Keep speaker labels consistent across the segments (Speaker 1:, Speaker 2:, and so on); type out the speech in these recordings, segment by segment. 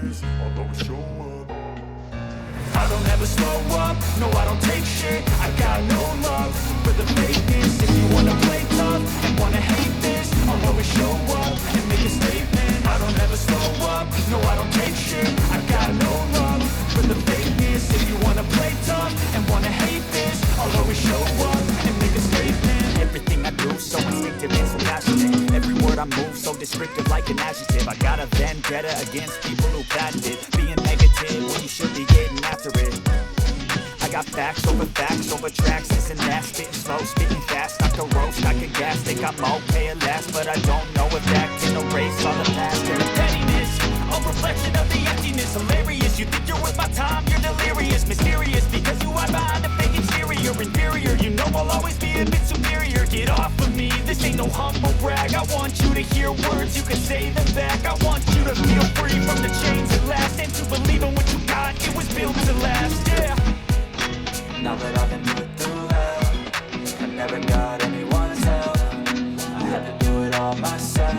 Speaker 1: this, I'll always show up. I don't ever slow up, no I don't take shit. I got no love for the fakeness. If you wanna play tough and wanna hate this, I'll always show up and make a statement. I don't ever slow up, no I don't take shit. I got no love for the fakeness. If you wanna play tough and wanna hate this, I'll always show up and make a statement. Everything I do so instinctive and so passionate. Every word I move so descriptive like an adjective. I got a vendetta against people who patented being negative when you should be getting after it. I got facts over tracks, this and that. Spitting slow, spitting fast, I can roast, I can gas. Think I'm okay at last, but I don't know if that can erase all the past. And the pettiness, a reflection of the emptiness. Hilarious, you think you're worth my time, you're delirious. Mysterious, because you hide behind a fake exterior. Inferior, you know I'll always be a bit superior. Get off of me, this ain't no humble brag. I want you to hear words, you can say them back. I want you to feel free from the chains at last, and to believe in what you got, it was built to last, yeah.
Speaker 2: Now that I've been put through hell, I never got anyone's help. I had to do it all myself.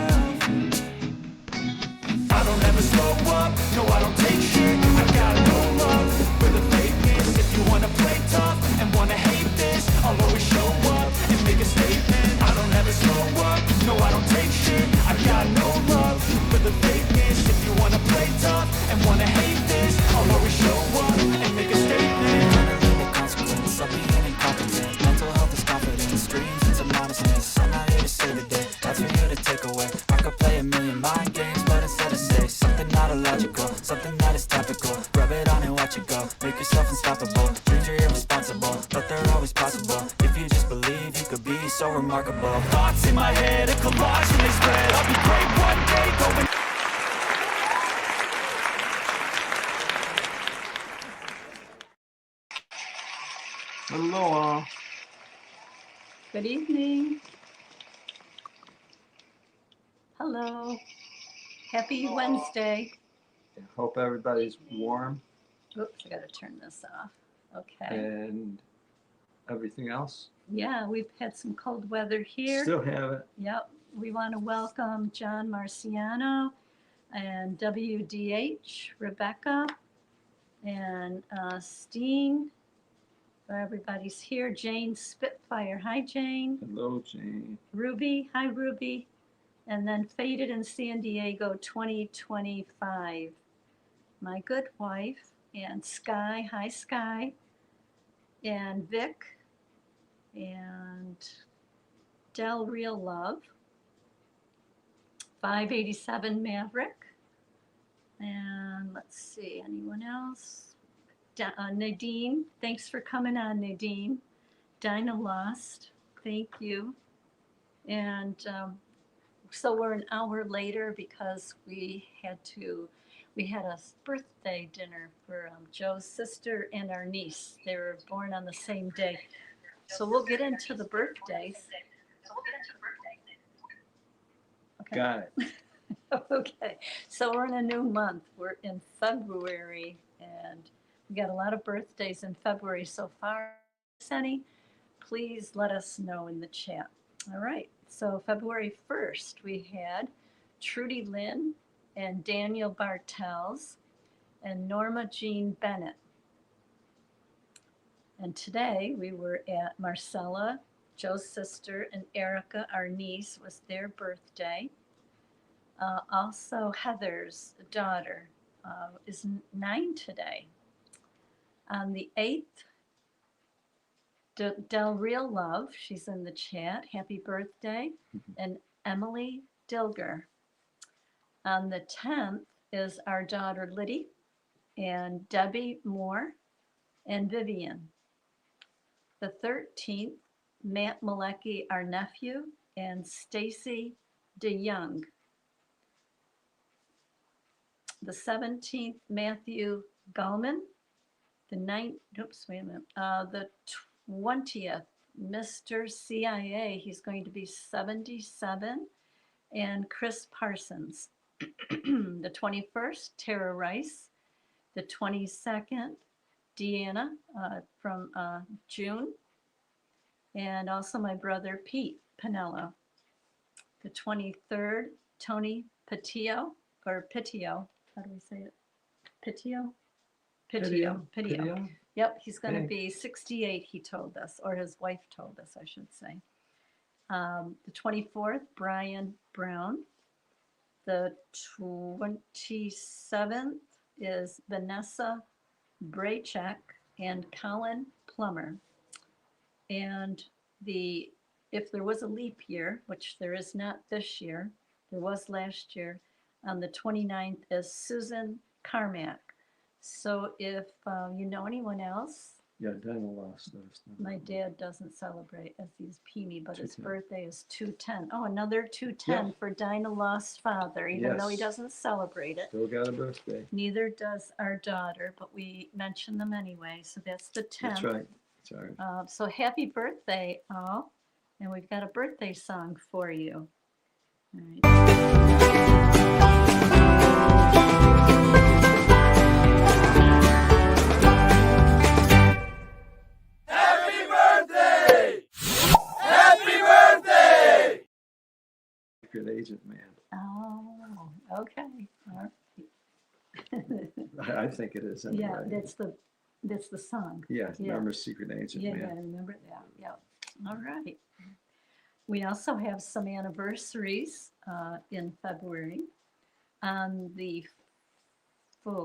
Speaker 1: I don't ever slow up, no I don't take shit. I got no love for the fakeness. If you wanna play tough and wanna hate this, I'll always show up and make a statement. I don't ever slow up, no I don't take shit. I got no love for the fakeness. If you wanna play tough and wanna hate this, I'll always show up and make a statement.
Speaker 2: Of being incompetent. Mental health is confidence, dreams and some honestness. I'm not here to say today, that's for you to take away. I could play a million mind games, but instead of say something not illogical, something that is topical. Rub it on and watch it go, make yourself unstoppable. Dreams are irresponsible, but they're always possible. If you just believe, you could be so remarkable.
Speaker 1: Thoughts in my head, a collage and they spread. I'll be great one day, going.
Speaker 3: Hello.
Speaker 4: Good evening. Hello. Happy Wednesday.
Speaker 3: I hope everybody's warm
Speaker 4: Oops, I gotta turn this off. Okay.
Speaker 3: and everything else.
Speaker 4: Yeah, we've had some cold weather here.
Speaker 3: Still have it.
Speaker 4: Yep. We want to welcome John Marciano and WDH, Rebecca, and Steen. Everybody's here. Jane Spitfire. Hi, Jane.
Speaker 3: Hello, Jane.
Speaker 4: Ruby. Hi, Ruby. And then Faded in San Diego 2025. My good wife. And Sky. Hi, Sky. And Vic. And Del Real Love. 587 Maverick. And let's see, anyone else? Nadine, thanks for coming on, Nadine. Dinah Lost, thank you. And so we're an hour later because we had a birthday dinner for Joe's sister and our niece. They were born on the same day. So we'll get into the birthdays. Okay.
Speaker 3: Got it.
Speaker 4: Okay, so we're in a new month. We're in February, and we got a lot of birthdays in February so far. Sunny, please let us know in the chat. All right, so February 1st, we had Trudy Lynn and Daniel Bartels and Norma Jean Bennett. And today we were at Marcella, Joe's sister, and Erica, our niece, was their birthday. Also, Heather's daughter is 9 today. On the 8th, Del Real Love, she's in the chat. Happy birthday. And Emily Dilger. On the 10th is our daughter Liddy and Debbie Moore and Vivian. The 13th, Matt Malecki, our nephew, and Stacy DeYoung. The 17th, Matthew Gallman. The 20th, Mr. CIA, he's going to be 77, and Chris Parsons. The 21st, Tara Rice. The 22nd, Deanna from June, and also my brother Pete Pinello. The 23rd, Tony Pitio, how do we say it? Pitio?
Speaker 3: Pitio?
Speaker 4: Pitio. Yep, he's going to
Speaker 3: Hey.
Speaker 4: be 68, he told us, or his wife told us, I should say. The 24th, Brian Brown. The 27th is Vanessa Braychek and Colin Plummer. And if there was a leap year, which there is not this year, there was last year, on the 29th is Susan Carmack. So if you know anyone else,
Speaker 3: Yeah, Dinah lost us.
Speaker 4: my dad doesn't celebrate as he's Peemy, but his
Speaker 3: 210.
Speaker 4: birthday is 210. Oh, another 210 for Dinah Lost Father, even though he
Speaker 3: Yes.
Speaker 4: doesn't celebrate it.
Speaker 3: Still got a birthday.
Speaker 4: Neither does our daughter, but we mention them anyway. So that's the 10th.
Speaker 3: That's right. That's right.
Speaker 4: So happy birthday, all. And we've got a birthday song for you. All right.
Speaker 1: Happy birthday! Happy birthday!
Speaker 3: Secret agent man.
Speaker 4: Oh, okay. All right.
Speaker 3: I think it is anyway.
Speaker 4: Yeah, that's the song.
Speaker 3: Yeah,
Speaker 4: yeah.
Speaker 3: remember Secret Agent
Speaker 4: Yeah,
Speaker 3: man.
Speaker 4: I remember that. Yeah. All right. We also have some anniversaries in February.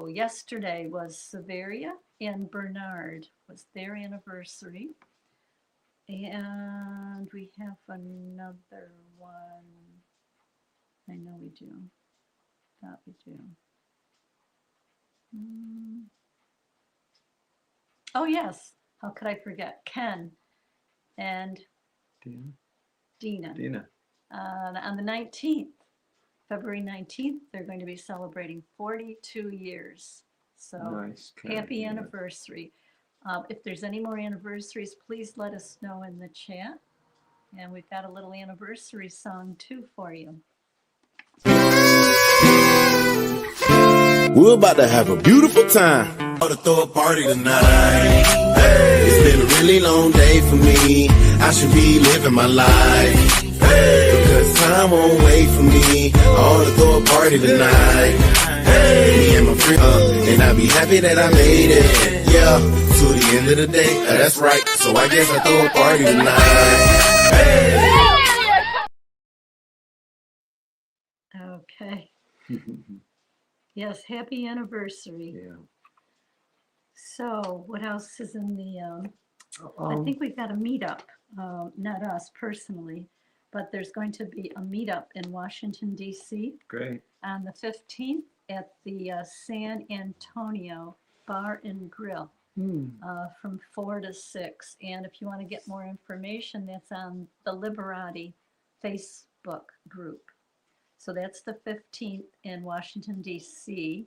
Speaker 4: Yesterday was Severia and Bernard was their anniversary. And we have another one. I know we do. Thought we do. Oh, yes. How could I forget? Ken and Dina.
Speaker 3: Dina.
Speaker 4: On the 19th, February 19th, they're going to be celebrating 42 years. So
Speaker 3: Nice.
Speaker 4: happy
Speaker 3: Dina.
Speaker 4: anniversary. If there's any more anniversaries, please let us know in the chat. And we've got a little anniversary song too for you.
Speaker 5: We're about to have a beautiful time. About to throw a party tonight. Hey. It's been a really long day for me. I should be living my life. Hey. Because time won't wait for me. I ought to throw a party tonight. Hey. Me and my friend, and I be happy that I made it. Yeah, to the end of the day. That's right. So I guess I throw a party tonight. Hey.
Speaker 4: Okay. Yes, happy anniversary.
Speaker 3: Yeah.
Speaker 4: So what else is in the, I think we've got a meetup, not us personally, but there's going to be a meetup in Washington, D.C.
Speaker 3: Great.
Speaker 4: on the 15th at the San Antonio Bar and Grill from 4 to 6. And if you want to get more information, that's on the Liberati Facebook group. So that's the 15th in Washington, D.C.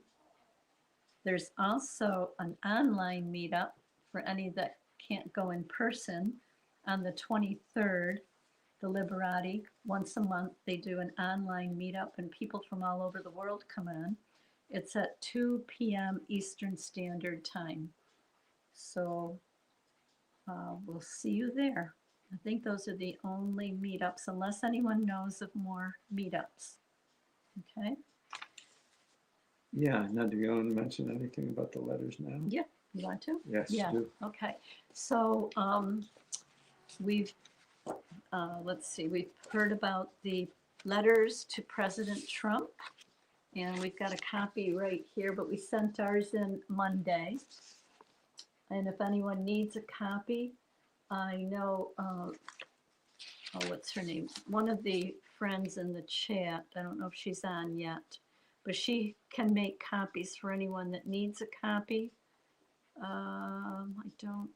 Speaker 4: There's also an online meetup for any that can't go in person on the 23rd. The Liberati, once a month, they do an online meetup and people from all over the world come on. It's at 2 p.m. Eastern Standard Time. So we'll see you there. I think those are the only meetups, unless anyone knows of more meetups. Okay.
Speaker 3: Yeah. Now, do you want to mention anything about the letters now?
Speaker 4: Yeah. You want to?
Speaker 3: Yes.
Speaker 4: Yeah.
Speaker 3: Do.
Speaker 4: Okay. So we've let's see. We've heard about the letters to President Trump, and we've got a copy right here. But we sent ours in Monday. And if anyone needs a copy, I know. What's her name? One of the friends in the chat. I don't know if she's on yet, but she can make copies for anyone that needs a copy. I don't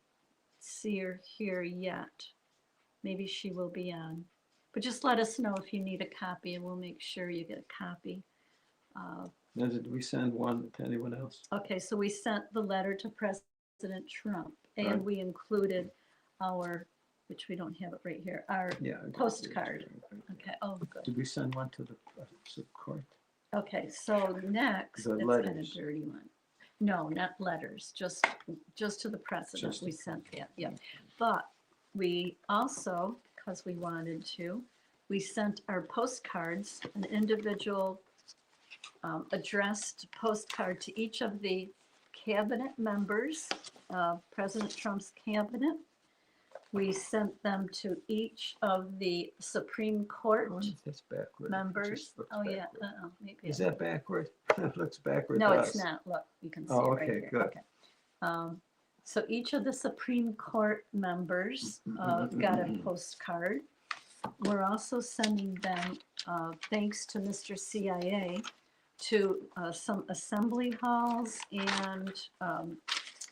Speaker 4: see her here yet. Maybe she will be on. But just let us know if you need a copy and we'll make sure you get a copy.
Speaker 3: Now, did we send one to anyone else?
Speaker 4: Okay, so we sent the letter to President Trump and
Speaker 3: Right.
Speaker 4: we included our, which we don't have it right here, our
Speaker 3: Yeah. I got it.
Speaker 4: postcard. Okay, oh, good.
Speaker 3: Did we send one to the court?
Speaker 4: Okay, so next,
Speaker 3: The
Speaker 4: that's kind of
Speaker 3: letters.
Speaker 4: dirty one. No, not letters, just to the president,
Speaker 3: Just
Speaker 4: we
Speaker 3: the
Speaker 4: sent that, yeah. But we also, because we wanted to, we sent our postcards, an individual addressed postcard to each of the cabinet members, President Trump's cabinet. We sent them to each of the Supreme Court
Speaker 3: Oh, that's backward. It
Speaker 4: members.
Speaker 3: just looks
Speaker 4: Oh, yeah,
Speaker 3: backward.
Speaker 4: maybe.
Speaker 3: Is that backward? It looks backward
Speaker 4: No,
Speaker 3: to
Speaker 4: it's
Speaker 3: us.
Speaker 4: not. Look, you can see
Speaker 3: Oh,
Speaker 4: it right
Speaker 3: okay,
Speaker 4: here.
Speaker 3: good.
Speaker 4: Okay. So each of the Supreme Court members got a postcard. We're also sending them, thanks to Mr. CIA, to some assembly halls and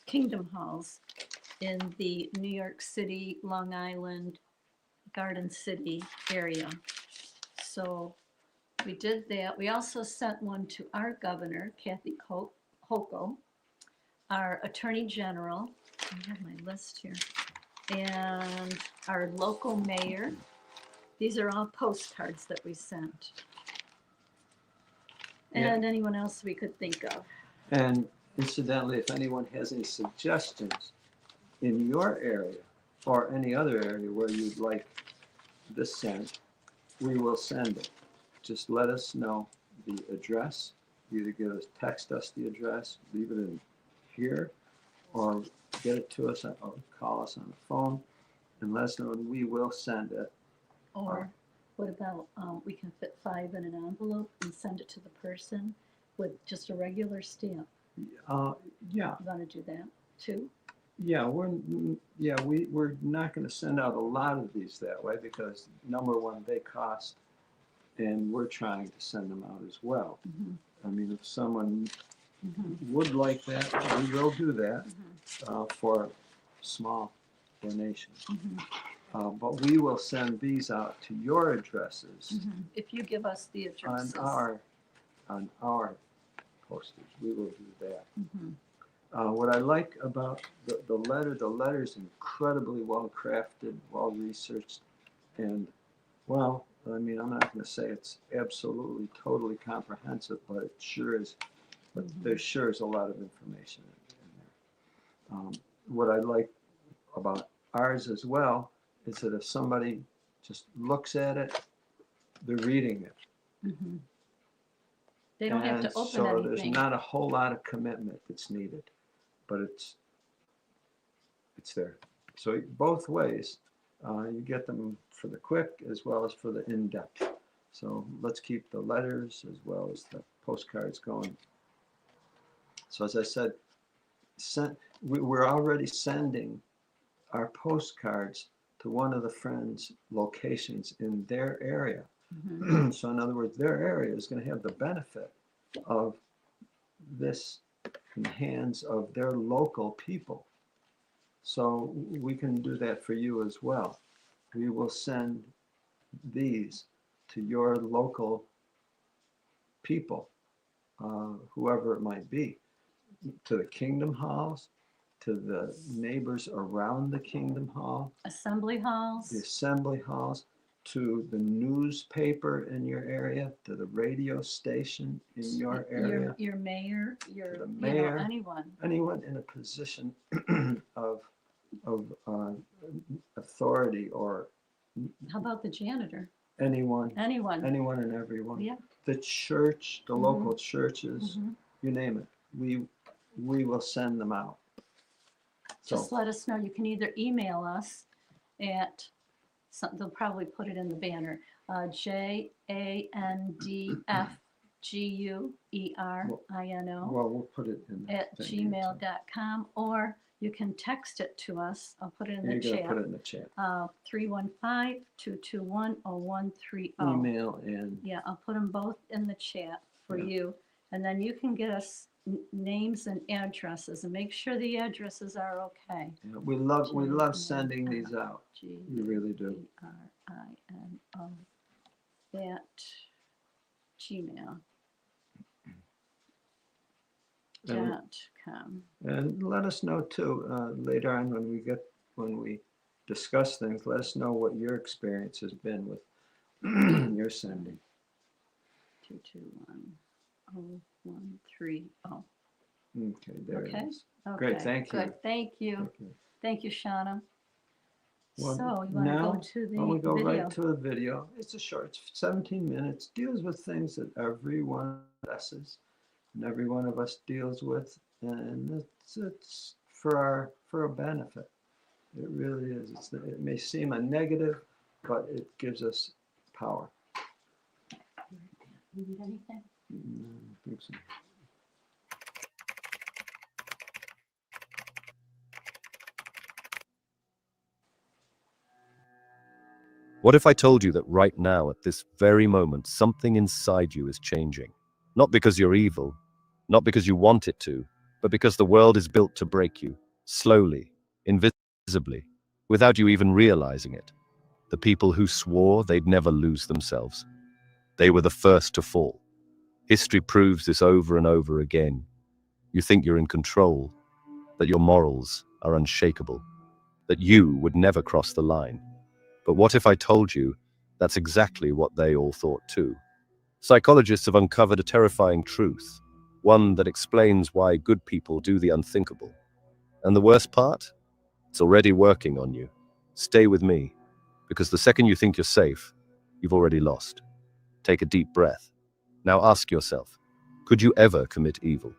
Speaker 4: kingdom halls in the New York City, Long Island, Garden City area. So we did that. We also sent one to our governor, Kathy Hochul, our attorney general, I have my list here, and our local mayor. These are all postcards that we sent.
Speaker 3: Yeah.
Speaker 4: And anyone else we could think of.
Speaker 3: And incidentally, if anyone has any suggestions in your area or any other area where you'd like this sent, we will send it. Just let us know the address. Either text us the address, leave it in here, or get it to us or call us on the phone and let us know, and we will send it.
Speaker 4: Or what about, we can fit 5 in an envelope and send it to the person with just a regular stamp.
Speaker 3: Yeah,
Speaker 4: You want to do that too?
Speaker 3: yeah, we're not going to send out a lot of these that way because number one, they cost, and we're trying to send them out as well.
Speaker 4: Mhm.
Speaker 3: I mean, if someone
Speaker 4: Mhm.
Speaker 3: would like that, we will do that for small donations.
Speaker 4: Mhm.
Speaker 3: But we will send these out to your addresses
Speaker 4: Mhm. If you give us the addresses.
Speaker 3: on our postage. We will do that.
Speaker 4: Mhm.
Speaker 3: What I like about the letter's incredibly well crafted, well researched, and well, I mean, I'm not going to say it's absolutely totally comprehensive, but it sure is. But there sure is a lot of information in there. What I like about ours as well is that if somebody just looks at it, they're reading it.
Speaker 4: Mhm. They don't have to
Speaker 3: And
Speaker 4: open
Speaker 3: so
Speaker 4: anything.
Speaker 3: there's not a whole lot of commitment that's needed, but it's there. So both ways, you get them for the quick as well as for the in-depth. So let's keep the letters as well as the postcards going. So as I said, we're already sending our postcards to one of the friends' locations in their area.
Speaker 4: Mhm.
Speaker 3: So in other words, their area is going to have the benefit of this in the hands of their local people. So we can do that for you as well. We will send these to your local people, whoever it might be, to the Kingdom Halls, to the neighbors around the Kingdom Hall,
Speaker 4: Assembly halls.
Speaker 3: the assembly halls, to the newspaper in your area, to the radio station in your area,
Speaker 4: Your mayor,
Speaker 3: the mayor.
Speaker 4: anyone.
Speaker 3: anyone in a position of authority, or
Speaker 4: How about the janitor?
Speaker 3: anyone
Speaker 4: Anyone.
Speaker 3: and everyone.
Speaker 4: Yeah.
Speaker 3: The church, the local churches,
Speaker 4: Mhm.
Speaker 3: you name it, we will send them out.
Speaker 4: Just
Speaker 3: So
Speaker 4: let us know. You can either email us at, they'll probably put it in the banner, JANDFGUERINO
Speaker 3: well, we'll put it in the
Speaker 4: at
Speaker 3: thing here, too.
Speaker 4: gmail.com, or you can text it to us. I'll put it in the
Speaker 3: You're gonna
Speaker 4: chat.
Speaker 3: put it in the chat.
Speaker 4: 315-221-0130.
Speaker 3: Email and
Speaker 4: Yeah, I'll put them both in the chat for
Speaker 3: Yeah.
Speaker 4: you. And then you can get us names and addresses, and make sure the addresses are okay.
Speaker 3: we love sending these out. We really do.
Speaker 4: GERINO at gmail.com.
Speaker 3: And let us know too, later on when we discuss things, let us know what your experience has been with your sending.
Speaker 4: 221-0130.
Speaker 3: Okay, there it
Speaker 4: Okay.
Speaker 3: is. Great,
Speaker 4: Okay,
Speaker 3: thank you.
Speaker 4: Good, thank you.
Speaker 3: Thank you.
Speaker 4: Thank you, Shauna.
Speaker 3: Well,
Speaker 4: So you want to
Speaker 3: now,
Speaker 4: go to the
Speaker 3: Well, we go
Speaker 4: video?
Speaker 3: right to the video. It's a short, it's 17 minutes, deals with things that everyone possesses. and every one of us deals with, and it's for our benefit. It really is. It may seem a negative, but it gives us power.
Speaker 4: You need anything?
Speaker 3: I think so.
Speaker 6: What if I told you that right now, at this very moment, something inside you is changing? Not because you're evil, not because you want it to, but because the world is built to break you, slowly, invisibly, without you even realizing it. The people who swore they'd never lose themselves. They were the first to fall. History proves this over and over again. You think you're in control, that your morals are unshakable, that you would never cross the line. But what if I told you that's exactly what they all thought too? Psychologists have uncovered a terrifying truth, one that explains why good people do the unthinkable. And the worst part? It's already working on you. Stay with me, because the second you think you're safe, you've already lost. Take a deep breath. Now ask yourself, could you ever commit evil?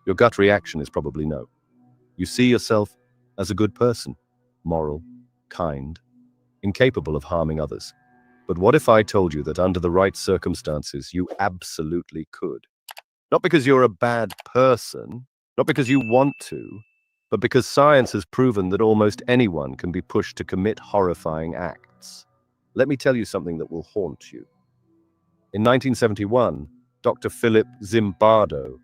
Speaker 6: Your gut reaction is probably no. You see yourself as a good person, moral, kind, incapable of harming others. But what if I told you that under the right circumstances, you absolutely could? Not because you're a bad person, not because you want to, but because science has proven that almost anyone can be pushed to commit horrifying acts. Let me tell you something that will haunt you. In 1971, Dr. Philip Zimbardo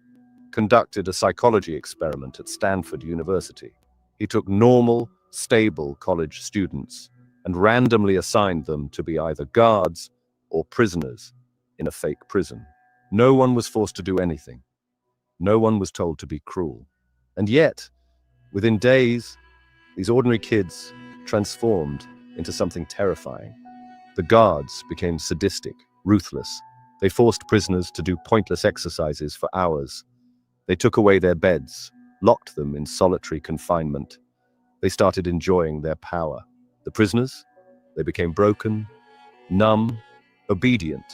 Speaker 6: conducted a psychology experiment at Stanford University. He took normal, stable college students and randomly assigned them to be either guards or prisoners in a fake prison. No one was forced to do anything. No one was told to be cruel. And yet, within days, these ordinary kids transformed into something terrifying. The guards became sadistic, ruthless. They forced prisoners to do pointless exercises for hours. They took away their beds, locked them in solitary confinement. They started enjoying their power. The prisoners? They became broken, numb, obedient.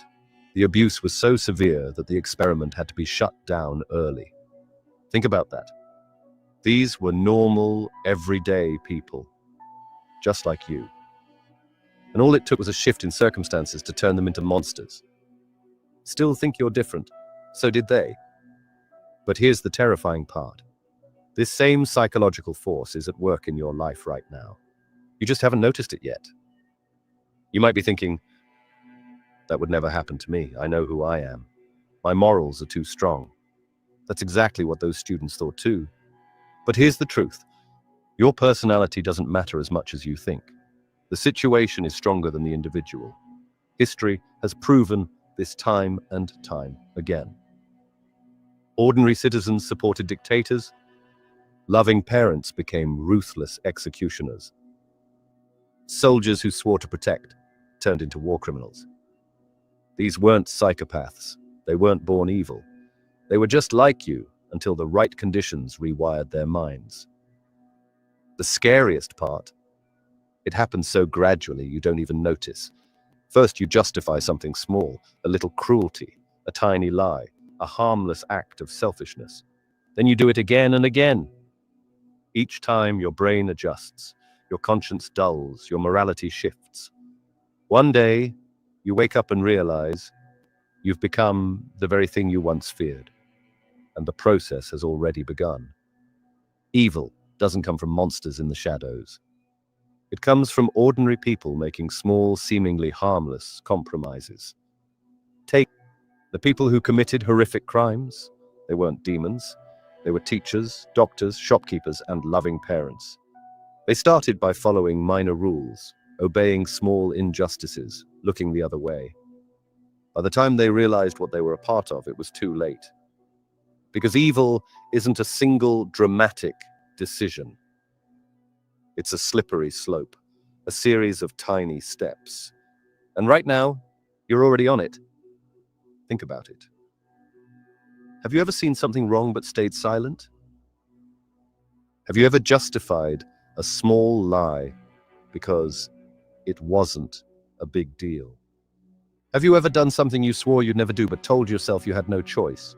Speaker 6: The abuse was so severe that the experiment had to be shut down early. Think about that. These were normal, everyday people, just like you. And all it took was a shift in circumstances to turn them into monsters. Still think you're different. So did they. But here's the terrifying part. This same psychological force is at work in your life right now. You just haven't noticed it yet. You might be thinking, that would never happen to me. I know who I am. My morals are too strong. That's exactly what those students thought too. But here's the truth. Your personality doesn't matter as much as you think. The situation is stronger than the individual. History has proven this time and time again. Ordinary citizens supported dictators. Loving parents became ruthless executioners. Soldiers who swore to protect turned into war criminals. These weren't psychopaths. They weren't born evil. They were just like you until the right conditions rewired their minds. The scariest part, it happens so gradually you don't even notice. First you justify something small, a little cruelty, a tiny lie, a harmless act of selfishness. Then you do it again and again. Each time your brain adjusts, your conscience dulls, your morality shifts. One day, you wake up and realize you've become the very thing you once feared, and the process has already begun. Evil doesn't come from monsters in the shadows. It comes from ordinary people making small, seemingly harmless compromises. Take the people who committed horrific crimes. They weren't demons. They were teachers, doctors, shopkeepers, and loving parents. They started by following minor rules, obeying small injustices, looking the other way. By the time they realized what they were a part of, it was too late. Because evil isn't a single dramatic decision. It's a slippery slope, a series of tiny steps. And right now, you're already on it. Think about it. Have you ever seen something wrong but stayed silent? Have you ever justified a small lie because it wasn't a big deal? Have you ever done something you swore you'd never do but told yourself you had no choice?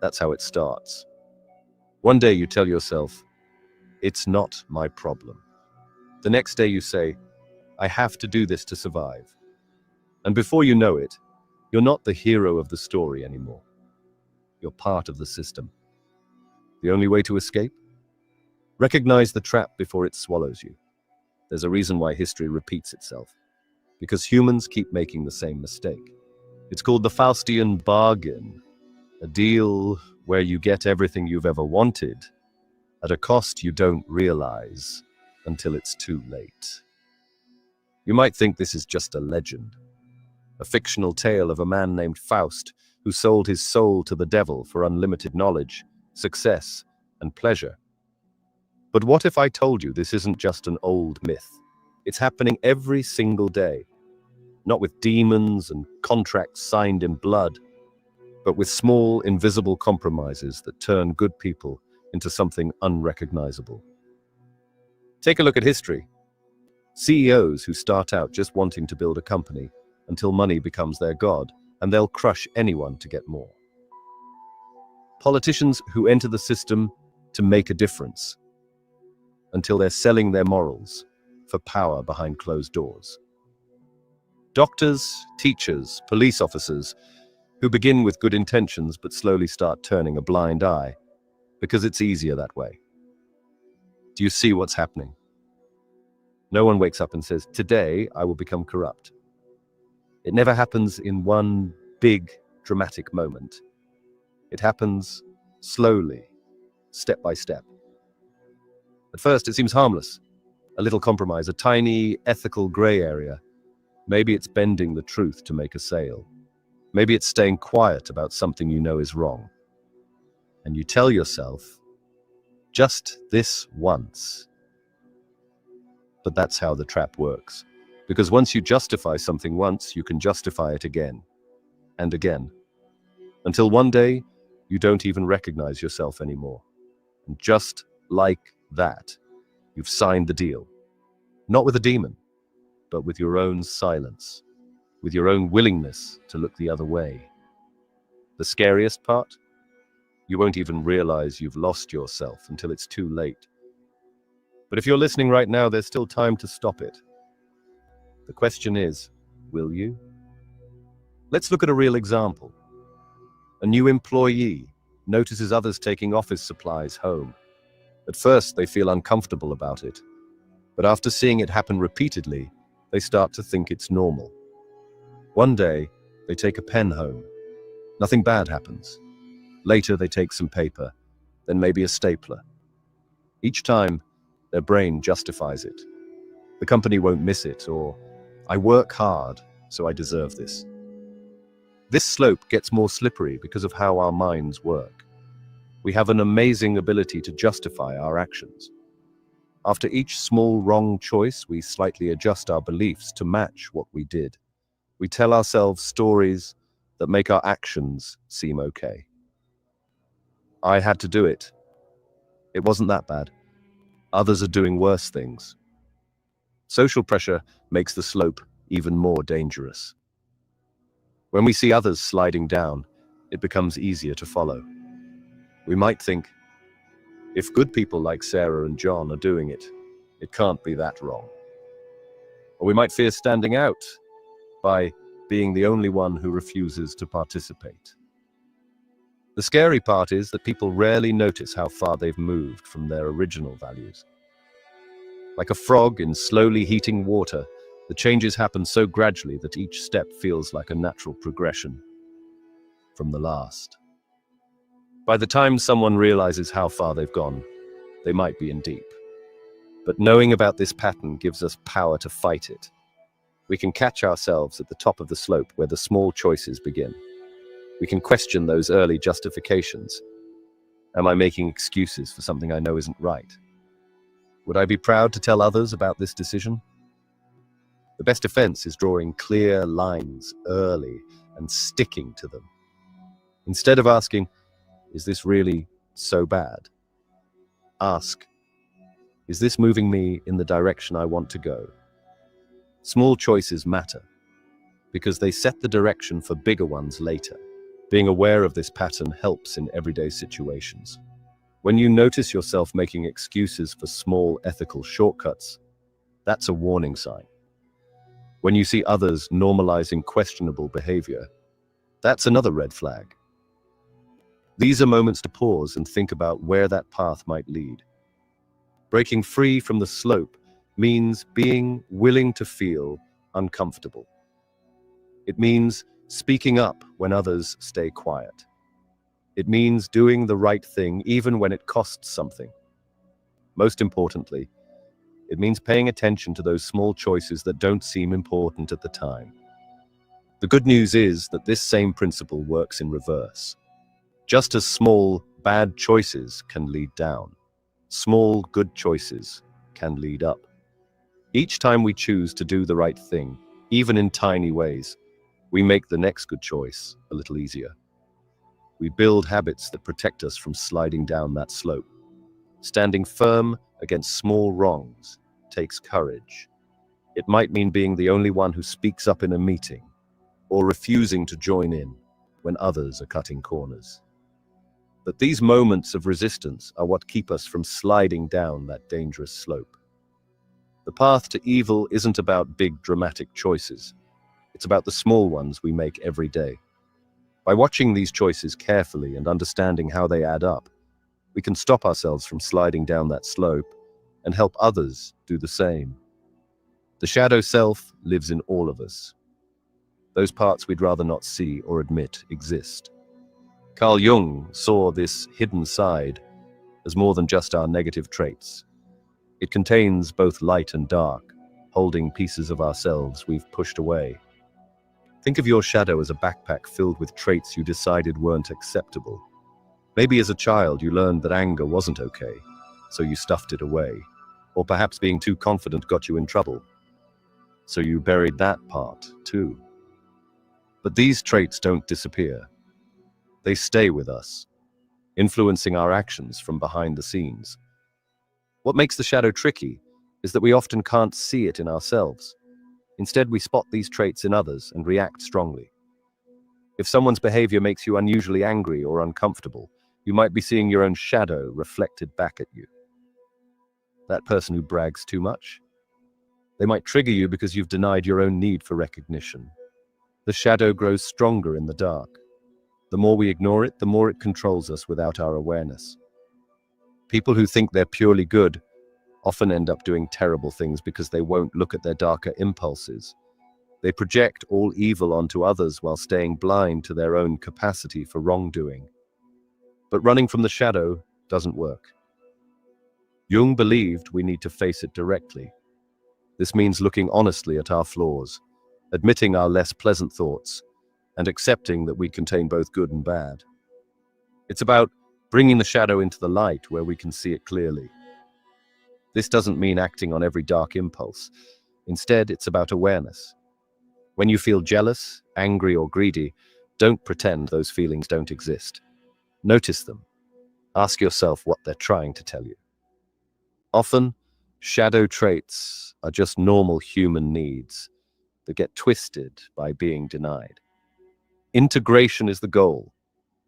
Speaker 6: That's how it starts. One day you tell yourself, it's not my problem. The next day you say, I have to do this to survive. And before you know it, you're not the hero of the story anymore. You're part of the system. The only way to escape? Recognize the trap before it swallows you. There's a reason why history repeats itself. Because humans keep making the same mistake. It's called the Faustian bargain, a deal where you get everything you've ever wanted at a cost you don't realize until it's too late. You might think this is just a legend, a fictional tale of a man named Faust who sold his soul to the devil for unlimited knowledge, success, and pleasure. But what if I told you this isn't just an old myth? It's happening every single day, not with demons and contracts signed in blood, but with small, invisible compromises that turn good people into something unrecognizable. Take a look at history. CEOs who start out just wanting to build a company until money becomes their god, and they'll crush anyone to get more. Politicians who enter the system to make a difference until they're selling their morals for power behind closed doors. Doctors, teachers, police officers who begin with good intentions but slowly start turning a blind eye because it's easier that way. Do you see what's happening? No one wakes up and says, today I will become corrupt. It never happens in one big, dramatic moment. It happens slowly, step by step. At first, it seems harmless. A little compromise, a tiny ethical gray area. Maybe it's bending the truth to make a sale. Maybe it's staying quiet about something you know is wrong. And you tell yourself, just this once. But that's how the trap works. Because once you justify something once, you can justify it again and again. Until one day, you don't even recognize yourself anymore. And just like that, you've signed the deal. Not with a demon, but with your own silence, with your own willingness to look the other way. The scariest part? You won't even realize you've lost yourself until it's too late. But if you're listening right now, there's still time to stop it. The question is, will you? Let's look at a real example. A new employee notices others taking office supplies home. At first, they feel uncomfortable about it. But after seeing it happen repeatedly, they start to think it's normal. One day, they take a pen home. Nothing bad happens. Later, they take some paper, then maybe a stapler. Each time, their brain justifies it. The company won't miss it, or I work hard, so I deserve this. This slope gets more slippery because of how our minds work. We have an amazing ability to justify our actions. After each small wrong choice, we slightly adjust our beliefs to match what we did. We tell ourselves stories that make our actions seem okay. I had to do it. It wasn't that bad. Others are doing worse things. Social pressure makes the slope even more dangerous. When we see others sliding down, it becomes easier to follow. We might think, if good people like Sarah and John are doing it, it can't be that wrong. Or we might fear standing out by being the only one who refuses to participate. The scary part is that people rarely notice how far they've moved from their original values. Like a frog in slowly heating water, the changes happen so gradually that each step feels like a natural progression from the last. By the time someone realizes how far they've gone, they might be in deep. But knowing about this pattern gives us power to fight it. We can catch ourselves at the top of the slope where the small choices begin. We can question those early justifications. Am I making excuses for something I know isn't right? Would I be proud to tell others about this decision? The best defense is drawing clear lines early and sticking to them. Instead of asking, is this really so bad? Ask, is this moving me in the direction I want to go? Small choices matter because they set the direction for bigger ones later. Being aware of this pattern helps in everyday situations. When you notice yourself making excuses for small ethical shortcuts, that's a warning sign. When you see others normalizing questionable behavior, that's another red flag. These are moments to pause and think about where that path might lead. Breaking free from the slope means being willing to feel uncomfortable. It means speaking up when others stay quiet. It means doing the right thing even when it costs something. Most importantly, it means paying attention to those small choices that don't seem important at the time. The good news is that this same principle works in reverse. Just as small, bad choices can lead down, small, good choices can lead up. Each time we choose to do the right thing, even in tiny ways, we make the next good choice a little easier. We build habits that protect us from sliding down that slope. Standing firm against small wrongs takes courage. It might mean being the only one who speaks up in a meeting, or refusing to join in when others are cutting corners. But these moments of resistance are what keep us from sliding down that dangerous slope. The path to evil isn't about big dramatic choices. It's about the small ones we make every day. By watching these choices carefully and understanding how they add up, we can stop ourselves from sliding down that slope and help others do the same. The shadow self lives in all of us. Those parts we'd rather not see or admit exist. Carl Jung saw this hidden side as more than just our negative traits. It contains both light and dark, holding pieces of ourselves we've pushed away. Think of your shadow as a backpack filled with traits you decided weren't acceptable. Maybe as a child you learned that anger wasn't okay, so you stuffed it away. Or perhaps being too confident got you in trouble, so you buried that part too. But these traits don't disappear. They stay with us, influencing our actions from behind the scenes. What makes the shadow tricky is that we often can't see it in ourselves. Instead, we spot these traits in others and react strongly. If someone's behavior makes you unusually angry or uncomfortable, you might be seeing your own shadow reflected back at you. That person who brags too much? They might trigger you because you've denied your own need for recognition. The shadow grows stronger in the dark. The more we ignore it, the more it controls us without our awareness. People who think they're purely good often end up doing terrible things because they won't look at their darker impulses. They project all evil onto others while staying blind to their own capacity for wrongdoing. But running from the shadow doesn't work. Jung believed we need to face it directly. This means looking honestly at our flaws, admitting our less pleasant thoughts, and accepting that we contain both good and bad. It's about bringing the shadow into the light where we can see it clearly. This doesn't mean acting on every dark impulse. Instead, it's about awareness. When you feel jealous, angry, or greedy, don't pretend those feelings don't exist. Notice them. Ask yourself what they're trying to tell you. Often, shadow traits are just normal human needs that get twisted by being denied. Integration is the goal,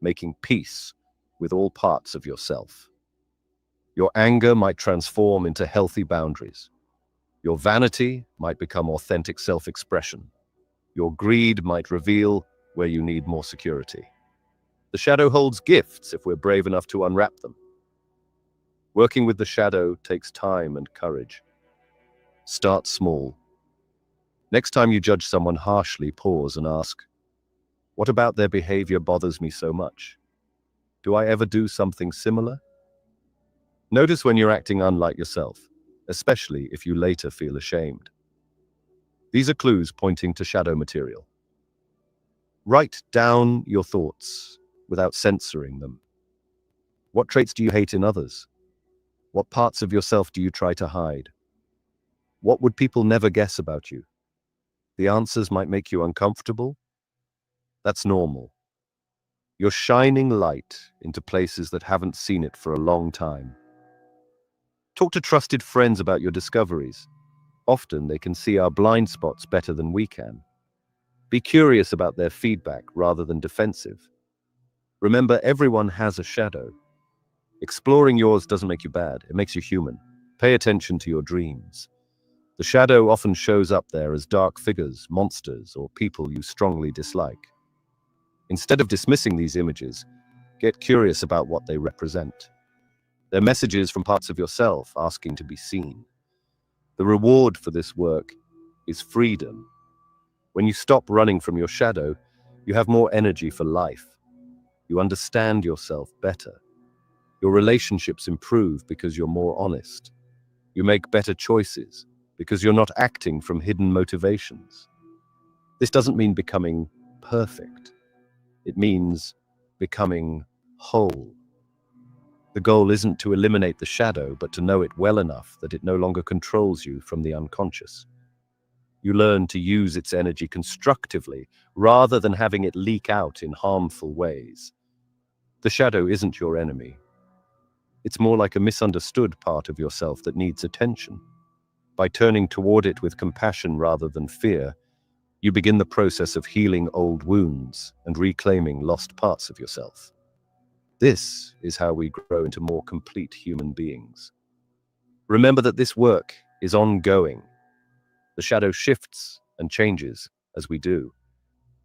Speaker 6: making peace with all parts of yourself. Your anger might transform into healthy boundaries. Your vanity might become authentic self-expression. Your greed might reveal where you need more security. The shadow holds gifts if we're brave enough to unwrap them. Working with the shadow takes time and courage. Start small. Next time you judge someone harshly, pause and ask, what about their behavior bothers me so much? Do I ever do something similar? Notice when you're acting unlike yourself, especially if you later feel ashamed. These are clues pointing to shadow material. Write down your thoughts without censoring them. What traits do you hate in others? What parts of yourself do you try to hide? What would people never guess about you? The answers might make you uncomfortable. That's normal. You're shining light into places that haven't seen it for a long time. Talk to trusted friends about your discoveries. Often they can see our blind spots better than we can. Be curious about their feedback rather than defensive. Remember, everyone has a shadow. Exploring yours doesn't make you bad, it makes you human. Pay attention to your dreams. The shadow often shows up there as dark figures, monsters, or people you strongly dislike. Instead of dismissing these images, get curious about what they represent. They're messages from parts of yourself asking to be seen. The reward for this work is freedom. When you stop running from your shadow, you have more energy for life. You understand yourself better. Your relationships improve because you're more honest. You make better choices because you're not acting from hidden motivations. This doesn't mean becoming perfect. It means becoming whole. The goal isn't to eliminate the shadow, but to know it well enough that it no longer controls you from the unconscious. You learn to use its energy constructively rather than having it leak out in harmful ways. The shadow isn't your enemy. It's more like a misunderstood part of yourself that needs attention. By turning toward it with compassion rather than fear, you begin the process of healing old wounds and reclaiming lost parts of yourself. This is how we grow into more complete human beings. Remember that this work is ongoing. The shadow shifts and changes as we do.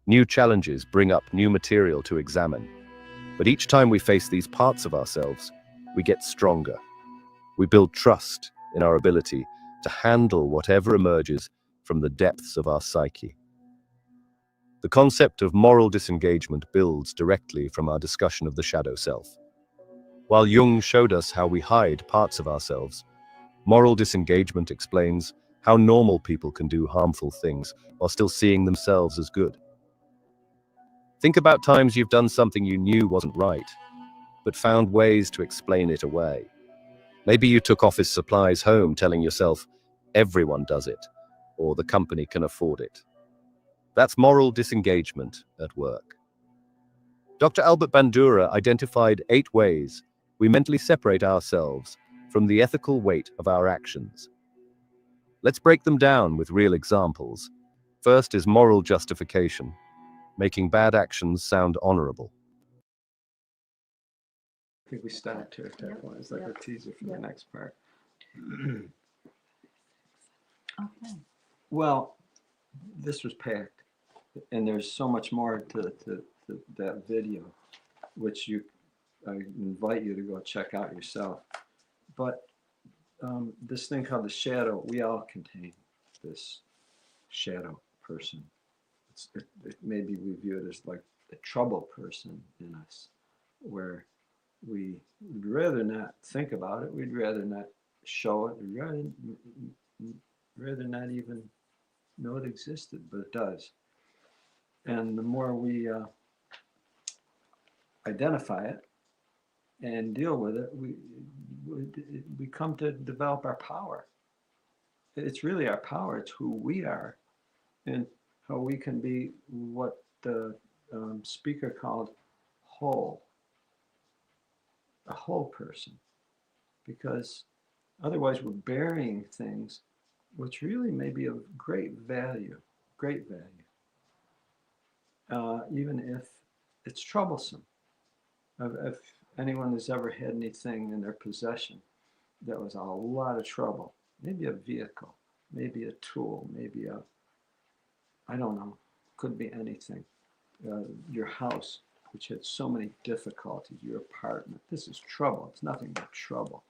Speaker 6: New challenges bring up new material to examine. But each time we face these parts of ourselves, we get stronger. We build trust in our ability to handle whatever emerges from the depths of our psyche. The concept of moral disengagement builds directly from our discussion of the shadow self. While Jung showed us how we hide parts of ourselves, moral disengagement explains how normal people can do harmful things while still seeing themselves as good. Think about times you've done something you knew wasn't right, but found ways to explain it away. Maybe you took office supplies home telling yourself, everyone does it, or the company can afford it. That's moral disengagement at work. Dr. Albert Bandura identified 8 ways we mentally separate ourselves from the ethical weight of our actions. Let's break them down with real examples. First is moral justification, making bad actions sound honorable.
Speaker 3: I think we stopped here at that point. It's like a teaser for the next part.
Speaker 4: Okay.
Speaker 3: Well, this was packed, and there's so much more to that video, which I invite you to go check out yourself. But this thing called the shadow, we all contain this shadow person. Maybe we view it as like the trouble person in us, where we would rather not think about it. We'd rather not show it. We'd rather not even know it existed, but it does. And the more we identify it and deal with it, we come to develop our power. It's really our power. It's who we are, and how we can be what the speaker called whole, a whole person, because otherwise we're burying things which really may be of great value, even if it's troublesome. If anyone has ever had anything in their possession that was a lot of trouble, maybe a vehicle, maybe a tool, maybe I don't know, could be anything. Your house, which had so many difficulties, your apartment, this is trouble. It's nothing but trouble.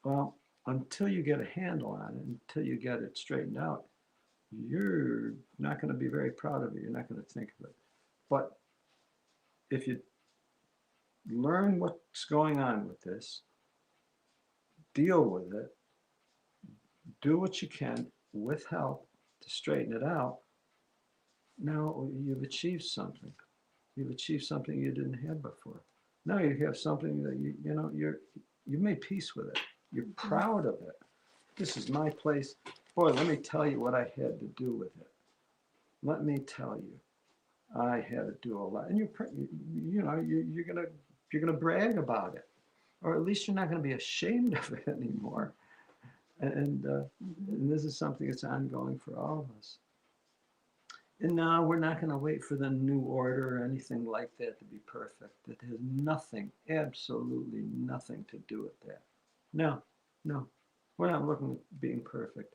Speaker 3: Well, until you get a handle on it, until you get it straightened out, you're not going to be very proud of it. You're not going to think of it. But if you learn what's going on with this, deal with it, do what you can with help to straighten it out, now you've achieved something. You've achieved something you didn't have before. Now you have something that you've made peace with it. You're proud of it. This is my place. Boy, let me tell you what I had to do with it. Let me tell you, I had to do a lot. And you're gonna brag about it, or at least you're not gonna be ashamed of it anymore. And this is something that's ongoing for all of us. And no, we're not going to wait for the new order or anything like that to be perfect. It has nothing, absolutely nothing to do with that. No, no. We're not looking at being perfect.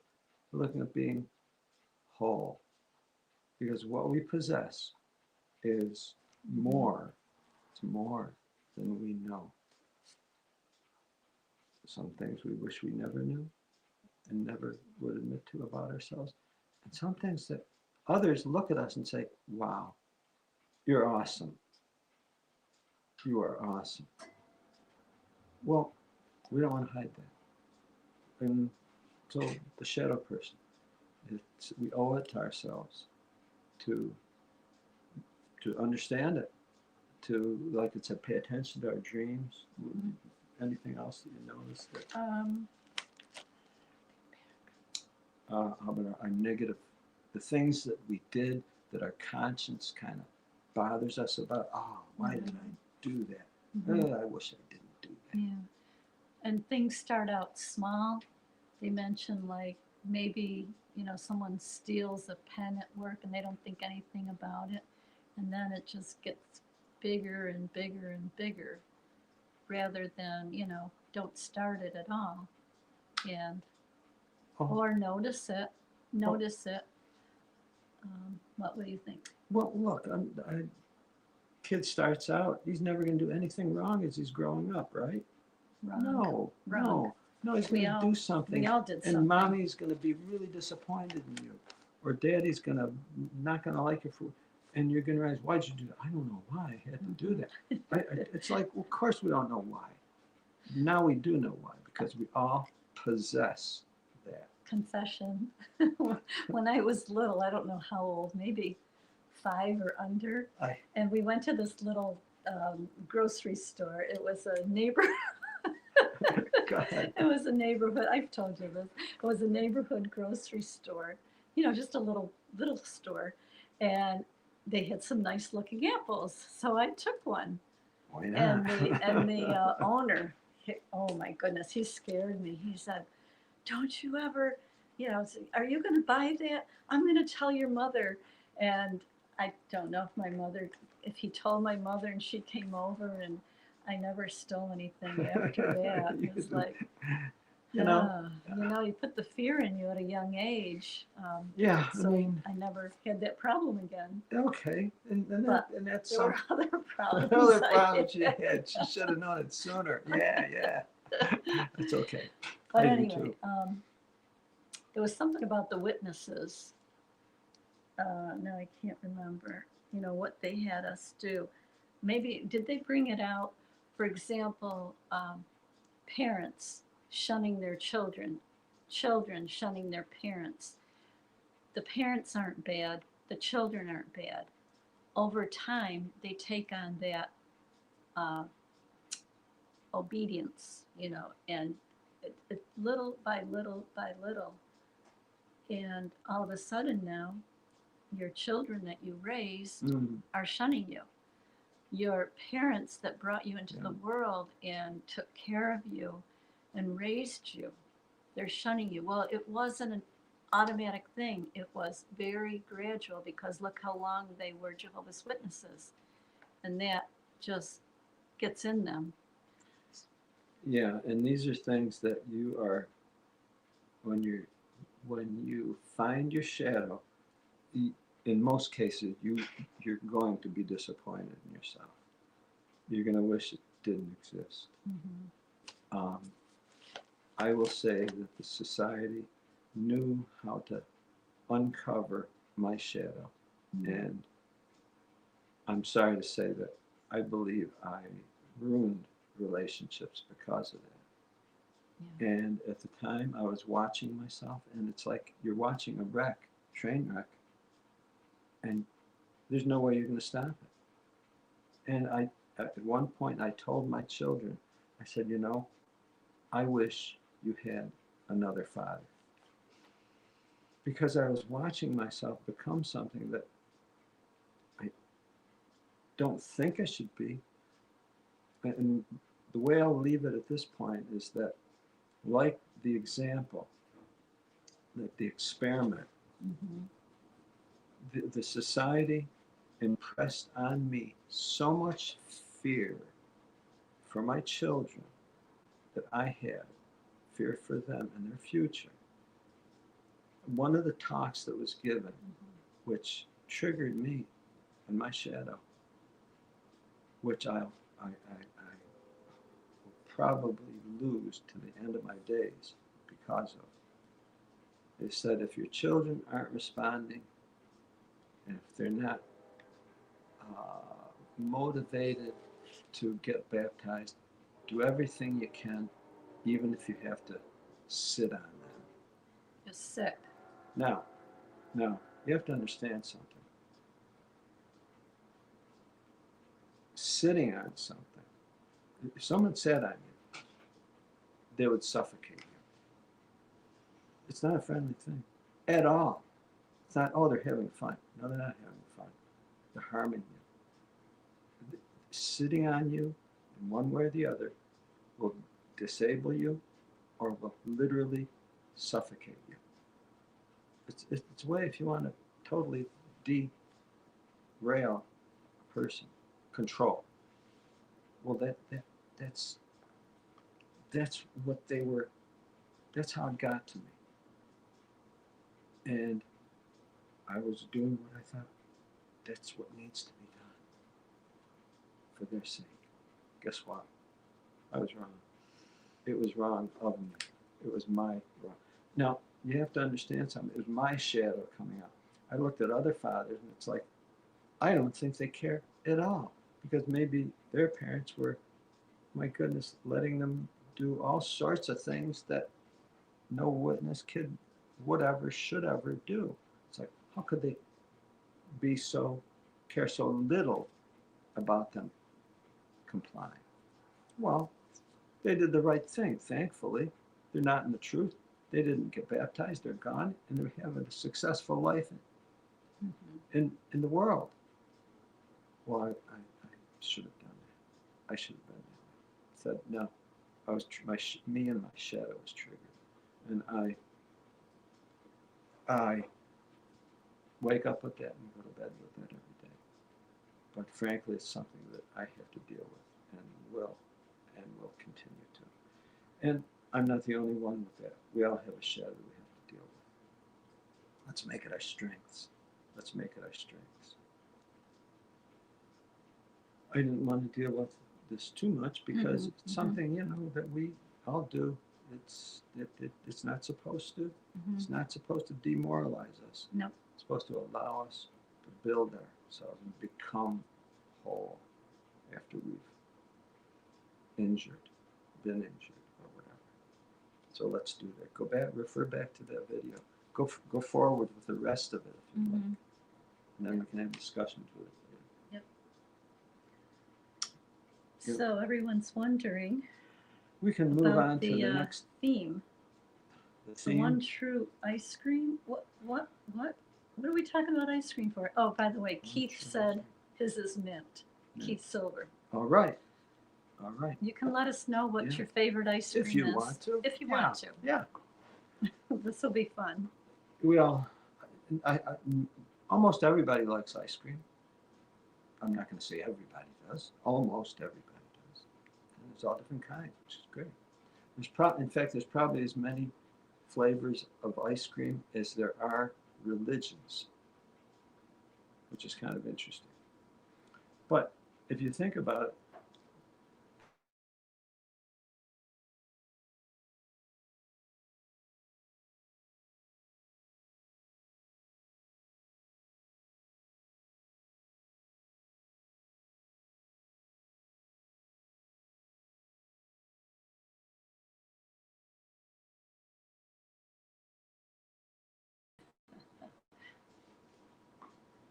Speaker 3: We're looking at being whole. Because what we possess is more. It's more than we know. Some things we wish we never knew and never would admit to about ourselves. And some things that others look at us and say, wow, you're awesome. You are awesome. Well, we don't want to hide that. And so the shadow person, we owe it to ourselves to understand it, to, like it said, pay attention to our dreams. Anything else that you notice? That, how about our negative, the things that we did that our conscience kind of bothers us about? Oh, why did I do that? Oh, I wish I didn't do that.
Speaker 4: Yeah. And things start out small. They mention like maybe, someone steals a pen at work and they don't think anything about it. And then it just gets bigger and bigger and bigger rather than, don't start it at all. And, or notice it. What would you think?
Speaker 3: Well, look, kid starts out, he's never going to do anything wrong as he's growing up, right?
Speaker 4: Wrong.
Speaker 3: No, he's going to do something.
Speaker 4: We all did something.
Speaker 3: And mommy's going to be really disappointed in you. Or daddy's not going to like you for, and you're going to realize, why'd you do that? I don't know why I had to do that. It's like, well, of course we don't know why. Now we do know why, because we all possess that.
Speaker 4: Confession. When I was little, I don't know how old, maybe 5 or under, and we went to this little grocery store. It was a neighborhood.
Speaker 3: Go ahead.
Speaker 4: It was a neighborhood. I've told you this. It was a neighborhood grocery store. Just a little store, and they had some nice looking apples. So I took one.
Speaker 3: Why not?
Speaker 4: And the owner, oh my goodness, he scared me. He said, "Don't you ever, are you going to buy that? I'm going to tell your mother." And I don't know if he told my mother and she came over, and I never stole anything after that. It was like, you put the fear in you at a young age. So I never had that problem again.
Speaker 3: Okay, and that's
Speaker 4: there were other problems.
Speaker 3: Other problems you had. You should have known it sooner. Yeah. It's okay.
Speaker 4: But anyway, there was something about the witnesses. Now I can't remember. What they had us do. Maybe did they bring it out? For example, parents shunning their children shunning their parents. The parents aren't bad, the children aren't bad. Over time, they take on that obedience, and little by little by little. And all of a sudden now, your children that you raise are shunning you. Your parents that brought you into the world and took care of you and raised you, they're shunning you. Well, it wasn't an automatic thing. It was very gradual, because look how long they were Jehovah's Witnesses. And that just gets in them.
Speaker 3: Yeah, and these are things that you are, when you find your shadow, in most cases, you're going to be disappointed in yourself. You're going to wish it didn't exist. I will say that the society knew how to uncover my shadow. And I'm sorry to say that I believe I ruined relationships because of that. Yeah. And at the time, I was watching myself, and it's like you're watching a train wreck, and there's no way you're going to stop it. And at one point, I told my children, I said, I wish you had another father. Because I was watching myself become something that I don't think I should be. And the way I'll leave it at this point is that, like the example, that the experiment, the society impressed on me so much fear for my children that I had, fear for them and their future. One of the talks that was given, which triggered me in my shadow, which I will probably lose to the end of my days because of. They said if your children aren't responding, and if they're not motivated to get baptized, do everything you can, even if you have to sit on them.
Speaker 4: Just sick.
Speaker 3: Now, you have to understand something. Sitting on something, if someone sat on you, they would suffocate you. It's not a friendly thing at all. It's not, oh, they're having fun. No, they're not having fun. They're harming you. Sitting on you in one way or the other will disable you or will literally suffocate you. It's a way if you want to totally derail a person. Control. Well, that's what they were. That's how it got to me. And I was doing what I thought. That's what needs to be done for their sake. Guess what? I was wrong. It was wrong of me. It was my wrong. Now, you have to understand something. It was my shadow coming out. I looked at other fathers, and it's like, I don't think they care at all. Because maybe their parents were, my goodness, letting them do all sorts of things that no witness kid would ever, should ever do. It's like, how could they care so little about them complying? Well, they did the right thing, thankfully. They're not in the truth. They didn't get baptized, they're gone, and they're having a successful life in the world. Well, I should have done that. I should have been that. Said no. I was me and my shadow was triggered, and I wake up with that and go to bed with that every day. But frankly, it's something that I have to deal with, and will continue to. And I'm not the only one with that. We all have a shadow we have to deal with. Let's make it our strengths. Let's make it our strengths. I didn't want to deal with this too much because it's something, that we all do. It's not supposed to. It's not supposed to demoralize us.
Speaker 4: No.
Speaker 3: It's supposed to allow us to build ourselves and become whole after we've been injured or whatever. So let's do that. Go back, refer back to that video. Go forward with the rest of it if you like. And then we can have discussions with it.
Speaker 4: So everyone's wondering
Speaker 3: We can move
Speaker 4: about
Speaker 3: on to the next
Speaker 4: theme.
Speaker 3: the
Speaker 4: The
Speaker 3: theme.
Speaker 4: one true ice cream. What are we talking about ice cream for? Oh, by the way, Keith said his is mint.
Speaker 3: Yeah.
Speaker 4: Keith Silver.
Speaker 3: All right.
Speaker 4: You can let us know what
Speaker 3: Yeah.
Speaker 4: your favorite ice cream
Speaker 3: If you
Speaker 4: is.
Speaker 3: want to.
Speaker 4: If you want to.
Speaker 3: Yeah.
Speaker 4: This will be fun.
Speaker 3: Well, I almost everybody likes ice cream. I'm not going to say everybody does. Almost everybody does. And there's all different kinds, which is great. In fact, there's probably as many flavors of ice cream as there are religions, which is kind of interesting. But if you think about it,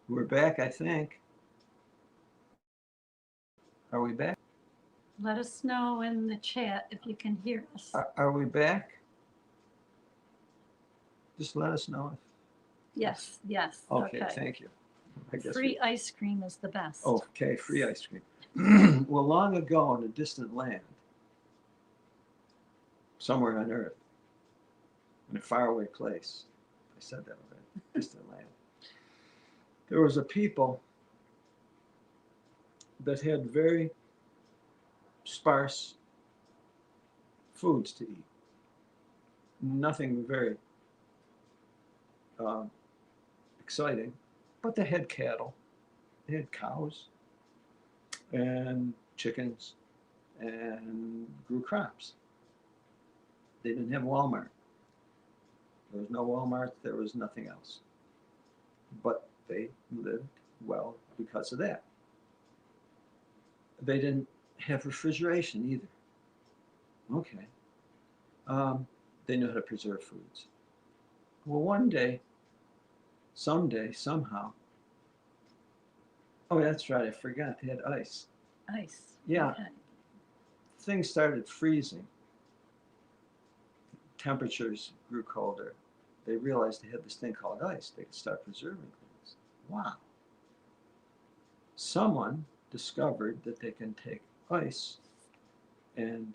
Speaker 3: we're back, I think. Are we back?
Speaker 4: Let us know in the chat if you can hear us.
Speaker 3: Are we back? Just let us know.
Speaker 4: Yes.
Speaker 3: Okay, thank you. I guess
Speaker 4: Free ice cream is the best.
Speaker 3: Okay, free ice cream. Well, long ago in a distant land, somewhere on Earth, in a faraway place, I said that already, distant land, There was a people that had very sparse foods to eat. Nothing very exciting, but they had cattle, they had cows, and chickens, and grew crops. They didn't have Walmart. There was no Walmart, there was nothing else. But they lived well because of that. They didn't have refrigeration either. Okay. They knew how to preserve foods. Well, one day, someday, somehow, oh, that's right, I forgot, they had ice.
Speaker 4: Ice.
Speaker 3: Yeah.
Speaker 4: Okay.
Speaker 3: Things started freezing. Temperatures grew colder. They realized they had this thing called ice. They could start preserving things. Wow. Someone discovered that they can take ice and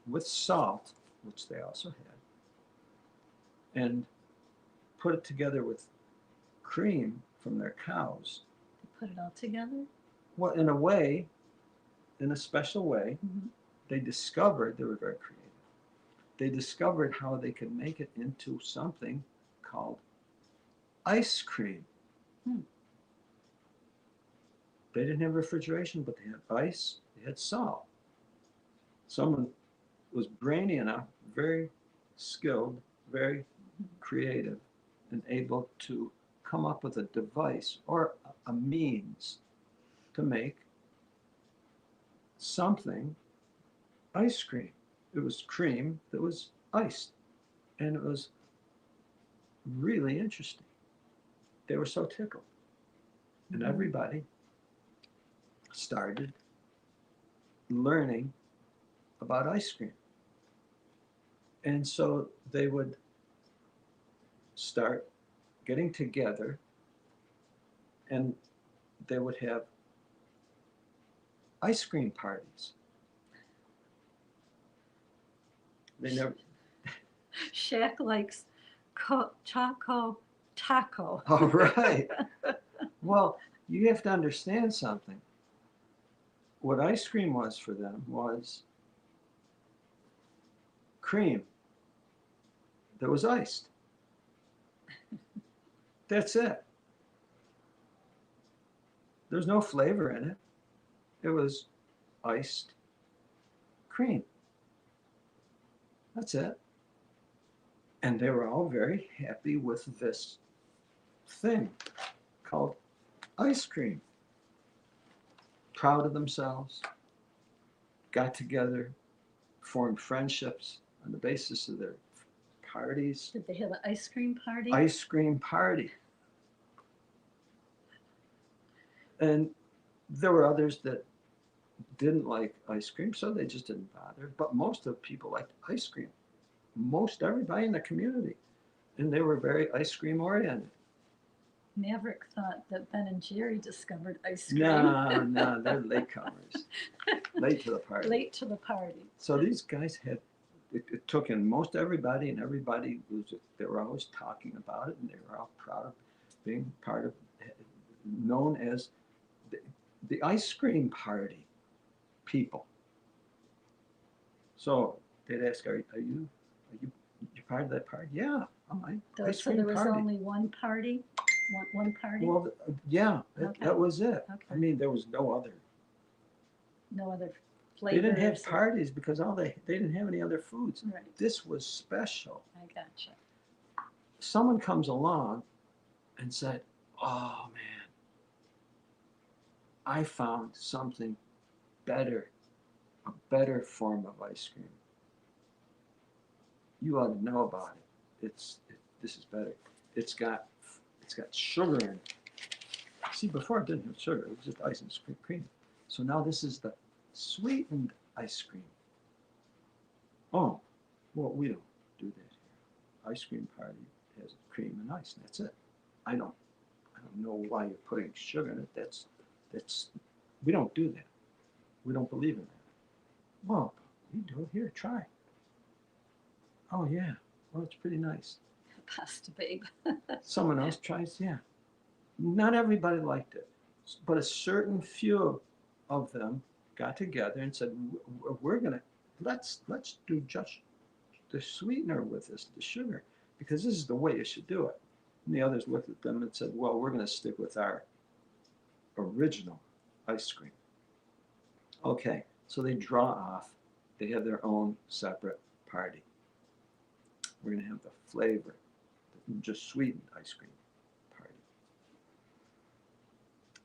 Speaker 3: with salt, which they also had, and put it together with cream from their cows.
Speaker 4: Put it all together.
Speaker 3: Well, in a way, in a special way,
Speaker 4: Mhm.
Speaker 3: they discovered, they were very creative, they discovered how they could make it into something called ice cream.
Speaker 4: Hmm.
Speaker 3: They didn't have refrigeration, but they had ice, they had salt. Someone was brainy enough, very skilled, very creative, and able to come up with a device or a means to make something ice cream. It was cream that was iced, and it was really interesting. They were so tickled. And everybody started learning about ice cream. And so they would start getting together and they would have ice cream parties. They never,
Speaker 4: Shaq likes choco taco.
Speaker 3: all right. Well, you have to understand something. What ice cream was for them was cream that was iced. That's it. There's no flavor in it. It was iced cream. That's it. And they were all very happy with this thing called ice cream. Proud of themselves, got together, formed friendships on the basis of their parties.
Speaker 4: Did they have an ice cream party?
Speaker 3: Ice cream party. And there were others that didn't like ice cream, so they just didn't bother. But most of the people liked ice cream. Most everybody in the community. And they were very ice cream oriented.
Speaker 4: Maverick thought that Ben and Jerry discovered ice cream.
Speaker 3: No, they're latecomers. Late to the party.
Speaker 4: Late to the party.
Speaker 3: So these guys had, it took in most everybody, and everybody was, they were always talking about it, and they were all proud of being part of, known as the ice cream party people. So they'd ask, are you part of that party? Yeah, ice
Speaker 4: So
Speaker 3: cream
Speaker 4: there was
Speaker 3: party.
Speaker 4: only one party? One party?
Speaker 3: Well, yeah,
Speaker 4: Okay.
Speaker 3: that was it.
Speaker 4: Okay.
Speaker 3: I mean, there was no other.
Speaker 4: No other
Speaker 3: They
Speaker 4: flavors?
Speaker 3: didn't have
Speaker 4: or-
Speaker 3: parties because they didn't have any other foods.
Speaker 4: Right,
Speaker 3: This was special.
Speaker 4: I gotcha.
Speaker 3: Someone comes along and said, oh man, I found something better, a better form of ice cream. You ought to know about it. This is better. It's got sugar in it. See, before it didn't have sugar, it was just ice and cream. So now this is the sweetened ice cream. Oh, well, we don't do that here. Ice cream party has cream and ice, and that's it. I don't know why you're putting sugar in it. That's we don't do that. We don't believe in that. Well, we do it here. Try. Oh yeah. Well, it's pretty nice.
Speaker 4: Pasta babe.
Speaker 3: Someone else tries. Yeah. Not everybody liked it, but a certain few of them got together and said, "We're gonna let's do just the sweetener with this, the sugar, because this is the way you should do it." And the others looked at them and said, "Well, we're going to stick with our original ice cream." Okay, so they draw off. They have their own separate party. We're going to have the flavor, just sweetened ice cream party.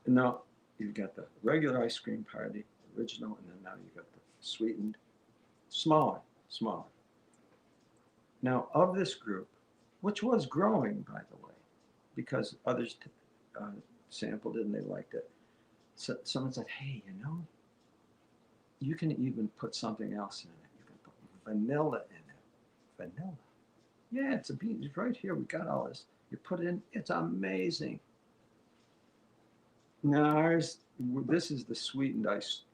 Speaker 3: And now you've got the regular ice cream party, original, and then now you've got the sweetened, smaller. Now, of this group, which was growing, by the way, because others sampled it and they liked it, so someone said, "Hey, you can even put something else in it. You can put vanilla in it." Vanilla? Yeah, it's a bean. It's right here. We got all this. You put it in. It's amazing. Now this is the sweetened ice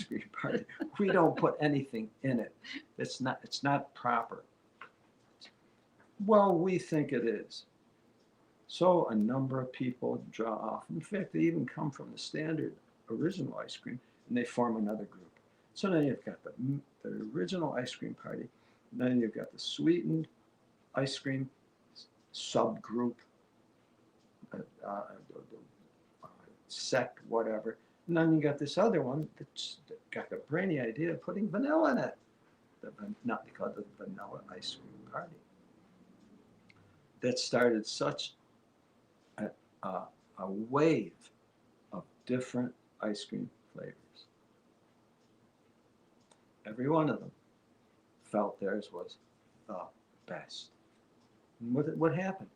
Speaker 3: cream party. We don't put anything in it. It's not proper. Well, we think it is. So a number of people draw off. In fact, they even come from the standard original ice cream, and they form another group. So now you've got the original ice cream party. Then you've got the sweetened ice cream subgroup, sect, whatever. And then you got this other one that's got the brainy idea of putting vanilla in it. Not because of the vanilla ice cream party. That started such a wave of different ice cream flavors. Every one of them felt theirs was the best. And what happened?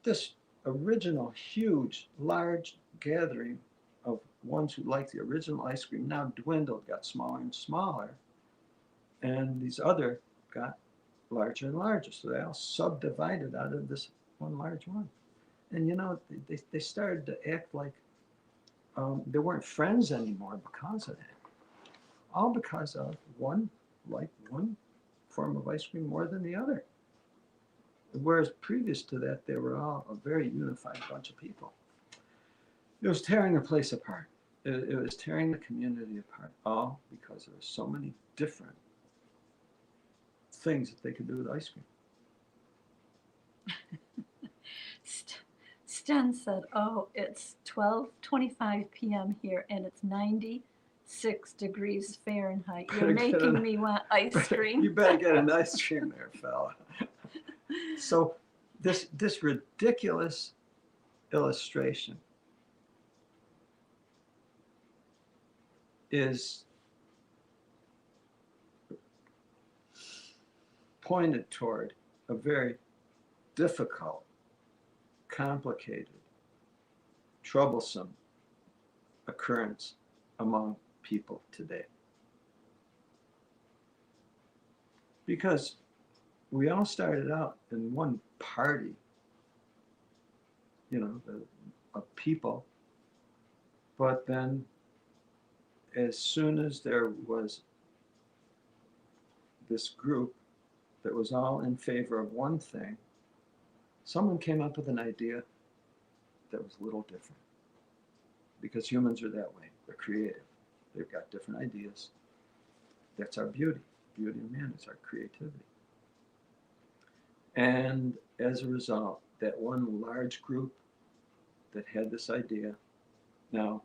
Speaker 3: This original huge, large gathering of ones who liked the original ice cream now dwindled, got smaller and smaller, and these other got larger and larger. So they all subdivided out of this one large one. And they started to act like they weren't friends anymore because of that. All because of one liked one form of ice cream more than the other. Whereas previous to that, they were all a very unified bunch of people. It was tearing the place apart. It was tearing the community apart, all because there were so many different things that they could do with ice cream.
Speaker 4: Sten said, "Oh, it's 12:25 p.m. here, and it's 96 degrees Fahrenheit. You're making me want ice cream."
Speaker 3: You better get an ice cream there, fella. So this ridiculous illustration is pointed toward a very difficult, complicated, troublesome occurrence among people today. Because we all started out in one party, of people, but then as soon as there was this group that was all in favor of one thing, someone came up with an idea that was a little different. Because humans are that way. They're creative. They've got different ideas. That's our beauty. Beauty of man is our creativity. And as a result, that one large group that had this idea now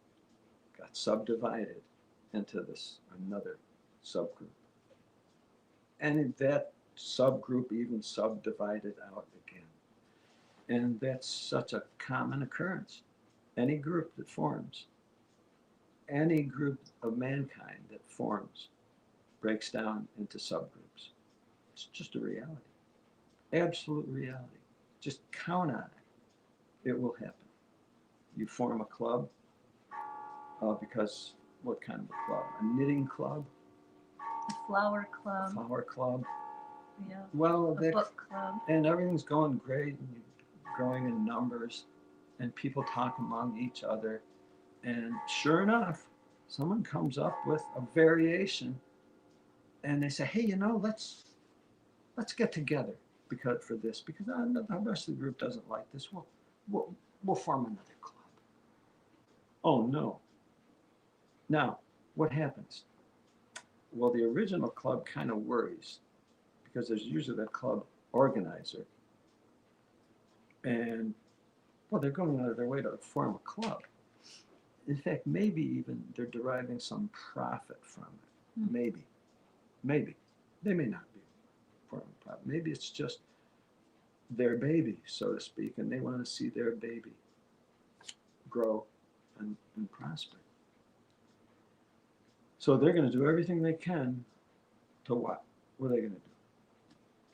Speaker 3: got subdivided into this another subgroup. And that subgroup even subdivided out again. And that's such a common occurrence. Any group that forms, any group of mankind that forms, breaks down into subgroups. It's just a reality. Absolute reality. Just count on it. It will happen. You form a club because what kind of a club? A knitting club?
Speaker 4: A flower club.
Speaker 3: A flower club.
Speaker 4: Yeah.
Speaker 3: Well,
Speaker 4: a book club.
Speaker 3: And everything's going great, and you're growing in numbers, and people talk among each other. And sure enough, someone comes up with a variation, and they say, "Hey, let's get together because the rest of the group doesn't like this. Well, we'll form another club. Oh no. Now, what happens? Well, the original club kind of worries because there's usually the club organizer. And, well, they're going out of their way to form a club. In fact, maybe even they're deriving some profit from it. Maybe. Maybe. They may not be forming profit. Maybe it's just their baby, so to speak, and they want to see their baby grow and prosper. So they're going to do everything they can to what? What are they going to do?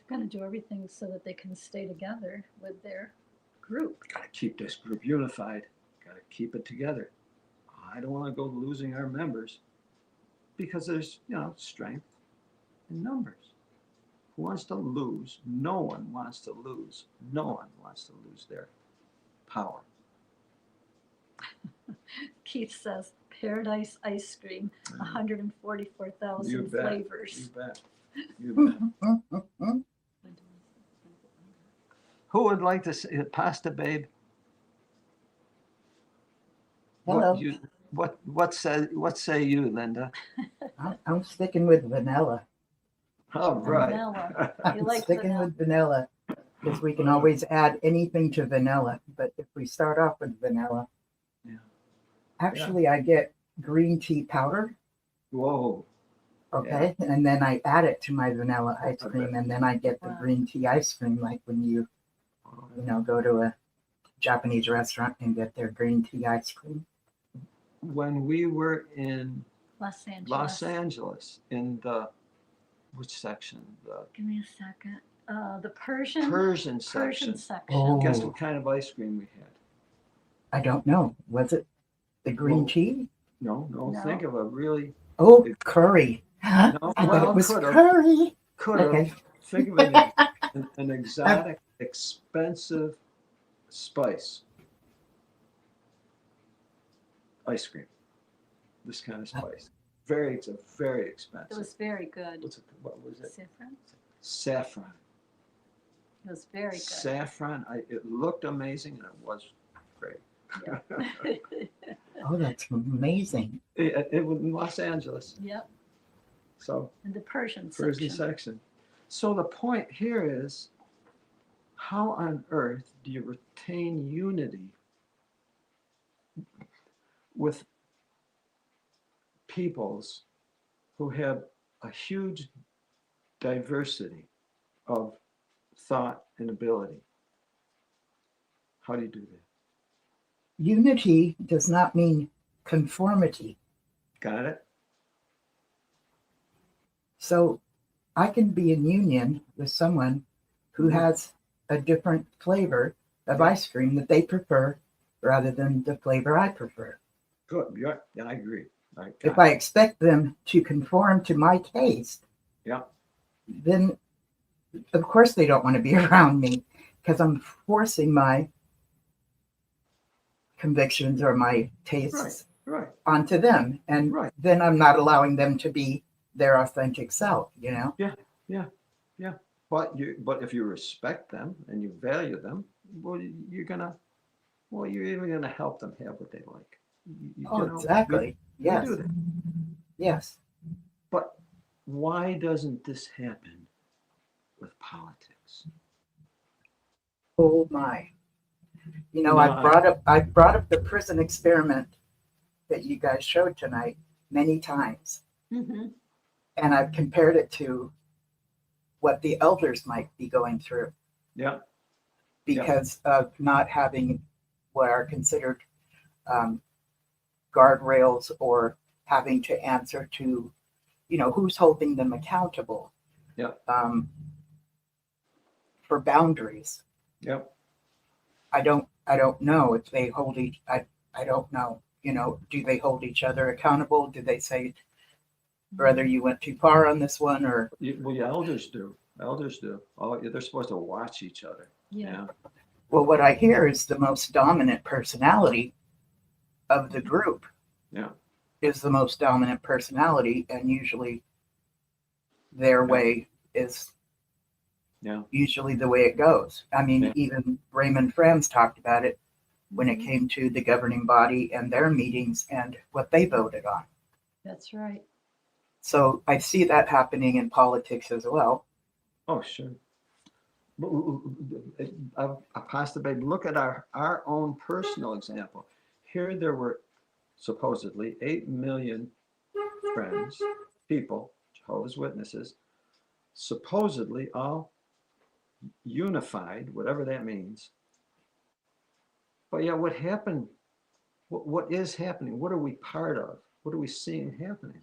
Speaker 4: They're going to do everything so that they can stay together with their group.
Speaker 3: Got to keep this group unified. Got to keep it together. I don't want to go losing our members because there's, strength in numbers. Who wants to lose? No one wants to lose. No one wants to lose their power.
Speaker 4: Keith says, Paradise ice cream, 144,000
Speaker 3: You bet.
Speaker 4: flavors.
Speaker 3: You bet. You bet. Who would like to say pasta, babe?
Speaker 7: Hello.
Speaker 3: What say you, Linda?
Speaker 7: I'm sticking with vanilla.
Speaker 3: All right.
Speaker 4: Vanilla. You
Speaker 7: I'm
Speaker 4: like
Speaker 7: sticking
Speaker 4: vanilla?
Speaker 7: with vanilla because we can always add anything to vanilla. But if we start off with vanilla,
Speaker 3: Yeah.
Speaker 7: actually I get green tea powder,
Speaker 3: Whoa.
Speaker 7: okay, and then I add it to my vanilla ice cream, and then I get the
Speaker 4: Wow.
Speaker 7: green tea ice cream, like when you go to a Japanese restaurant and get their green tea ice cream.
Speaker 3: When we were in
Speaker 4: Los
Speaker 3: Angeles, in the which section? The
Speaker 4: Give me a second. The Persian
Speaker 3: Persian section.
Speaker 4: section.
Speaker 7: Oh.
Speaker 3: Guess what kind of ice cream we had?
Speaker 7: I don't know. Was it the green
Speaker 3: Well,
Speaker 7: tea?
Speaker 3: No.
Speaker 4: No.
Speaker 3: Think of a really
Speaker 7: Oh, curry.
Speaker 3: No,
Speaker 7: I bet
Speaker 3: well,
Speaker 7: it was
Speaker 3: could've.
Speaker 7: curry.
Speaker 3: could have.
Speaker 7: Okay.
Speaker 3: Think of an exotic, expensive spice ice cream. This kind of spice. It's very expensive.
Speaker 4: It was very good.
Speaker 3: What was it?
Speaker 4: Saffron?
Speaker 3: Saffron.
Speaker 4: It was very good.
Speaker 3: Saffron. It looked amazing and it was great.
Speaker 4: Yeah.
Speaker 7: Oh, that's amazing.
Speaker 3: It was in Los Angeles.
Speaker 4: Yep.
Speaker 3: So
Speaker 4: And the Persian
Speaker 3: Persian
Speaker 4: section.
Speaker 3: section. So the point here is, how on earth do you retain unity with peoples who have a huge diversity of thought and ability? How do you do that?
Speaker 7: Unity does not mean conformity.
Speaker 3: Got it?
Speaker 7: So I can be in union with someone who has a different flavor of ice cream that they prefer rather than the flavor I prefer.
Speaker 3: Good. Yeah, I agree.
Speaker 7: If I expect them to conform to my taste,
Speaker 3: Yeah.
Speaker 7: then of course they don't want to be around me because I'm forcing my convictions or my tastes
Speaker 3: Right.
Speaker 7: onto them. And
Speaker 3: Right.
Speaker 7: then I'm not allowing them to be their authentic self,
Speaker 3: Yeah. But if you respect them and you value them, well, you're even gonna help them have what they like.
Speaker 7: Exactly.
Speaker 3: We
Speaker 7: Yes.
Speaker 3: do that.
Speaker 7: Yes.
Speaker 3: But why doesn't this happen with politics?
Speaker 7: Oh my.
Speaker 3: No,
Speaker 7: I brought up the prison experiment that you guys showed tonight many times.
Speaker 4: Mm-hmm.
Speaker 7: And I've compared it to what the elders might be going through
Speaker 3: Yeah.
Speaker 7: because of not having what are considered guardrails or having to answer to, who's holding them accountable.
Speaker 3: Yeah.
Speaker 7: For boundaries.
Speaker 3: Yep.
Speaker 7: I don't know if they hold I don't know. Do they hold each other accountable? Do they say, brother, you went too far on this one, or
Speaker 3: Elders do. Oh, they're supposed to watch each other.
Speaker 4: Yeah.
Speaker 7: well, what I hear is the most dominant personality of the group
Speaker 3: Yeah.
Speaker 7: is the most dominant personality, and usually their way is
Speaker 3: Yeah.
Speaker 7: usually the way it goes. I mean,
Speaker 3: Yeah.
Speaker 7: even Raymond Franz talked about it. when it came to the governing body and their meetings and what they voted on.
Speaker 4: That's right.
Speaker 7: So I see that happening in politics as well.
Speaker 3: Oh, sure. Pastor Babe, look at our own personal example. Here there were supposedly 8 million friends, people, Jehovah's Witnesses, supposedly all unified, whatever that means. But yeah, what happened? What is happening? What are we part of? What are we seeing happening?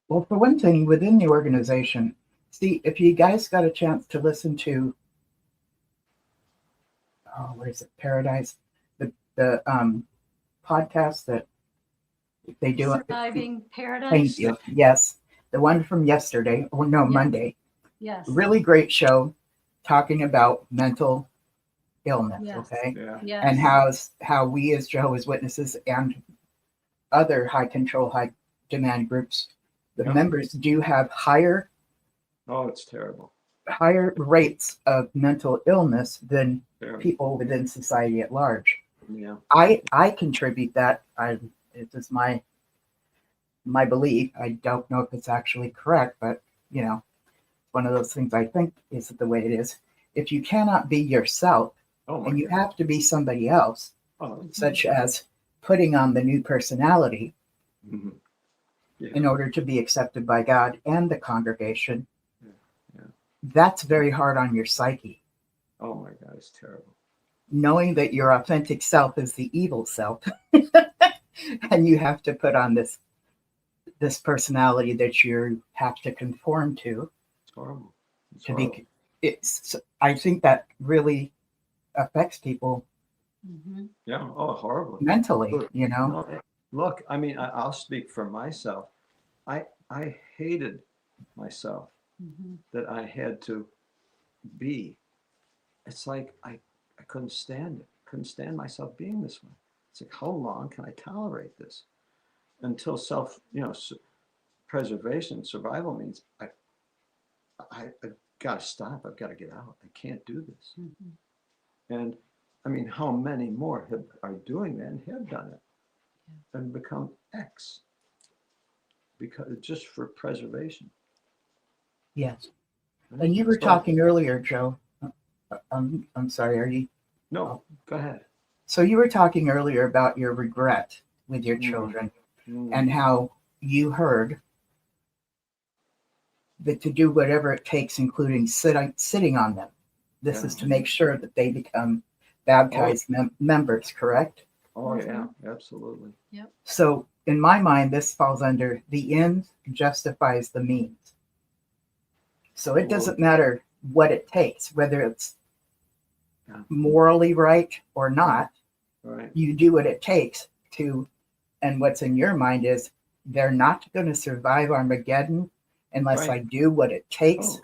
Speaker 7: Well, for one thing, within the organization, see, if you guys got a chance to listen to, what is it, Paradise, the podcast that they do.
Speaker 4: Surviving Paradise.
Speaker 7: Thank you. Yes, the one from yesterday. Oh no,
Speaker 4: Yeah.
Speaker 7: Monday.
Speaker 4: Yes.
Speaker 7: Really great show, talking about mental illness.
Speaker 4: Yes.
Speaker 7: Okay,
Speaker 3: Yeah.
Speaker 4: Yes.
Speaker 7: and how we as Jehovah's Witnesses and other high control, high demand groups, the
Speaker 3: Yeah.
Speaker 7: members do have higher
Speaker 3: Oh, it's terrible.
Speaker 7: rates of mental illness than
Speaker 3: Terrible.
Speaker 7: people within society at large.
Speaker 3: Yeah.
Speaker 7: I contribute that. It is my belief. I don't know if it's actually correct, but one of those things I think is the way it is. If you cannot be yourself
Speaker 3: Oh my
Speaker 7: and you
Speaker 3: God.
Speaker 7: have to be somebody else,
Speaker 3: Oh.
Speaker 7: such as putting on the new personality
Speaker 3: Mhm. Yeah.
Speaker 7: in order to be accepted by God and the congregation,
Speaker 3: Yeah.
Speaker 7: that's very hard on your psyche.
Speaker 3: Oh my God, it's terrible.
Speaker 7: Knowing that your authentic self is the evil self, and you have to put on this personality that you have to conform to
Speaker 3: It's horrible. It's
Speaker 7: to
Speaker 3: horrible.
Speaker 7: be. I think that really affects people
Speaker 4: Mhm.
Speaker 3: Yeah. Oh, horrible.
Speaker 7: mentally.
Speaker 3: No, look, I mean, I'll speak for myself. I hated myself
Speaker 4: Mhm.
Speaker 3: that I had to be. It's like I couldn't stand it. Couldn't stand myself being this way. It's like, how long can I tolerate this? Until preservation, survival means I've got to stop. I've got to get out. I can't do this.
Speaker 4: Mhm.
Speaker 3: And I mean, how many more are doing that and have done it and become X because just for preservation.
Speaker 7: Yes. And you were talking earlier, Joe. I'm sorry. Are you?
Speaker 3: No, go ahead.
Speaker 7: So you were talking earlier about your regret with your
Speaker 3: Mhm.
Speaker 7: children
Speaker 3: Mm.
Speaker 7: and how you heard that to do whatever it takes, including sitting on them. This
Speaker 3: Yeah.
Speaker 7: is to make sure that they become baptized members, correct?
Speaker 3: Oh yeah, absolutely.
Speaker 7: So in my mind, this falls under the end justifies the means. So it doesn't matter what it takes, whether it's
Speaker 3: Yeah.
Speaker 7: morally right or not.
Speaker 3: Right.
Speaker 7: You do what it takes to, and what's in your mind is they're not going to survive Armageddon unless
Speaker 3: Right.
Speaker 7: I do what it takes
Speaker 3: Oh.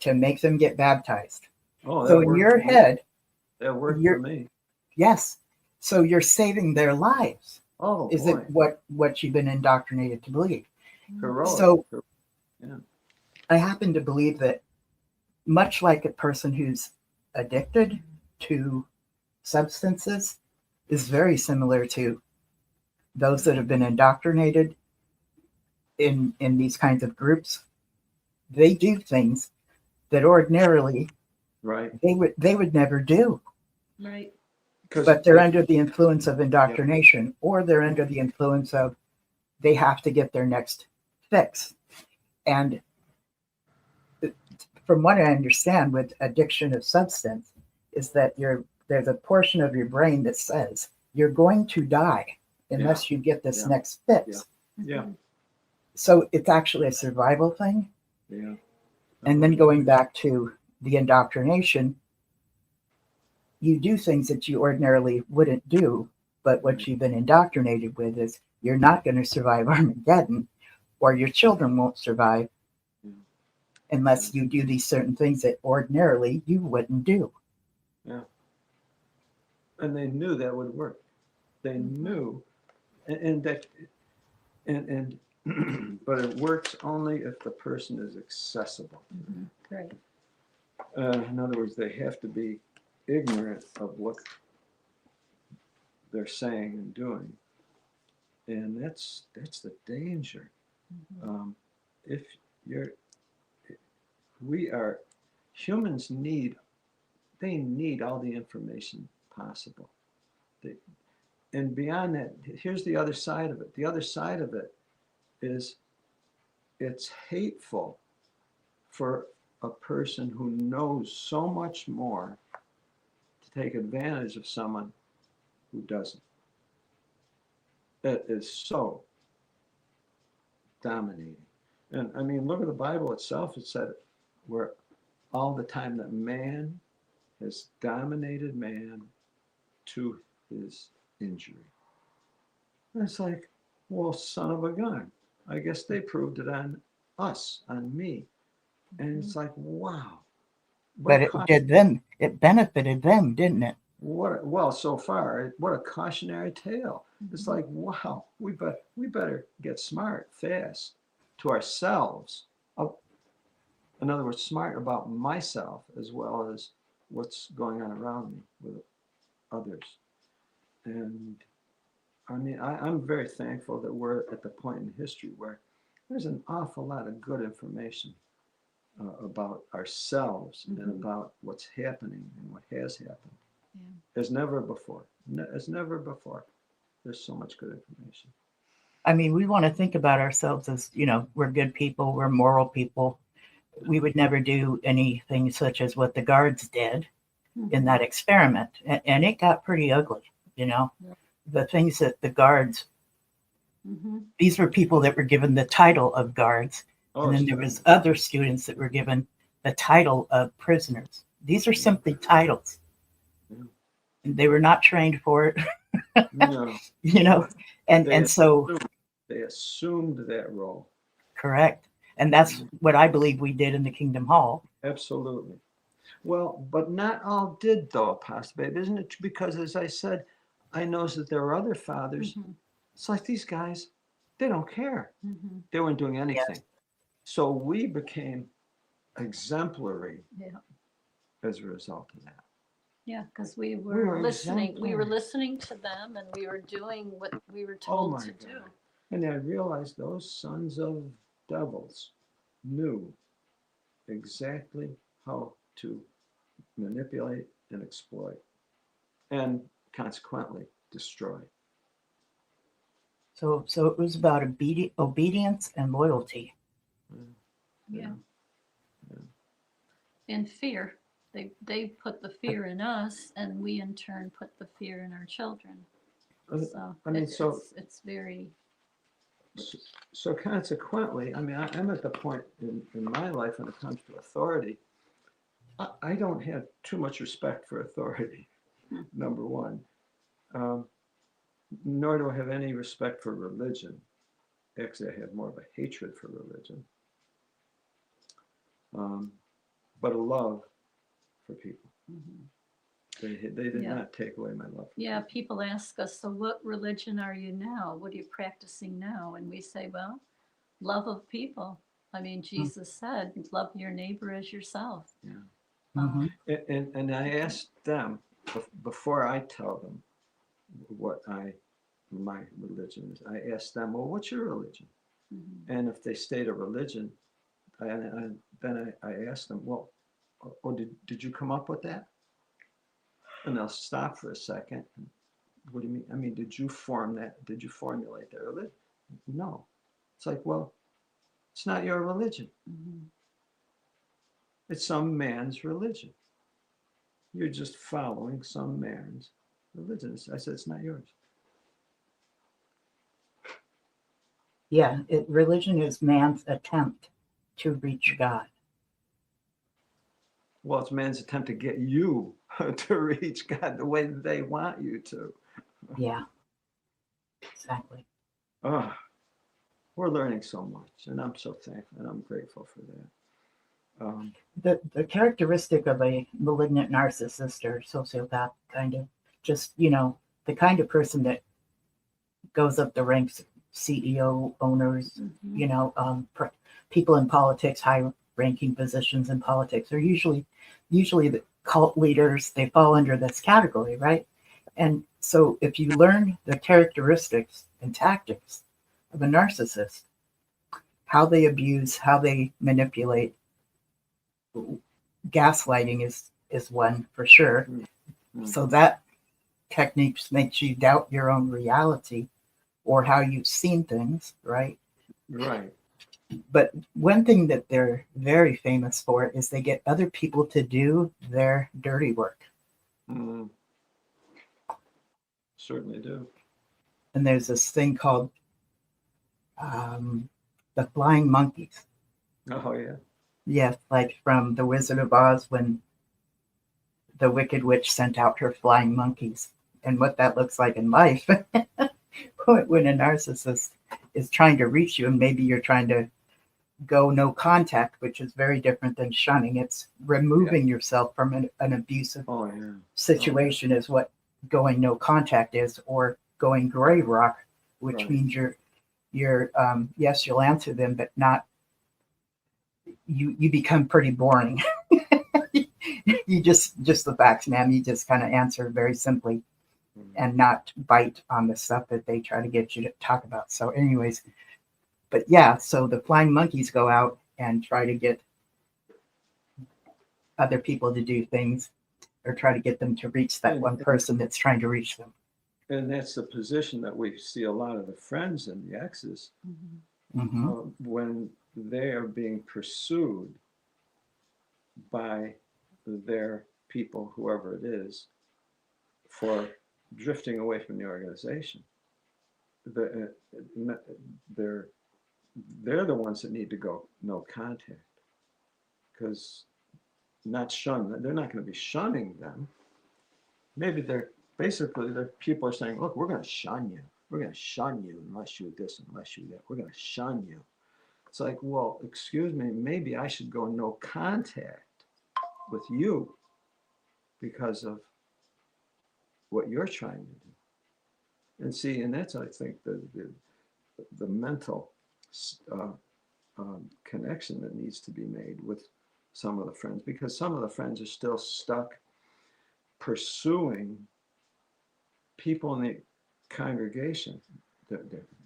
Speaker 7: to make them get baptized.
Speaker 3: Oh,
Speaker 7: So
Speaker 3: that
Speaker 7: in
Speaker 3: worked
Speaker 7: your
Speaker 3: for me.
Speaker 7: head,
Speaker 3: That worked
Speaker 7: you're-
Speaker 3: for me.
Speaker 7: yes. So you're saving their lives.
Speaker 3: Oh
Speaker 7: Is
Speaker 3: boy.
Speaker 7: it what you've been indoctrinated to believe?
Speaker 3: Heroic.
Speaker 7: So
Speaker 3: Yeah.
Speaker 7: I happen to believe that much like a person who's addicted to substances is very similar to those that have been indoctrinated in these kinds of groups. They do things that ordinarily
Speaker 3: Right.
Speaker 7: they would never do,
Speaker 4: Right.
Speaker 7: but they're under the influence of indoctrination, or they're under the influence of they have to get their next fix. And from what I understand with addiction of substance is that there's a portion of your brain that says you're going to die unless you get this
Speaker 3: Yeah.
Speaker 7: next fix.
Speaker 3: Yeah.
Speaker 7: So it's actually a survival thing.
Speaker 3: Yeah.
Speaker 7: And then going back to the indoctrination, you do things that you ordinarily wouldn't do, but what you've been indoctrinated with is you're not going to survive Armageddon, or your children won't survive unless you do these certain things that ordinarily you wouldn't do.
Speaker 3: And they knew that would work. They knew, and that, and but it works only if the person is accessible.
Speaker 4: Right.
Speaker 3: In other words, they have to be ignorant of what they're saying and doing, and that's the danger. If you're, we are, humans need all the information possible. And beyond that, here's the other side of it. The other side of it is it's hateful for a person who knows so much more to take advantage of someone who doesn't. It is so dominating. And I mean, look at the Bible itself. It said where all the time that man has dominated man to his injury. And it's like, well, son of a gun. I guess they proved it on us, on me. And it's like, wow.
Speaker 7: But it did them. It benefited them, didn't it?
Speaker 3: Well, so far, what a cautionary tale. It's like, wow, we better get smart fast to ourselves. In other words, smart about myself as well as what's going on around me with others. And I mean, I'm very thankful that we're at the point in history where there's an awful lot of good information about ourselves and about what's happening and what has happened. As never before. As never before. There's so much good information.
Speaker 7: I mean, we want to think about ourselves as, we're good people, we're moral people. We would never do anything such as what the guards did in that experiment. And it got pretty ugly, The things that the guards, these were people that were given the title of guards. And then there was other students that were given the title of prisoners. These are simply titles. They were not trained for it,
Speaker 3: No.
Speaker 7: and so
Speaker 3: they assumed that role.
Speaker 7: Correct. And that's what I believe we did in the Kingdom Hall.
Speaker 3: Absolutely. Well, but not all did, though, Apostle Babe, isn't it? Because as I said, I know that there are other fathers. It's like these guys, they don't care. They weren't doing anything.
Speaker 7: Yes.
Speaker 3: So we became exemplary as a result of that.
Speaker 4: Yeah, because we
Speaker 3: were
Speaker 4: were listening. We were
Speaker 3: exemplary.
Speaker 4: listening to them, and we were doing what we were
Speaker 3: Oh
Speaker 4: told
Speaker 3: my
Speaker 4: to
Speaker 3: God.
Speaker 4: do.
Speaker 3: And I realized those sons of devils knew exactly how to manipulate and exploit and consequently destroy.
Speaker 7: So it was about obedience and loyalty.
Speaker 4: Yeah. And fear. They put the fear in us, and we in turn put the fear in our children. So
Speaker 3: I mean,
Speaker 4: it's very.
Speaker 3: So consequently, I mean, I'm at the point in my life when it comes to authority, I don't have too much respect for authority, number one. Nor do I have any respect for religion. Actually, I have more of a hatred for religion. But a love for people. They did not take away my love.
Speaker 4: Yeah, people ask us, so what religion are you now? What are you practicing now? And we say, well, love of people. I mean, Jesus said, love your neighbor as yourself.
Speaker 3: Yeah. And I asked them, before I tell them what my religion is, I asked them, well, what's your religion? And if they state a religion, then I asked them, well, did you come up with that? And they'll stop for a second. What do you mean? I mean, did you form that? Did you formulate that religion? No. It's like, well, it's not your religion. It's some man's religion. You're just following some man's religion. I said, it's not yours.
Speaker 7: Yeah, religion is man's attempt to reach God.
Speaker 3: Well, it's man's attempt to get you to reach God the way they want you to.
Speaker 7: Yeah, exactly.
Speaker 3: Oh, we're learning so much, and I'm so thankful and I'm grateful for that.
Speaker 7: The characteristic of a malignant narcissist or sociopath, kind of, just, the kind of person that goes up the ranks, CEO, owners, people in politics, high ranking positions in politics are usually the cult leaders. They fall under this category, right? And so if you learn the characteristics and tactics of a narcissist, how they abuse, how they manipulate, gaslighting is one for sure. So that technique makes you doubt your own reality or how you've seen things, right?
Speaker 3: Right.
Speaker 7: But one thing that they're very famous for is they get other people to do their dirty work.
Speaker 3: Mm. Certainly do.
Speaker 7: And there's this thing called the flying monkeys.
Speaker 3: Oh, yeah.
Speaker 7: Yes, like from The Wizard of Oz when the Wicked Witch sent out her flying monkeys. And what that looks like in life when a narcissist is trying to reach you and maybe you're trying to go no contact, which is very different than shunning. It's removing yourself from an abusive situation is what going no contact is, or going gray rock, which means you're yes, you'll answer them, but not you become pretty boring. You just the facts, ma'am. You just kind of answer very simply and not bite on the stuff that they try to get you to talk about. So anyways, but yeah, so the flying monkeys go out and try to get other people to do things or try to get them to reach that one person that's trying to reach them.
Speaker 3: And that's the position that we see a lot of the friends and the exes when they are being pursued by their people, whoever it is, for drifting away from the organization. They're the ones that need to go no contact, because not shun. They're not going to be shunning them. Maybe they're basically their people are saying, "Look, we're going to shun you. We're going to shun you unless you this, unless you that. We're going to shun you." It's like, well, excuse me, maybe I should go no contact with you because of what you're trying to do. And see, and that's, I think, the mental connection that needs to be made with some of the friends, because some of the friends are still stuck pursuing people in the congregation,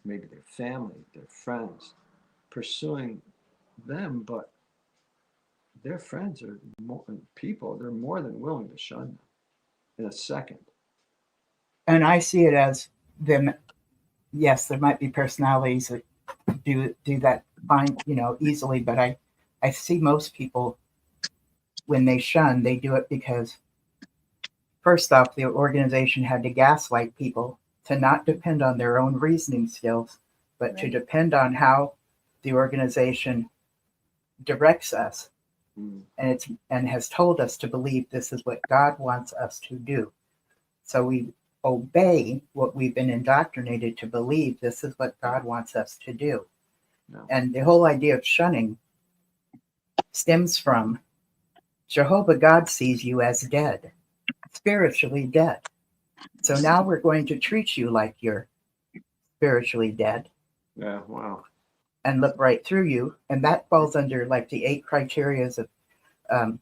Speaker 3: maybe their family, their friends, pursuing them, but their friends are more people, they're more than willing to shun them in a second.
Speaker 7: And I see it as them, yes, there might be personalities that do that fine, easily, but I see most people when they shun, they do it because first off, the organization had to gaslight people to not depend on their own reasoning skills, but to depend on how the organization directs us and has told us to believe this is what God wants us to do. So we obey what we've been indoctrinated to believe this is what God wants us to do. No. And the whole idea of shunning stems from Jehovah God sees you as dead, spiritually dead. So now we're going to treat you like you're spiritually dead.
Speaker 3: Yeah, wow.
Speaker 7: And look right through you. And that falls under like the 8 criteria of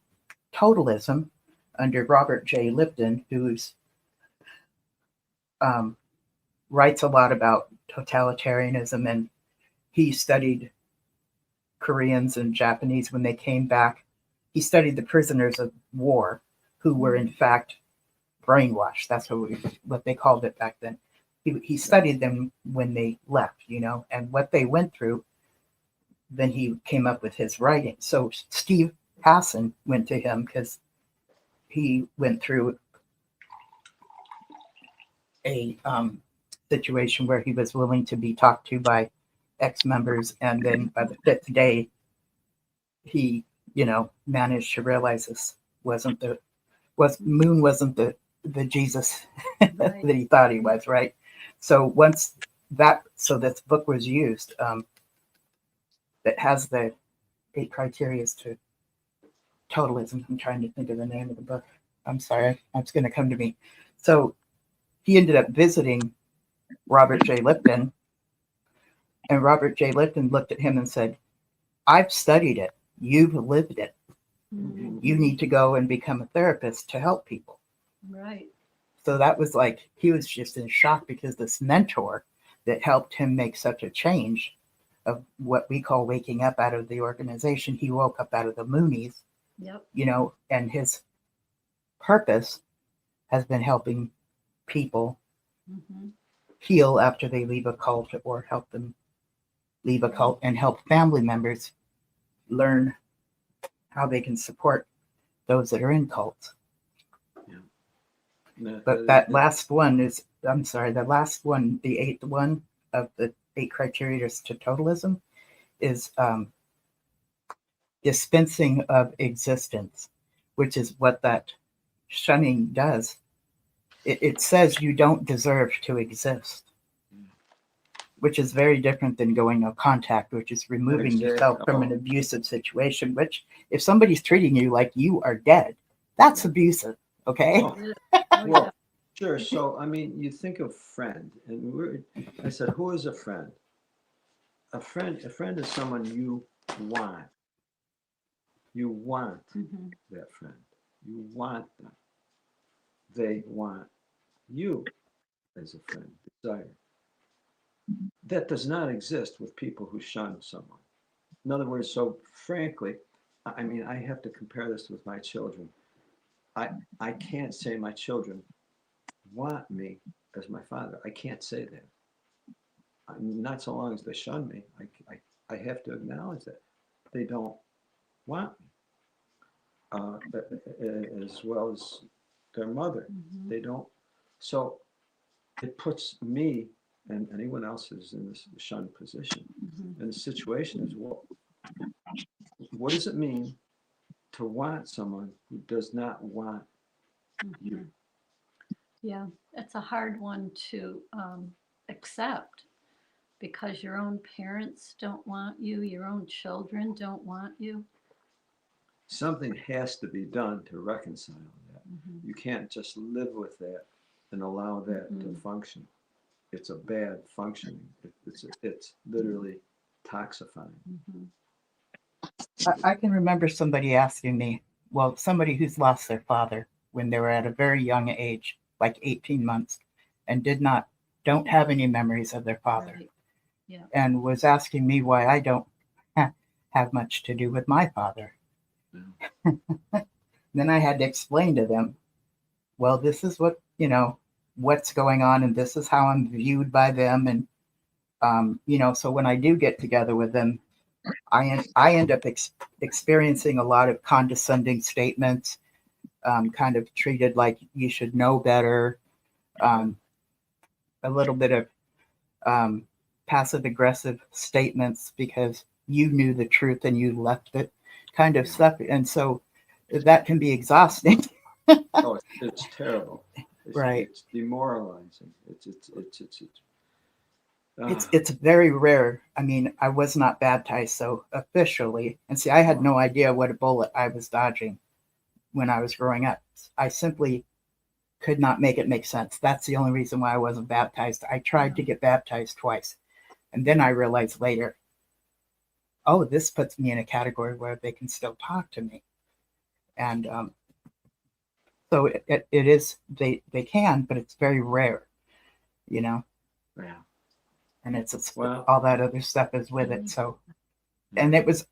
Speaker 7: totalism under Robert J. Lipton, who's writes a lot about totalitarianism, and he studied Koreans and Japanese when they came back. He studied the prisoners of war who were in fact brainwashed. That's what they called it back then. He studied them when they left, and what they went through. Then he came up with his writing. So Steve Hassan went to him because he went through a situation where he was willing to be talked to by ex-members, and then by the 5th day, he, managed to realize this wasn't the Jesus that he thought he was, right? So so this book was used that has the 8 criteria to totalism. I'm trying to think of the name of the book. I'm sorry, it's going to come to me. So he ended up visiting Robert J. Lipton, and Robert J. Lipton looked at him and said, "I've studied it. You've lived it.
Speaker 4: Mhm.
Speaker 7: You need to go and become a therapist to help people.
Speaker 4: Right.
Speaker 7: So that was like, he was just in shock because this mentor that helped him make such a change of what we call waking up out of the organization, he woke up out of the Moonies,
Speaker 4: Yep.
Speaker 7: and his purpose has been helping people
Speaker 4: Mhm.
Speaker 7: heal after they leave a cult, or help them leave a cult, and help family members learn how they can support those that are in cults. But that last one is, I'm sorry, the last one, the 8th one of the 8 criteria to totalism is dispensing of existence, which is what that shunning does. It says you don't deserve to exist, which is very different than going no contact, which is removing yourself from an abusive situation, which if somebody's treating you like you are dead, that's abusive, okay?
Speaker 3: Well, sure. So, I mean, you think of friend, and I said, who is a friend? A friend is someone you want. You want
Speaker 4: Mhm.
Speaker 3: that friend. You want them. They want you as a friend, desire. That does not exist with people who shun someone. In other words, so frankly, I mean, I have to compare this with my children. I can't say my children want me as my father. I can't say that. Not so long as they shun me. I have to acknowledge that they don't want me, as well as their mother.
Speaker 4: Mhm.
Speaker 3: They don't. So it puts me and anyone else who's in this shunned position.
Speaker 4: Mhm.
Speaker 3: And the situation is, well, what does it mean to want someone who does not want you?
Speaker 4: Mhm. Yeah, it's a hard one to accept because your own parents don't want you, your own children don't want you.
Speaker 3: Something has to be done to reconcile that.
Speaker 4: Mhm.
Speaker 3: You can't just live with that and allow that to
Speaker 4: Mhm.
Speaker 3: function. It's a bad functioning. It's literally toxifying.
Speaker 4: Mhm.
Speaker 7: I can remember somebody asking me, well, somebody who's lost their father when they were at a very young age, like 18 months, and don't have any memories of their father,
Speaker 4: Right. Yeah.
Speaker 7: and was asking me why I don't have much to do with my father. Then I had to explain to them, well, this is what's going on, and this is how I'm viewed by them. And, so when I do get together with them, I end up experiencing a lot of condescending statements, kind of treated like you should know better, a little bit of passive aggressive statements because you knew the truth and you left it, kind of stuff. And so that can be exhausting.
Speaker 3: Oh, it's terrible.
Speaker 7: Right.
Speaker 3: It's demoralizing.
Speaker 7: It's very rare. I mean, I was not baptized, so officially, and see, I had no idea what a bullet I was dodging when I was growing up. I simply could not make it make sense. That's the only reason why I wasn't baptized. I tried to get baptized twice, and then I realized later, oh, this puts me in a category where they can still talk to me, and so it is they can, but it's very rare, you know.
Speaker 3: Yeah.
Speaker 7: And it's
Speaker 3: Well,
Speaker 7: all that other stuff is with it. So, and it was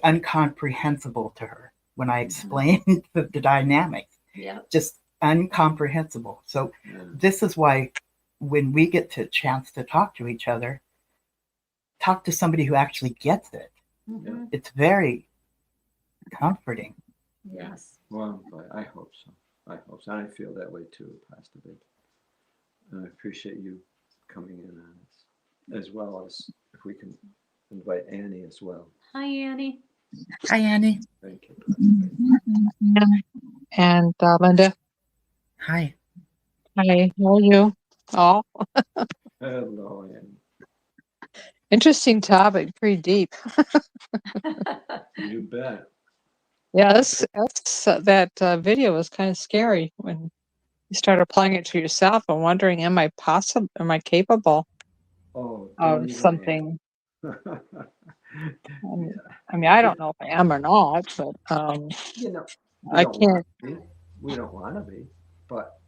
Speaker 7: incomprehensible to her when I explained the dynamics.
Speaker 4: Yeah.
Speaker 7: Just incomprehensible. So this is why when we get to chance to talk to each other, talk to somebody who actually gets it.
Speaker 4: Mhm.
Speaker 7: It's very comforting.
Speaker 4: Yes.
Speaker 3: Well, I hope so. I hope so. I feel that way too, Pastor Big. And I appreciate you coming in on this, as well as if we can invite Annie as well.
Speaker 4: Hi, Annie.
Speaker 7: Hi, Annie.
Speaker 3: Thank you.
Speaker 8: And Linda.
Speaker 7: Hi.
Speaker 8: Hi, how are you? Oh,
Speaker 3: Hello, Annie.
Speaker 8: interesting topic, pretty deep.
Speaker 3: You bet.
Speaker 8: Yeah, that video was kind of scary when you start applying it to yourself and wondering, am I capable
Speaker 3: Oh, don't
Speaker 8: of
Speaker 3: even
Speaker 8: something?
Speaker 3: ask.
Speaker 8: I mean, I don't know if I am or not, but
Speaker 3: You know, we
Speaker 8: I
Speaker 3: don't want
Speaker 8: can't.
Speaker 3: to be. We don't want to be, but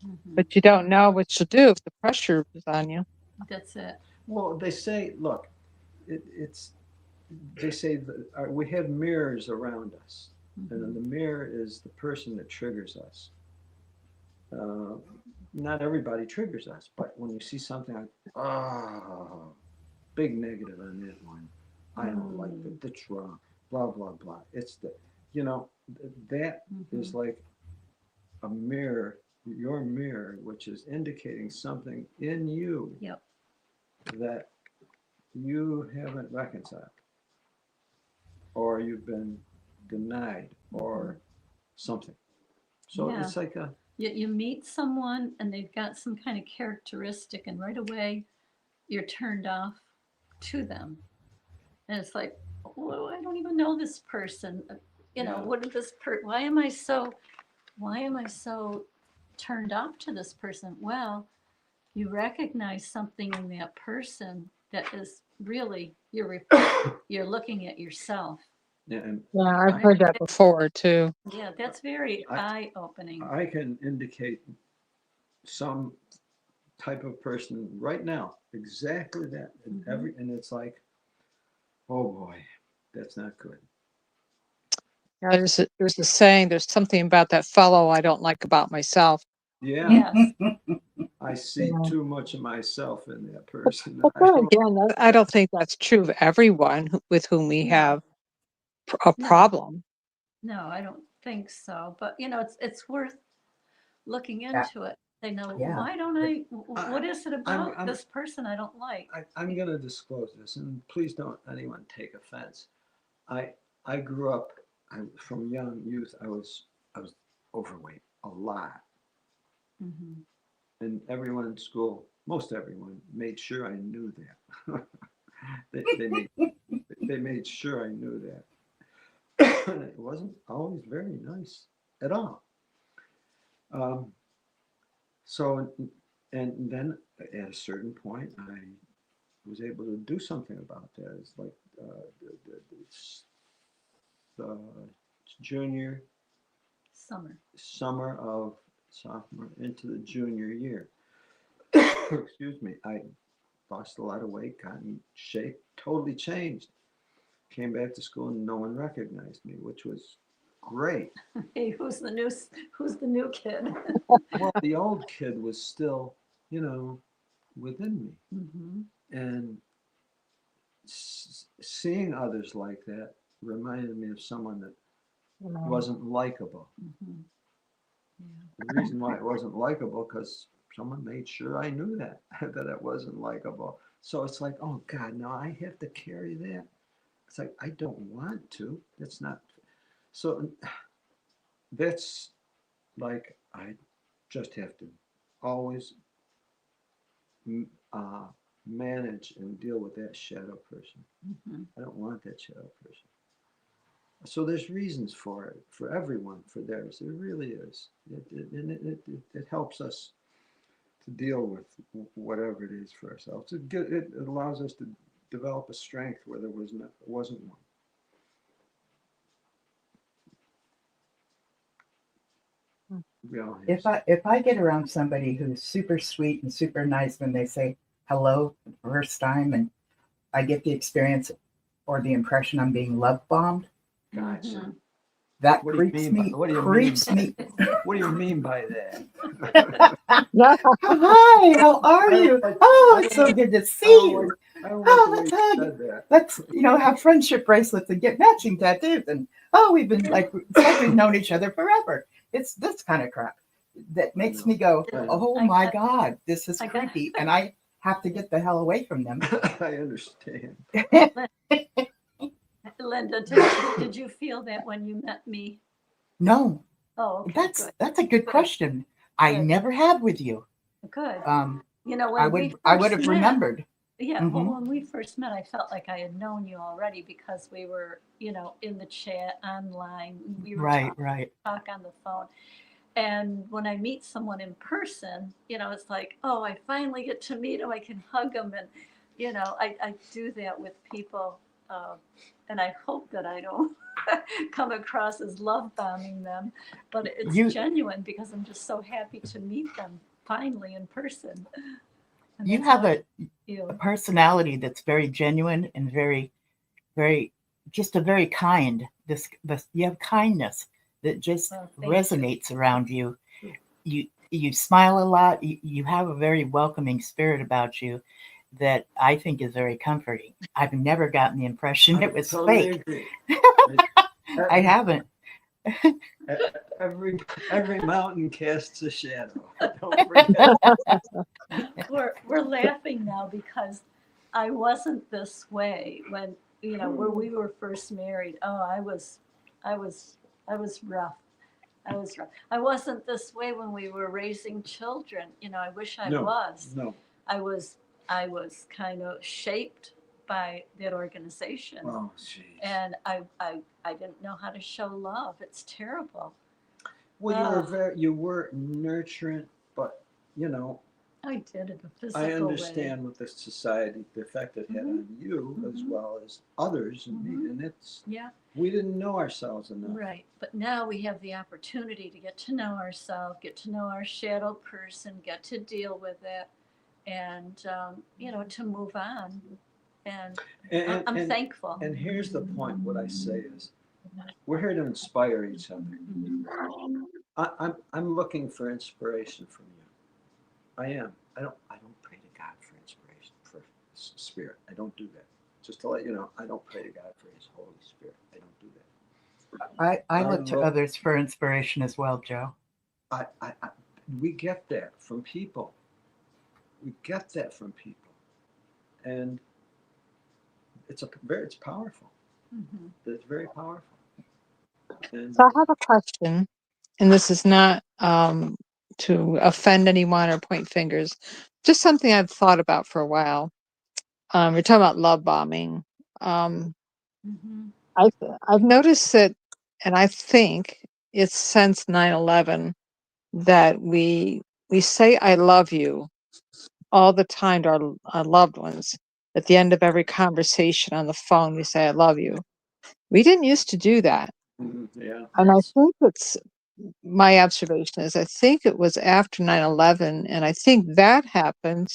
Speaker 4: Mhm.
Speaker 8: But you don't know what you'll do if the pressure is on you.
Speaker 4: That's it.
Speaker 3: well, they say, look, it's they say that we have mirrors around us, and then
Speaker 4: Mhm.
Speaker 3: the mirror is the person that triggers us. Uh, Not everybody triggers us, but when you see something like, oh, big negative on that one, I don't like that. That's wrong. Blah blah blah. It's the, you know, that is
Speaker 4: Mhm.
Speaker 3: like a mirror, your mirror, which is indicating something in you
Speaker 4: Yep.
Speaker 3: that you haven't reconciled, or you've been denied, or something. So
Speaker 4: Yeah.
Speaker 3: it's like a,
Speaker 4: You meet someone and they've got some kind of characteristic, and right away you're turned off to them. And it's like, oh, I don't even know this person.
Speaker 3: yeah,
Speaker 4: What did why am I so turned off to this person? Well, you recognize something in that person that is really you're looking at yourself.
Speaker 3: yeah, and
Speaker 8: Yeah, I've
Speaker 3: I,
Speaker 8: heard that before too.
Speaker 4: Yeah, that's very
Speaker 3: I,
Speaker 4: eye opening.
Speaker 3: I can indicate some type of person right now, exactly that, and
Speaker 4: Mhm.
Speaker 3: and it's like, oh boy, that's not good.
Speaker 8: Yeah, there's a saying. There's something about that fellow I don't like about myself.
Speaker 3: Yeah,
Speaker 4: Yes.
Speaker 3: I see
Speaker 8: Yeah.
Speaker 3: too much of myself in that
Speaker 8: But,
Speaker 3: person.
Speaker 8: but
Speaker 3: I
Speaker 8: then
Speaker 3: don't.
Speaker 8: again, I don't think that's true of everyone with whom we
Speaker 4: No,
Speaker 8: have a
Speaker 4: no,
Speaker 8: problem.
Speaker 4: no, I don't think so. But it's worth looking
Speaker 7: Yeah.
Speaker 4: into it. They know,
Speaker 7: Yeah.
Speaker 4: why don't
Speaker 3: I,
Speaker 4: what is it
Speaker 3: I'm,
Speaker 4: about
Speaker 3: I'm,
Speaker 4: this person I don't like?
Speaker 3: I'm going to disclose this, and please don't anyone take offense. I, I grew up. From young youth. I was overweight a lot,
Speaker 4: Hmm.
Speaker 3: and everyone in school, most everyone, made sure I knew that. They made sure I knew that. And it wasn't always very nice at all. Um, so, and then at a certain point, I was able to do something about that. It's like the junior
Speaker 4: Summer.
Speaker 3: summer of sophomore into the junior year. Excuse me. I lost a lot of weight, got in shape, totally changed. Came back to school and no one recognized me, which was great.
Speaker 4: Hey, who's the new kid?
Speaker 3: Well, the old kid was still, you know, within me.
Speaker 4: Hmm.
Speaker 3: And seeing others like that reminded me of someone that wasn't likable.
Speaker 4: Hmm. Yeah.
Speaker 3: The reason why it wasn't likable because someone made sure I knew that that it wasn't likable. So it's like, oh God, no, I have to carry that. It's like I don't want to. That's not. So that's like I just have to always uh, manage and deal with that shadow person.
Speaker 4: Hmm.
Speaker 3: I don't want that shadow person. So there's reasons for it, for everyone, for theirs. It really is. It helps us to deal with whatever it is for ourselves. It allows us to develop a strength where there wasn't one. We all have some.
Speaker 7: If I get around somebody who's super sweet and super nice when they say hello the first time, and I get the experience or the impression I'm being love bombed,
Speaker 3: Gotcha.
Speaker 4: Hmm.
Speaker 7: that
Speaker 3: What do you
Speaker 7: creeps
Speaker 3: mean by
Speaker 7: me.
Speaker 3: what do you mean?
Speaker 7: Creeps me.
Speaker 3: What do you mean by that?
Speaker 8: Yeah.
Speaker 7: Hi, how are
Speaker 3: I don't
Speaker 7: you?
Speaker 3: like.
Speaker 7: Oh,
Speaker 3: I
Speaker 7: it's
Speaker 3: don't
Speaker 7: so
Speaker 3: like.
Speaker 7: good to
Speaker 3: I
Speaker 7: see
Speaker 3: don't like.
Speaker 7: you.
Speaker 3: I don't like
Speaker 7: Oh,
Speaker 3: the way
Speaker 7: let's
Speaker 3: you
Speaker 7: hug.
Speaker 3: said that.
Speaker 7: Let's have friendship bracelets and get matching tattoos. And oh, we've been it's like we've known each other forever. It's this kind of crap that
Speaker 3: I
Speaker 7: makes
Speaker 3: know.
Speaker 7: me go,
Speaker 3: I know.
Speaker 7: oh
Speaker 4: I
Speaker 7: my
Speaker 4: got,
Speaker 7: God, this is
Speaker 4: I got,
Speaker 7: creepy, and I have to get the hell away from them.
Speaker 3: I understand.
Speaker 4: Linda, did you feel that when you met me?
Speaker 7: No,
Speaker 4: Oh, okay, good,
Speaker 7: that's a good question. I
Speaker 4: good,
Speaker 7: never have with you.
Speaker 4: good.
Speaker 7: I
Speaker 4: When we
Speaker 7: would
Speaker 4: first
Speaker 7: have
Speaker 4: met,
Speaker 7: remembered.
Speaker 4: yeah, well,
Speaker 7: Hmm.
Speaker 4: when we first met, I felt like I had known you already because we were, in the chat online. We were
Speaker 7: Right, right.
Speaker 4: talk on the phone. And when I meet someone in person, it's like, oh, I finally get to meet him. I can hug him. And you know, I do that with people, and I hope that I don't come across as love bombing them, but it's
Speaker 7: You-
Speaker 4: genuine because I'm just so happy to meet them finally in person. And
Speaker 7: You
Speaker 4: that's
Speaker 7: have
Speaker 4: how I
Speaker 7: a
Speaker 4: feel.
Speaker 7: personality that's very genuine and very, very, just a very kind. This you have kindness that just
Speaker 4: Well, thank you.
Speaker 7: resonates around you. You smile a lot. You have a very welcoming spirit about you that I think is very comforting. I've never gotten the impression it was
Speaker 3: totally
Speaker 7: fake.
Speaker 3: agree.
Speaker 7: I haven't.
Speaker 3: Every mountain casts a shadow. Don't forget.
Speaker 4: We're laughing now because I wasn't this way when, you know, where we were first married. Oh, I was rough. I was rough. I wasn't this way when we were raising children. You know, I wish I was.
Speaker 3: No.
Speaker 4: I was kind of shaped by that organization.
Speaker 3: Oh, jeez.
Speaker 4: And I didn't know how to show love. It's terrible.
Speaker 3: Well, you were nurturant, but you know,
Speaker 4: I did it a physical
Speaker 3: I
Speaker 4: way.
Speaker 3: understand what the society, the effect it had on you as well as others and me, and
Speaker 4: Yeah.
Speaker 3: we didn't know ourselves enough.
Speaker 4: Right. But now we have the opportunity to get to know ourselves, get to know our shadow person, get to deal with it, and, you know, to move on. And I'm thankful.
Speaker 3: And here's the point. What I say is, we're here to inspire each other. I'm looking for inspiration from you. I am. I don't pray to God for inspiration, for spirit. I don't do that. Just to let you know, I don't pray to God for His Holy Spirit. I don't do that.
Speaker 7: I look to others for inspiration as well, Joe.
Speaker 3: We get that from people. We get that from people, and it's powerful. It's very powerful. And
Speaker 8: So I have a question, and this is not to offend anyone or point fingers, just something I've thought about for a while. You're talking about love bombing. I've noticed that, and I think it's since 9/11 that we say "I love you" all the time to our loved ones. At the end of every conversation on the phone, we say "I love you." We didn't used to do that,
Speaker 3: yeah,
Speaker 8: and I think it's my observation is I think it was after 9/11, and I think that happened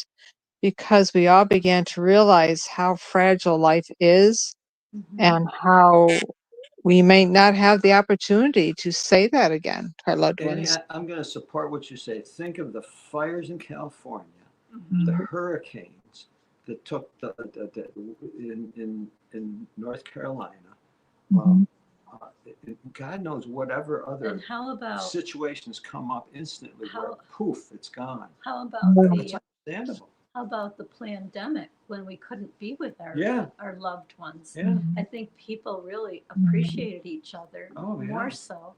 Speaker 8: because we all began to realize how fragile life is and how we may not have the opportunity to say that again to our loved
Speaker 3: Annie,
Speaker 8: ones.
Speaker 3: I'm going to support what you say. Think of the fires in California, the hurricanes that took in North Carolina. God knows whatever other
Speaker 4: And how about
Speaker 3: situations come up instantly where poof, it's gone.
Speaker 4: how about
Speaker 3: It's
Speaker 4: the
Speaker 3: understandable.
Speaker 4: how about the pandemic when we couldn't be with our loved ones?
Speaker 3: Yeah.
Speaker 4: I think people really appreciated each other more so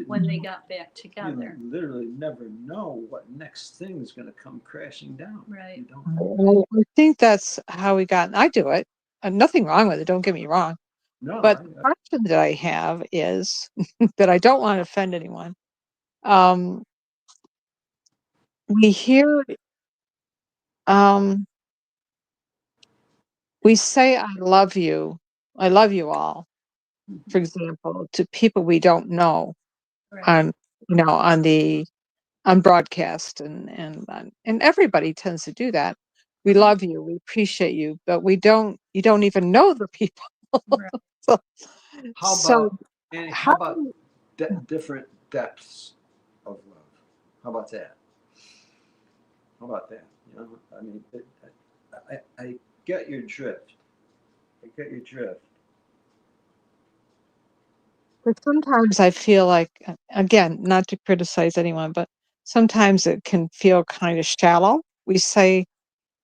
Speaker 4: when they got back together.
Speaker 3: You literally never know what next thing is going to come crashing down.
Speaker 4: Right.
Speaker 3: You don't.
Speaker 8: I think that's how we got. I do it. Nothing wrong with it. Don't get me wrong.
Speaker 3: No,
Speaker 8: But the question that I have is that I don't want to offend anyone. We hear, we say, I love you all, for example, to people we don't know
Speaker 4: Right.
Speaker 8: on broadcast and everybody tends to do that. We love you, we appreciate you, but you don't even know the people.
Speaker 4: Right.
Speaker 3: How about different depths of love? How about that? How about that? You know, I mean, I get your drift. I get your drift.
Speaker 8: But sometimes I feel like, again, not to criticize anyone, but sometimes it can feel kind of shallow. We say,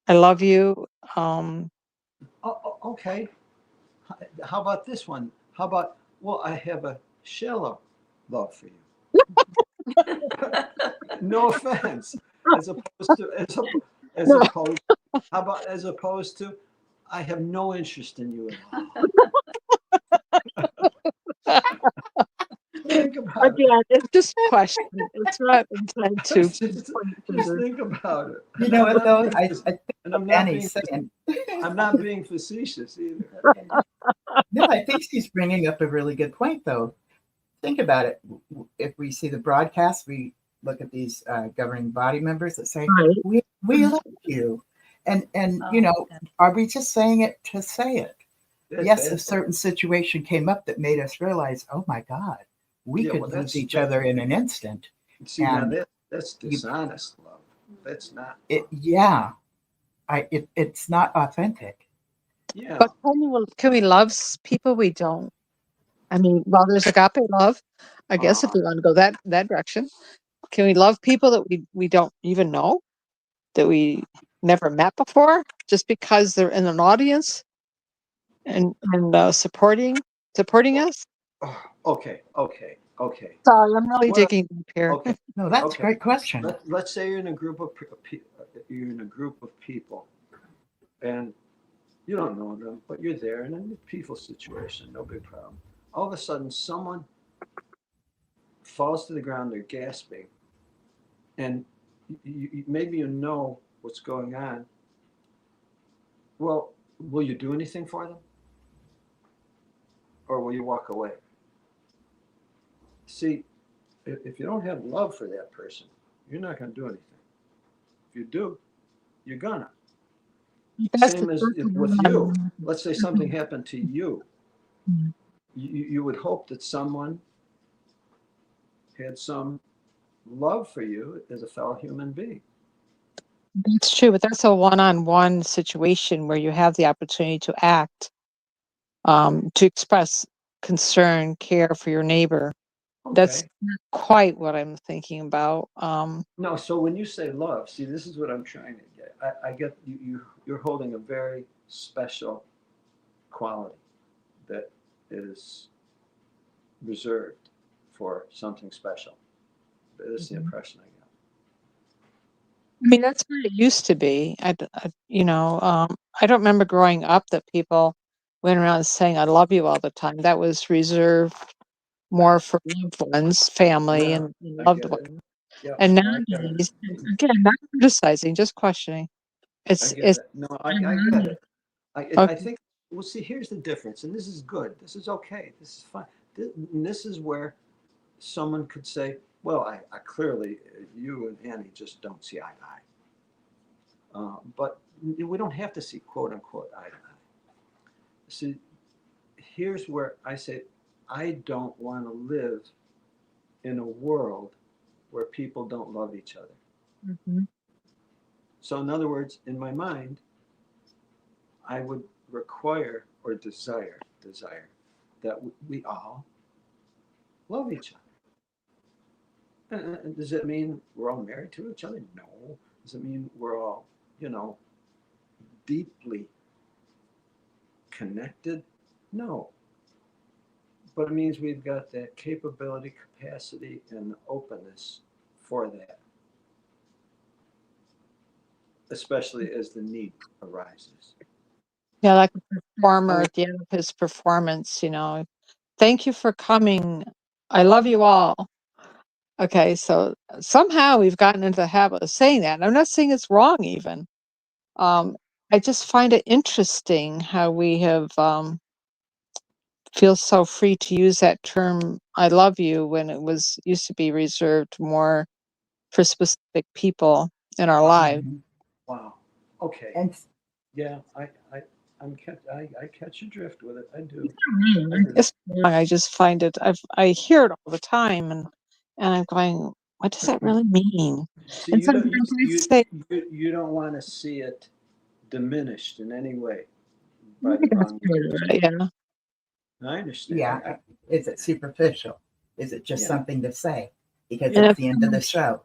Speaker 8: I love you.
Speaker 3: Okay. How about this one? How about, well, I have a shallow love for you. No offense. As opposed to, I have no interest in you at all. Think about it.
Speaker 8: Again, it's just a question. It's not intended to.
Speaker 3: Just think about it.
Speaker 7: You know what, though? I think
Speaker 3: And
Speaker 7: what
Speaker 3: I'm not being
Speaker 7: Annie's saying,
Speaker 3: I'm not being facetious either.
Speaker 7: No, I think she's bringing up a really good point, though. Think about it. If we see the broadcast, we look at these governing body members that say,
Speaker 8: Right.
Speaker 7: we love you. And you know, are we just saying it to say it? Yes, a certain situation came up that made us realize, oh my God, we
Speaker 3: Yeah,
Speaker 7: could
Speaker 3: well,
Speaker 7: lose each other in an instant.
Speaker 3: See, now
Speaker 7: And
Speaker 3: that's dishonest love. That's not.
Speaker 7: yeah, it's not authentic.
Speaker 3: Yeah.
Speaker 8: But can we love people we don't? I mean, well, there's agape love, I guess, if we want to go that direction. Can we love people that we don't even know, that we never met before, just because they're in an audience and supporting us?
Speaker 3: Okay.
Speaker 8: Sorry, I'm really digging deep here.
Speaker 3: Okay.
Speaker 7: No, that's a great question.
Speaker 3: Let's say you're in a group of people, and you don't know them, but you're there in a peaceful situation, no big problem. All of a sudden, someone falls to the ground, they're gasping, and maybe you know what's going on. Well, will you do anything for them? Or will you walk away? See, if you don't have love for that person, you're not going to do anything. If you do, you're gonna. Same as with you. Let's say something happened to you. You would hope that someone had some love for you as a fellow human being.
Speaker 8: That's true, but that's a one-on-one situation where you have the opportunity to act, to express concern, care for your neighbor.
Speaker 3: Okay.
Speaker 8: That's not quite what I'm thinking about.
Speaker 3: No, so when you say love, see, this is what I'm trying to get. I get you're holding a very special quality that is reserved for something special. That's the impression I get.
Speaker 8: I mean, that's what it used to be. I don't remember growing up that people went around saying "I love you" all the time. That was reserved more for loved ones, family,
Speaker 3: Yeah,
Speaker 8: and
Speaker 3: I
Speaker 8: loved
Speaker 3: get it.
Speaker 8: ones.
Speaker 3: Yeah,
Speaker 8: And
Speaker 3: no, I get it.
Speaker 8: nowadays, again, not criticizing, just questioning.
Speaker 3: I
Speaker 8: It's
Speaker 3: get it. No, I get it. I
Speaker 8: okay.
Speaker 3: think, well, see, here's the difference, and this is good. This is okay. This is fine. This is where someone could say, well, I clearly, you and Annie just don't see eye to eye. But we don't have to see quote unquote eye to eye. See, here's where I say, I don't want to live in a world where people don't love each other.
Speaker 8: Mhm.
Speaker 3: So, in other words, in my mind, I would require or desire that we all love each other. Does it mean we're all married to each other? No. Does it mean we're all, deeply connected? No. But it means we've got that capability, capacity, and openness for that, especially as the need arises.
Speaker 8: Yeah, like a performer
Speaker 3: Oh,
Speaker 8: at the end of his performance, thank you for coming. I love you all. Okay, so somehow we've gotten into the habit of saying that. I'm not saying it's wrong even. I just find it interesting how we have feel so free to use that term I love you when it was used to be reserved more for specific people in our lives.
Speaker 3: wow. Okay.
Speaker 7: And
Speaker 3: Yeah, I catch your drift with it. I do.
Speaker 8: It's wrong. I just find it I hear it all the time and I'm going, what does that really mean?
Speaker 3: See,
Speaker 8: And sometimes I say,
Speaker 3: you don't want to see it diminished in any way by
Speaker 8: maybe
Speaker 3: the
Speaker 8: that's
Speaker 3: wrong
Speaker 8: part
Speaker 3: use.
Speaker 8: of it, yeah.
Speaker 3: I understand.
Speaker 7: yeah, is it superficial? Is it just
Speaker 3: Yeah.
Speaker 7: something to say? Because
Speaker 8: And
Speaker 7: it's
Speaker 8: if
Speaker 7: the end of the show.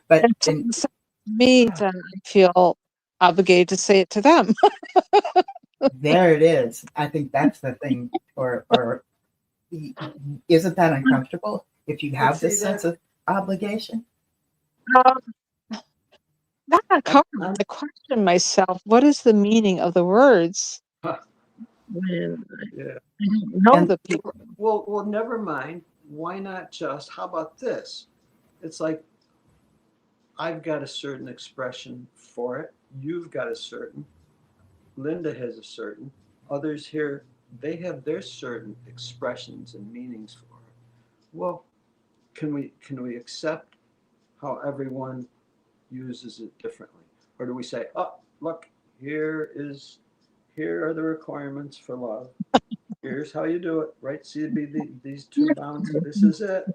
Speaker 7: But
Speaker 8: someone says to me, then I feel obligated to say it to them.
Speaker 7: there it is. I think that's the thing. Or isn't that uncomfortable if you have this sense of obligation?
Speaker 8: Um, not uncomfortable.
Speaker 3: I'm,
Speaker 8: I question myself, what is the meaning of the words
Speaker 3: huh,
Speaker 8: when
Speaker 3: yeah.
Speaker 8: I don't know
Speaker 7: And
Speaker 8: the people?
Speaker 3: Well, never mind. Why not just? How about this? It's like I've got a certain expression for it. You've got a certain. Linda has a certain, others here, they have their certain expressions and meanings for it. Well, can we accept how everyone uses it differently? Or do we say, oh, look, here are the requirements for love. Here's how you do it, right? See, it'd be these two bounds. This is it.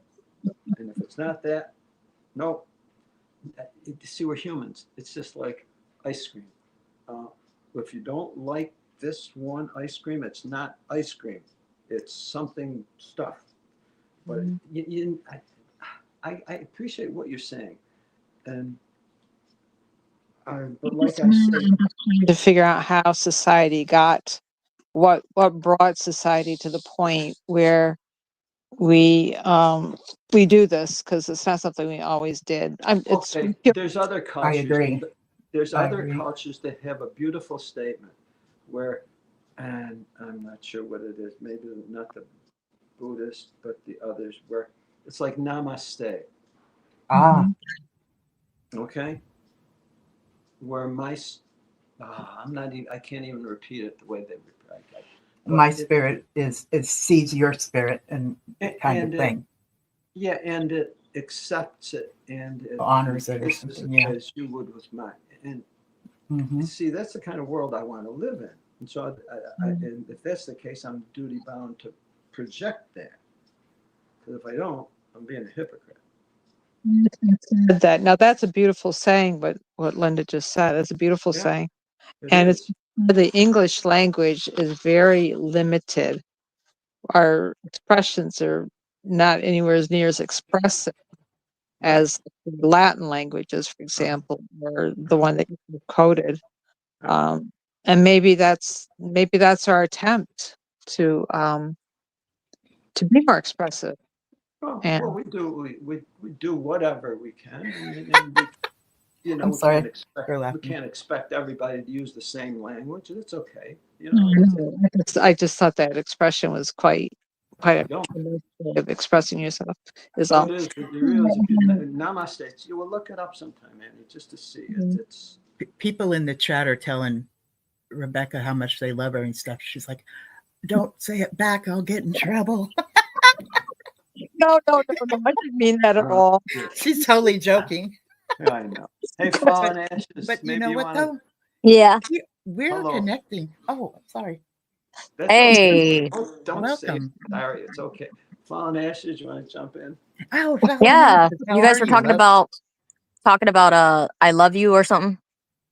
Speaker 3: And if it's not that, no. See, we're humans. It's just like ice cream. If you don't like this one ice cream, it's not ice cream. It's something stuff. But I appreciate what you're saying, and but like I said,
Speaker 8: To figure out how society got what brought society to the point where we do this, because it's not something we always did. It's
Speaker 3: okay, there's other
Speaker 7: I
Speaker 3: cultures.
Speaker 7: agree.
Speaker 3: There's
Speaker 7: I
Speaker 3: other
Speaker 7: agree.
Speaker 3: cultures that have a beautiful statement where, and I'm not sure what it is. Maybe not the Buddhist, but the others, where it's like namaste.
Speaker 7: Ah,
Speaker 3: Okay, where I'm not even, I can't even repeat it the way they repeat it.
Speaker 7: my spirit is sees your spirit and kind of thing.
Speaker 3: Yeah, and it accepts it and it
Speaker 7: Honors it or
Speaker 3: embraces
Speaker 7: something,
Speaker 3: it
Speaker 7: yeah.
Speaker 3: as you would with mine. And
Speaker 7: Mhm.
Speaker 3: see, that's the kind of world I want to live in. And so, and if that's the case, I'm duty bound to project that. Because if I don't, I'm being a hypocrite.
Speaker 8: that now that's a beautiful saying. What Linda just said is a beautiful
Speaker 3: Yeah,
Speaker 8: saying,
Speaker 3: it
Speaker 8: and it's
Speaker 3: is.
Speaker 8: the English language is very limited. Our expressions are not anywhere as near as expressive
Speaker 3: Right.
Speaker 8: as the Latin languages, for example, or the one that you quoted. And maybe that's our attempt to be more expressive.
Speaker 3: Well,
Speaker 8: And
Speaker 3: we do whatever we can, and we,
Speaker 7: I'm
Speaker 3: we
Speaker 7: sorry
Speaker 3: we
Speaker 7: for laughing.
Speaker 3: can't expect everybody to use the same language. And it's okay. It's,
Speaker 8: I just thought that expression was quite a
Speaker 3: don't.
Speaker 8: nice way of expressing yourself. Is
Speaker 3: Oh,
Speaker 8: all.
Speaker 3: it is. It really is. Namaste. You will look it up sometime, Annie, just to see it. It's
Speaker 7: People in the chat are telling Rebecca how much they love her and stuff. She's like, "Don't say it back. I'll get in trouble."
Speaker 8: No, I didn't mean that at all.
Speaker 7: She's totally joking.
Speaker 3: I know. Hey, Fallen Ashes.
Speaker 7: But you
Speaker 3: maybe
Speaker 7: know
Speaker 3: you
Speaker 7: what
Speaker 3: want
Speaker 7: though?
Speaker 9: Yeah.
Speaker 7: We're
Speaker 3: Hello.
Speaker 7: connecting. Oh, I'm sorry.
Speaker 3: That's
Speaker 9: Hey.
Speaker 3: okay. Don't say it.
Speaker 7: Welcome.
Speaker 3: Sorry, it's okay. Fallen Ashes, you want to jump in?
Speaker 7: Oh,
Speaker 9: Yeah.
Speaker 7: how
Speaker 9: You guys
Speaker 7: are
Speaker 9: were
Speaker 7: you,
Speaker 9: talking
Speaker 7: love?
Speaker 9: about I love you or something.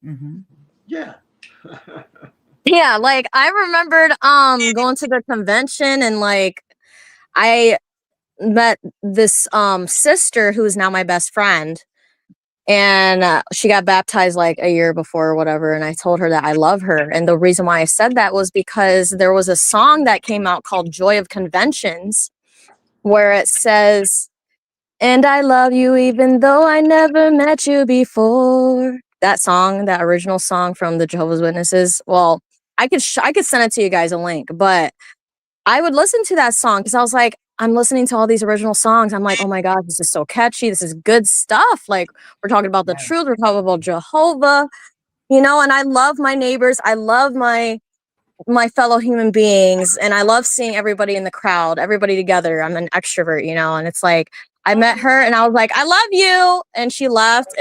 Speaker 7: Mm-hmm.
Speaker 3: Yeah.
Speaker 9: Yeah, like I remembered going to the convention, and like I met this sister who is now my best friend, and she got baptized like a year before or whatever, and I told her that I love her. And the reason why I said that was because there was a song that came out called Joy of Conventions, where it says, and I love you even though I never met you before. That song, that original song from the Jehovah's Witnesses. Well, I could send it to you guys a link, but I would listen to that song because I was like, I'm listening to all these original songs. I'm like, oh my God, this is so catchy. This is good stuff. Like, we're talking about the truth. We're talking about Jehovah, and I love my neighbors. I love my fellow human beings, and I love seeing everybody in the crowd, everybody together. I'm an extrovert, and it's like I met her and I was like, I love you, and she left,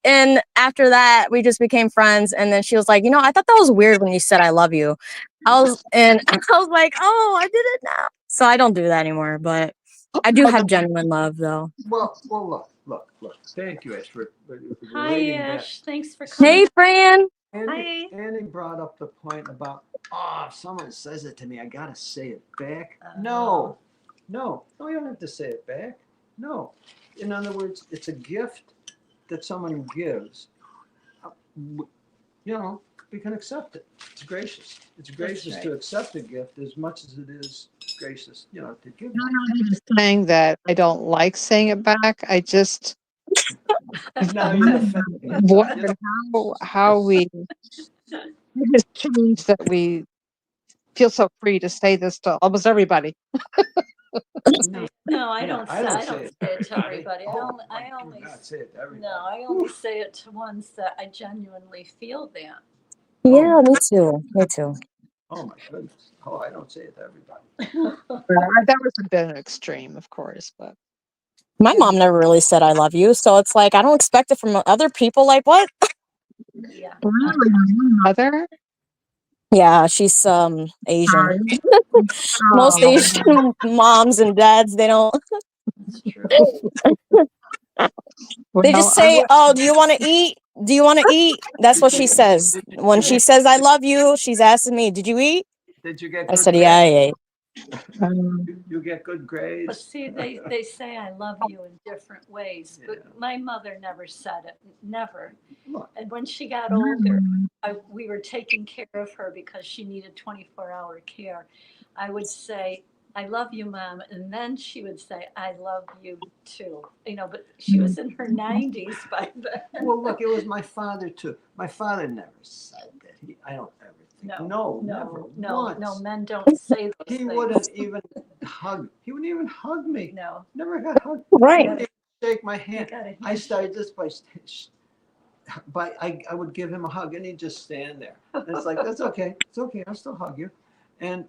Speaker 9: and after that we just became friends. And then she was like, I thought that was weird when you said I love you. I was like, oh, I did it now. So I don't do that anymore, but I do have genuine love though.
Speaker 3: Well, look. Thank you, Ash, for
Speaker 4: Hi,
Speaker 3: relating that.
Speaker 4: Ash. Thanks for coming.
Speaker 9: Hey, Fran.
Speaker 3: Annie brought up the point about, if someone says it to me, I gotta say it back. No, you don't have to say it back. No. In other words, it's a gift that someone gives. We can accept it. It's gracious. It's gracious to accept a gift as much as it is gracious, to give it.
Speaker 8: I'm just saying that I don't like saying it back. I just
Speaker 3: No, you're offending.
Speaker 8: wondered how we just change that we feel so free to say this to almost everybody.
Speaker 4: No, I don't say it to everybody. I
Speaker 3: only
Speaker 4: only
Speaker 3: say it to everybody.
Speaker 4: No, I only say it to ones that I genuinely feel that.
Speaker 9: Yeah, me too. Me too.
Speaker 3: Oh my goodness. Oh, I don't say it to everybody.
Speaker 8: That was a bit extreme, of course, but
Speaker 9: My mom never really said I love you, so it's like I don't expect it from other people. Like what?
Speaker 4: Yeah.
Speaker 8: really, your mother?
Speaker 9: Yeah, she's Asian.
Speaker 8: Sorry.
Speaker 9: Most
Speaker 8: Oh.
Speaker 9: Asian moms and dads, they don't.
Speaker 4: That's true.
Speaker 9: They
Speaker 8: Well,
Speaker 9: just
Speaker 8: I
Speaker 9: say, "Oh, do you want to eat? Do you want to eat?" That's what she says. When she says "I love you," she's asking me, "Did you eat?"
Speaker 3: Did you get
Speaker 9: I
Speaker 3: good
Speaker 9: said, "Yeah, I
Speaker 3: grades?
Speaker 9: ate."
Speaker 3: You get good
Speaker 4: But
Speaker 3: grades?
Speaker 4: see, they say I love you in different ways,
Speaker 3: Yeah.
Speaker 4: but my mother never said it, never.
Speaker 3: Look,
Speaker 4: And when she got older, we were taking care of her because she needed 24-hour care. I would say, I love you, Mom. And then she would say, I love you too. But she was in her 90s by then.
Speaker 3: well, look, it was my father too. My father never said that. I don't ever think. No, never once.
Speaker 4: No, men don't say those
Speaker 3: He
Speaker 4: things.
Speaker 3: wouldn't even hug. He wouldn't even hug me.
Speaker 4: No.
Speaker 3: Never got hugged.
Speaker 9: Right.
Speaker 3: He wouldn't even shake my hand.
Speaker 4: got a
Speaker 3: I started this I would give him a hug and he'd just stand there. And it's like, that's okay. It's okay. I'll still hug you. And,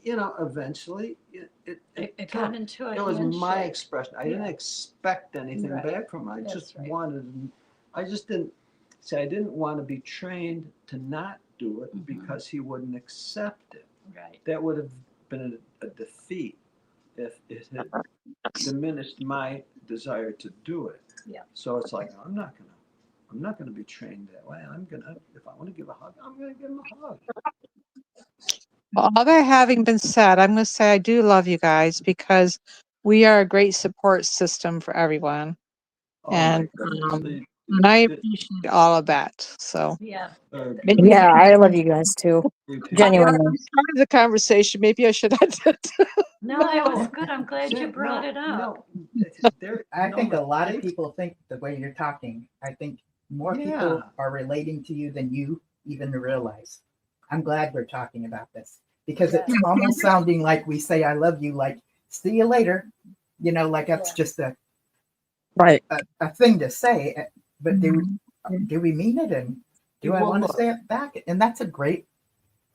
Speaker 3: eventually
Speaker 4: It got into a
Speaker 3: it was my
Speaker 4: handshake.
Speaker 3: expression. I didn't expect anything
Speaker 4: Right.
Speaker 3: back from him. I
Speaker 4: That's
Speaker 3: just
Speaker 4: right.
Speaker 3: I just didn't say, I didn't want to be trained to not do it
Speaker 4: Mhm.
Speaker 3: because he wouldn't accept it.
Speaker 4: Right.
Speaker 3: That would have been a defeat if it had diminished my desire to do it.
Speaker 4: Yeah.
Speaker 3: So it's like, I'm not gonna be trained that way. If I want to give a hug, I'm gonna give him a hug.
Speaker 8: Well, all that having been said, I'm going to say I do love you guys because we are a great support system for everyone.
Speaker 3: Oh
Speaker 8: And,
Speaker 3: my goodness.
Speaker 8: and I appreciate all of that. So
Speaker 4: Yeah.
Speaker 8: maybe
Speaker 9: Yeah, I love you guys too.
Speaker 8: I
Speaker 9: Genuinely.
Speaker 8: started the conversation. Maybe I should have.
Speaker 4: No, it was good. I'm glad you brought it up.
Speaker 7: I think a lot of people think the way you're talking, I think more people
Speaker 3: Yeah.
Speaker 7: are relating to you than you even realize. I'm glad we're talking about this because
Speaker 4: Yeah.
Speaker 7: it's almost sounding like we say I love you, like see you later. Like that's
Speaker 4: Yeah.
Speaker 7: just
Speaker 9: Right.
Speaker 7: a thing to say. But do we mean it? And do I
Speaker 3: Well,
Speaker 7: want to
Speaker 3: look.
Speaker 7: say it back? And that's a great,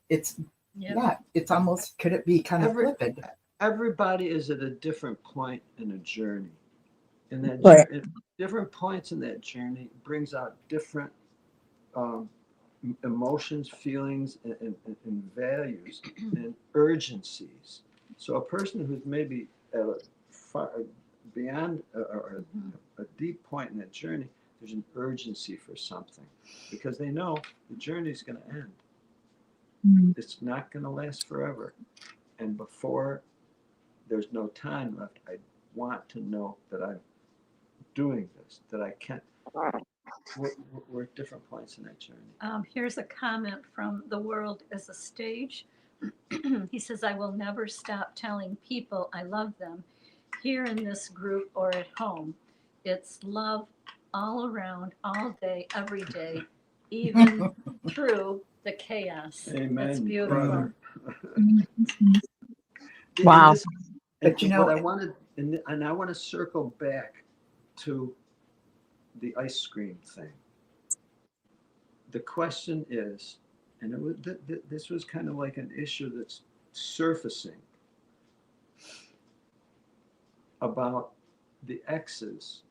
Speaker 7: it's,
Speaker 4: Yep.
Speaker 7: yeah, it's almost, could it be kind of flippant?
Speaker 3: Everybody is at a different point in a journey. And that
Speaker 9: Right.
Speaker 3: different points in that journey brings out different emotions, feelings, and values and urgencies. So a person who's maybe at a far beyond or a deep point in that journey, there's an urgency for something because they know the journey is going to end. It's not going to last forever. And before there's no time left, I want to know that I'm doing this, that I can. We're at different points in that journey.
Speaker 4: Here's a comment from The World as a Stage. He says, I will never stop telling people I love them here in this group or at home. It's love all around, all day, every day, even through the chaos.
Speaker 3: Amen.
Speaker 4: That's beautiful.
Speaker 3: Brother.
Speaker 9: Wow.
Speaker 7: But
Speaker 3: what I wanted, and I want to circle back to the ice cream thing. The question is, and this was kind of like an issue that's surfacing about the exes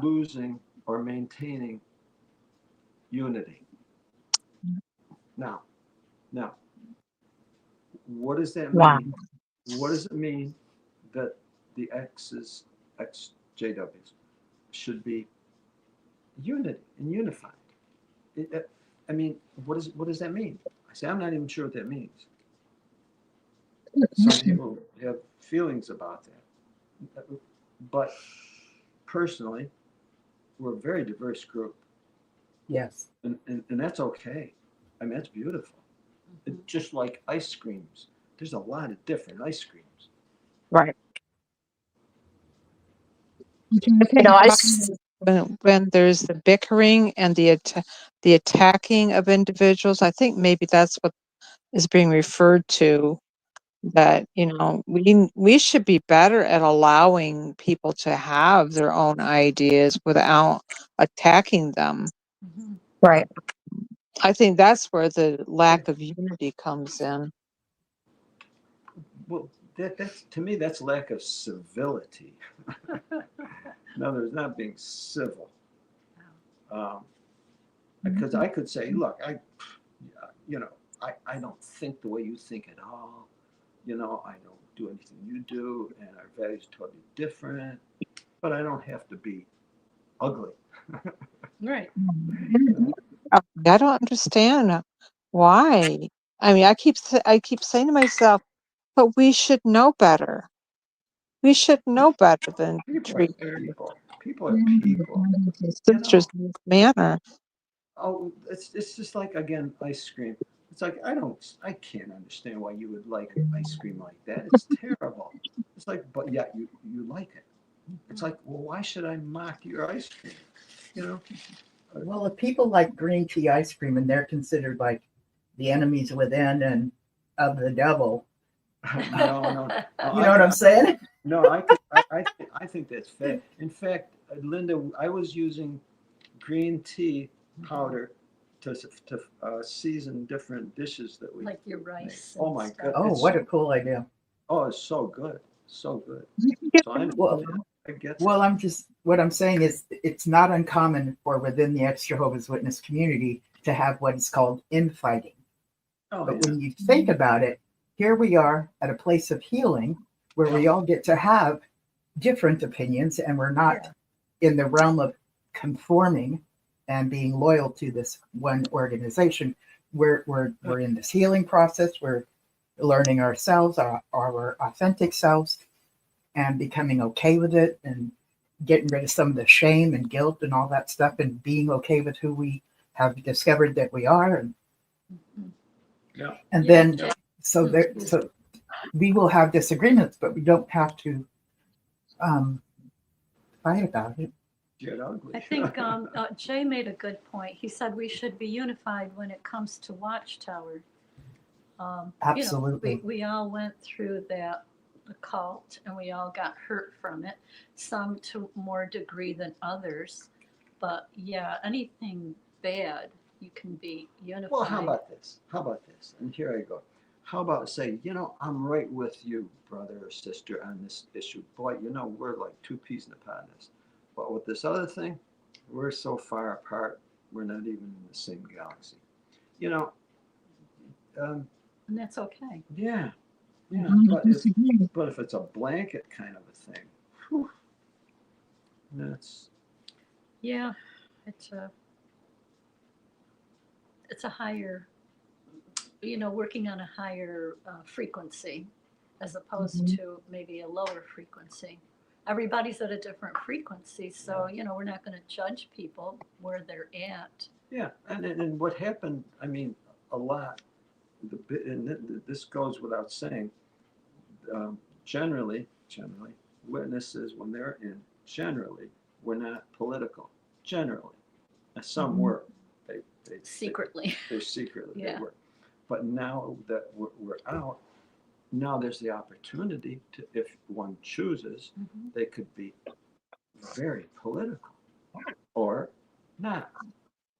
Speaker 3: losing or maintaining unity. Now, what does that mean?
Speaker 9: Wow.
Speaker 3: What does it mean that the exes, ex-JWs, should be unity and unified? I mean, what does that mean? I say, I'm not even sure what that means. Some people have feelings about that. But personally, we're a very diverse group.
Speaker 7: Yes.
Speaker 3: And that's okay. I mean, that's beautiful. It's just like ice creams. There's a lot of different ice creams.
Speaker 9: Right.
Speaker 8: When there's the bickering and the attacking of individuals, I think maybe that's what is being referred to. That we should be better at allowing people to have their own ideas without attacking them. Right. I think that's where the lack of unity comes in.
Speaker 3: Well, that's to me, that's lack of civility. In other words, not being civil. Because I could say, look, I don't think the way you think at all. I don't do anything you do, and our values are totally different. But I don't have to be ugly.
Speaker 4: Right.
Speaker 8: I don't understand why. I mean, I keep saying to myself, but we should know better. We should know better than
Speaker 3: People are
Speaker 8: treat
Speaker 3: people. People are people.
Speaker 8: sisters in this manner.
Speaker 3: Oh, it's just like, again, ice cream. It's like I can't understand why you would like ice cream like that. It's terrible. It's like, but yet you like it. It's like, well, why should I mock your ice cream? You know?
Speaker 7: Well, if people like green tea ice cream and they're considered like the enemies within and of the devil,
Speaker 3: No.
Speaker 7: you know what I'm saying?
Speaker 3: No, I think that's fair. In fact, Linda, I was using green tea powder to season different dishes that we
Speaker 4: Like your
Speaker 3: make.
Speaker 4: rice.
Speaker 3: Oh
Speaker 4: and
Speaker 3: my
Speaker 4: stuff.
Speaker 3: God!
Speaker 7: Oh,
Speaker 3: It's
Speaker 7: what a cool idea.
Speaker 3: Oh, it's so good, so good. So
Speaker 7: Well,
Speaker 3: I get
Speaker 7: Well, what I'm saying is it's not uncommon for within the ex-Jehovah's Witness community to have what is called infighting.
Speaker 3: Oh,
Speaker 7: But
Speaker 3: yeah.
Speaker 7: when you think about it, here we are at a place of healing where we all get to have different opinions and we're not in the realm of conforming and being loyal to this one organization. We're in this healing process. We're learning ourselves, our authentic selves, and becoming okay with it and getting rid of some of the shame and guilt and all that stuff and being okay with who we have discovered that we are.
Speaker 3: Yeah.
Speaker 7: And
Speaker 4: Yeah.
Speaker 7: then so we will have disagreements, but we don't have to fight about it.
Speaker 3: Get ugly.
Speaker 4: I think Jay made a good point. He said we should be unified when it comes to Watchtower.
Speaker 7: Absolutely.
Speaker 4: We all went through that cult and we all got hurt from it, some to more degree than others. But yeah, anything bad, you can be unified.
Speaker 3: Well, how about this? And here I go. How about say, I'm right with you, brother or sister, on this issue. Boy, we're like two peas in a pod on this. But with this other thing, we're so far apart, we're not even in the same galaxy.
Speaker 4: And that's okay.
Speaker 3: Yeah. But if it's a blanket kind of a thing, whew, that's
Speaker 4: Yeah, it's a higher, working on a higher frequency as opposed to maybe a lower frequency. Everybody's at a different frequency, so we're not going to judge people where they're at.
Speaker 3: yeah. And what happened? I mean, a lot. This goes without saying. Generally, witnesses when they're in, generally, we're not political. Generally, some were. They
Speaker 4: Secretly.
Speaker 3: They're secretly
Speaker 4: Yeah.
Speaker 3: they were. But now that we're out, now there's the opportunity to, if one chooses, they could be very political, or not,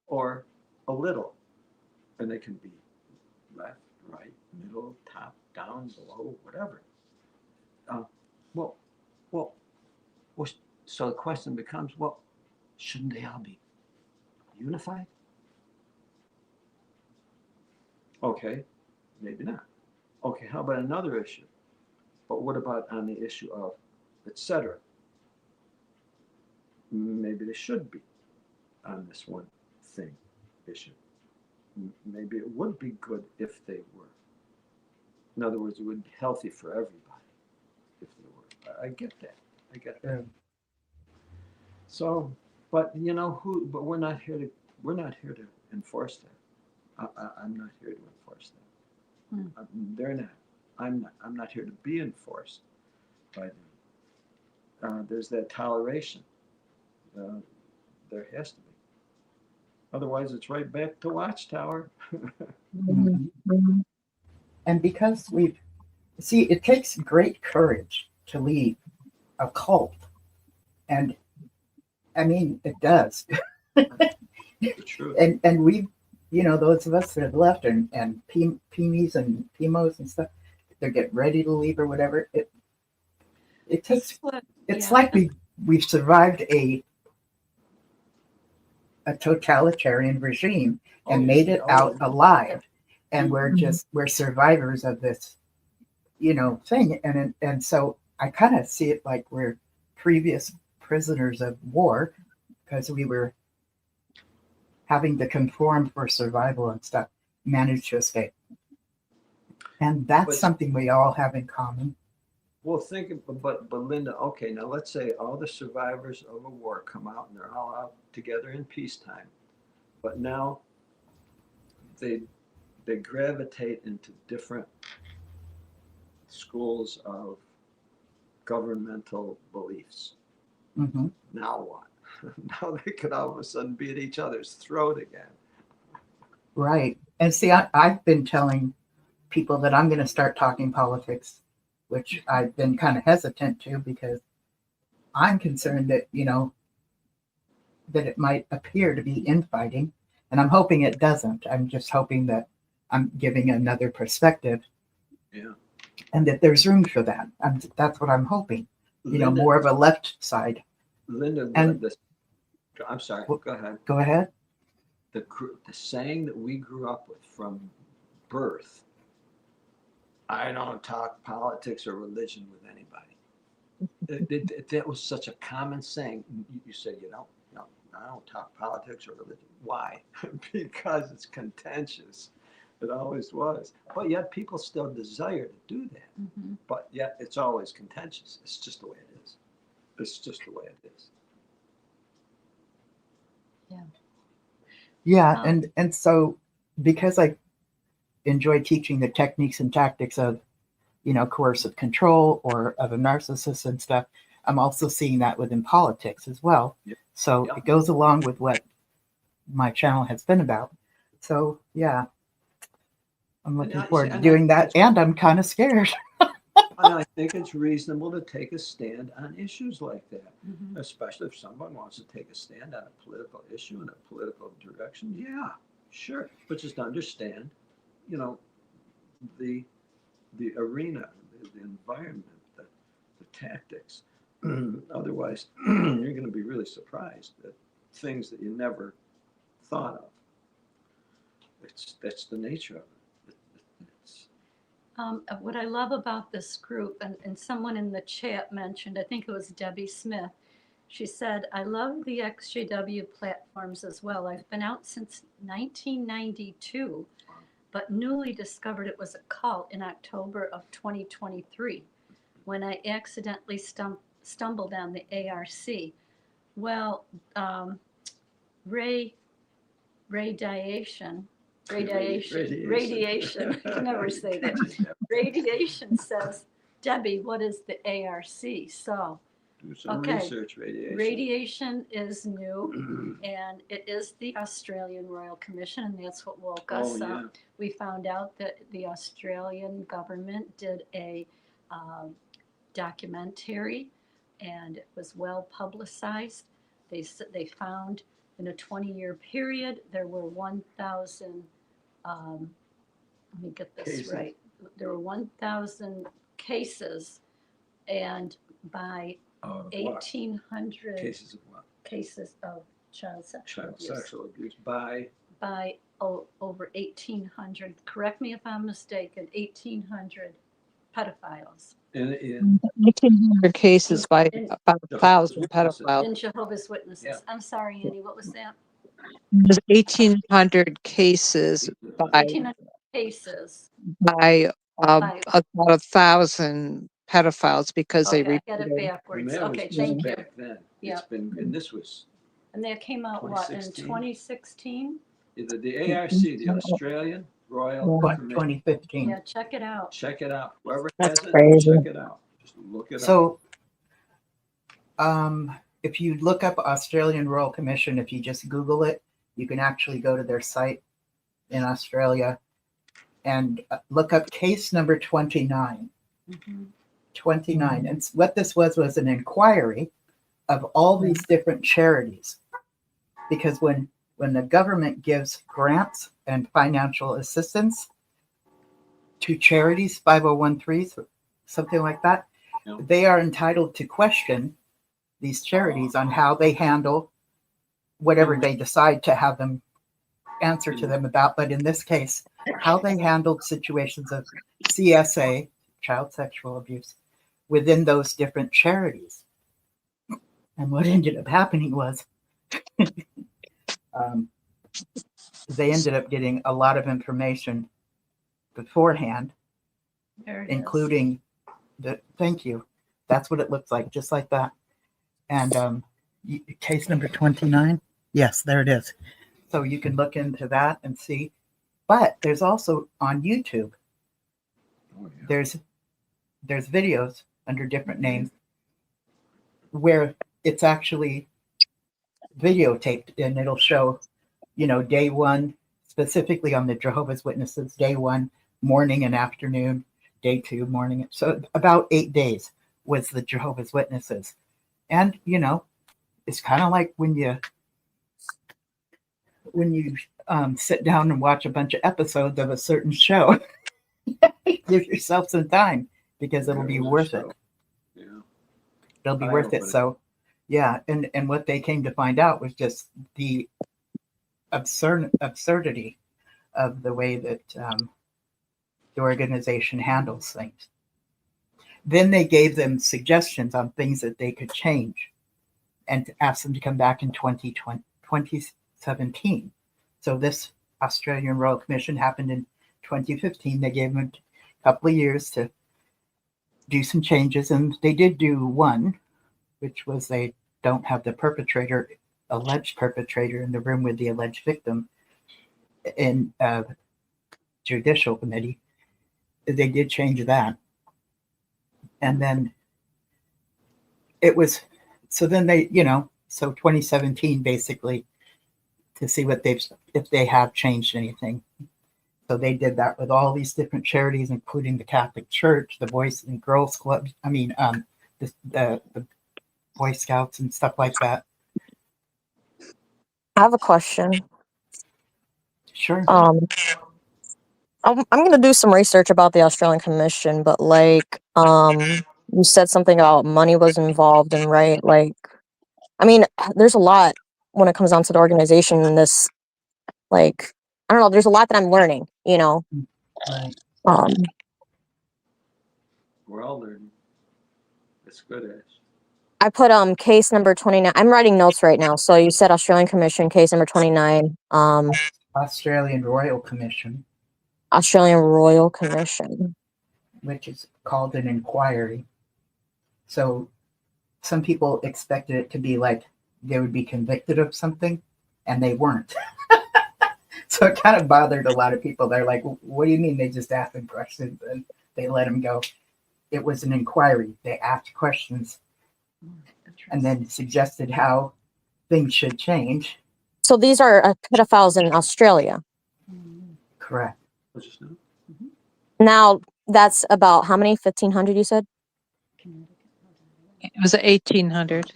Speaker 3: or a little, and they can be left, right, middle, top, down, below, whatever. Well, well, well, so the question becomes, well, shouldn't they all be unified? Okay, maybe not. Okay, how about another issue? But what about on the issue of etc.? Maybe they should be on this one thing issue. Maybe it would be good if they were. In other words, it would be healthy for everybody if they were. I get that.
Speaker 7: Yeah.
Speaker 3: So, but but we're not here to enforce that. I'm not here to enforce that. They're not. I'm not here to be enforced by them. There's that toleration. There has to be. Otherwise, it's right back to Watchtower.
Speaker 7: And because it takes great courage to leave a cult. And I mean, it does.
Speaker 3: The truth.
Speaker 7: And we, those of us that have left and PMEs and PMOs and stuff, they're getting ready to leave or whatever. It takes. It's like we've survived a totalitarian regime and made it out alive, and we're survivors of this, thing. And so I kind of see it like we're previous prisoners of war, because we were having to conform for survival and stuff, managed to escape. And that's something we all have in common.
Speaker 3: Well, but Linda, okay, now let's say all the survivors of a war come out and they're all out together in peacetime, but now they gravitate into different schools of governmental beliefs.
Speaker 7: Mm-hmm.
Speaker 3: Now what? Now they could all of a sudden be at each other's throat again.
Speaker 7: Right. And see, I've been telling people that I'm going to start talking politics, which I've been kind of hesitant to, because I'm concerned that, that it might appear to be infighting. And I'm hoping it doesn't. I'm just hoping that I'm giving another perspective.
Speaker 3: Yeah.
Speaker 7: And that there's room for that. That's what I'm hoping.
Speaker 3: Linda,
Speaker 7: More of a left side.
Speaker 3: Linda,
Speaker 7: And
Speaker 3: I'm sorry.
Speaker 7: Well,
Speaker 3: go ahead.
Speaker 7: Go ahead.
Speaker 3: The saying that we grew up with from birth, I don't talk politics or religion with anybody. That was such a common saying. You said, no, I don't talk politics or religion. Why? Because it's contentious. It always was. But yet people still desire to do that.
Speaker 4: Mm-hmm.
Speaker 3: But yet it's always contentious. It's just the way it is. It's just the way it is.
Speaker 4: Yeah.
Speaker 7: Yeah. And so because I enjoy teaching the techniques and tactics of, coercive control or of a narcissist and stuff, I'm also seeing that within politics as well.
Speaker 3: Yep.
Speaker 7: So
Speaker 3: Yep.
Speaker 7: It goes along with what my channel has been about. So yeah, I'm looking forward to doing that, and I'm kind of scared.
Speaker 3: And I think it's reasonable to take a stand on issues like that, especially if someone wants to take a stand on a political issue in a political direction. Yeah, sure. But just understand, the arena, the environment, the tactics. Otherwise, you're going to be really surprised at things that you never thought of. That's the nature of it.
Speaker 4: What I love about this group, and someone in the chat mentioned, I think it was Debbie Smith, she said, I love the ExJW platforms as well. I've been out since 1992, but newly discovered it was a cult in October of 2023 when I accidentally stumbled on the ARC. Well, radiation, I can never say that. Radiation says, Debbie, what is the ARC? So,
Speaker 3: Do some research, radiation.
Speaker 4: Radiation is new, and it is the Australian Royal Commission, and that's what woke us up. We found out that the Australian government did a documentary, and it was well publicized. They found in a 20-year period there were 1,000. Let me get this
Speaker 3: Cases.
Speaker 4: right. There were 1,000 cases, and by 1,800
Speaker 3: cases of what?
Speaker 4: Cases of child sexual abuse.
Speaker 3: By
Speaker 4: over 1,800. Correct me if I'm mistaken. 1,800 pedophiles.
Speaker 3: In
Speaker 8: 1,800 cases by about 1,000 pedophiles.
Speaker 4: In Jehovah's Witnesses. Yeah. I'm sorry, Annie. What was that?
Speaker 8: There's 1,800 cases by
Speaker 4: 1,800 cases
Speaker 8: by about 1,000 pedophiles because they
Speaker 4: I got it backwards. Okay, thank you.
Speaker 3: Back then. Yeah. And this was.
Speaker 4: And that came out what in 2016?
Speaker 3: The ARC, the Australian Royal Commission.
Speaker 7: 2015.
Speaker 4: Yeah, check it out.
Speaker 3: Check it out. Whoever
Speaker 8: That's
Speaker 3: has
Speaker 8: crazy.
Speaker 3: it, check it out. Just look it up.
Speaker 7: So, if you look up Australian Royal Commission, if you just Google it, you can actually go to their site in Australia and look up case number 29. 29. And what this was an inquiry of all these different charities. Because when when the government gives grants and financial assistance to charities, 501(c)(3)s, something like that, they are entitled to question these charities on how they handle whatever they decide to have them answer to them about. But in this case, how they handled situations of CSA, child sexual abuse, within those different charities. And what ended up happening was they ended up getting a lot of information beforehand,
Speaker 4: There it is.
Speaker 7: including thank you. That's what it looks like, just like that. And case number 29. Yes, there it is. So you can look into that and see. But there's also on YouTube, there's videos under different names where it's actually videotaped, and it'll show, day one, specifically on the Jehovah's Witnesses, day one, morning and afternoon, day two, morning. So about 8 days was the Jehovah's Witnesses. And, it's kind of like when you sit down and watch a bunch of episodes of a certain show. Give yourself some time, because it'll be worth it.
Speaker 3: Yeah.
Speaker 7: It'll be worth it. So, yeah. And what they came to find out was just the absurdity of the way that the organization handles things. Then they gave them suggestions on things that they could change, and asked them to come back in 2017. So this Australian Royal Commission happened in 2015. They gave them a couple of years to do some changes, and they did do one, which was they don't have the alleged perpetrator in the room with the alleged victim in judicial committee. They did change that. And then it was, so then they, so 2017 basically, to see if they have changed anything. So they did that with all these different charities, including the Catholic Church, the Boys and Girls Club. I mean, the Boy Scouts and stuff like that.
Speaker 9: I have a question.
Speaker 7: Sure.
Speaker 9: I'm going to do some research about the Australian Commission, but you said something about money was involved, and right, there's a lot when it comes down to the organization in this, I don't know, there's a lot that I'm learning,
Speaker 7: Right.
Speaker 3: We're all learning. It's good, Ash.
Speaker 9: I put case number 29. I'm writing notes right now. So you said Australian Commission, case number 29.
Speaker 7: Australian Royal Commission.
Speaker 9: Australian Royal Commission.
Speaker 7: Which is called an inquiry. So some people expected it to be like they would be convicted of something, and they weren't. So it kind of bothered a lot of people. They're like, what do you mean they just asked them questions and they let them go? It was an inquiry. They asked questions and then suggested how things should change.
Speaker 9: So these are pedophiles in Australia.
Speaker 7: Correct.
Speaker 9: Now, that's about how many? 1,500, you said?
Speaker 8: It was 1,800.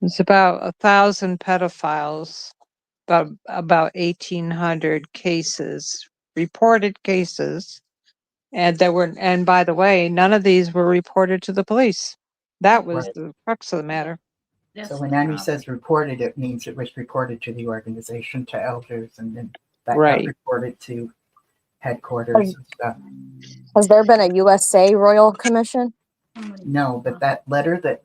Speaker 8: It's about 1,000 pedophiles, about 1,800 cases, reported cases, and by the way, none of these were reported to the police. That was the crux of the matter.
Speaker 7: So when Annie says reported, it means it was reported to the organization, to elders, and then that got reported to headquarters and stuff.
Speaker 9: Has there been a USA Royal Commission?
Speaker 7: No, but that letter that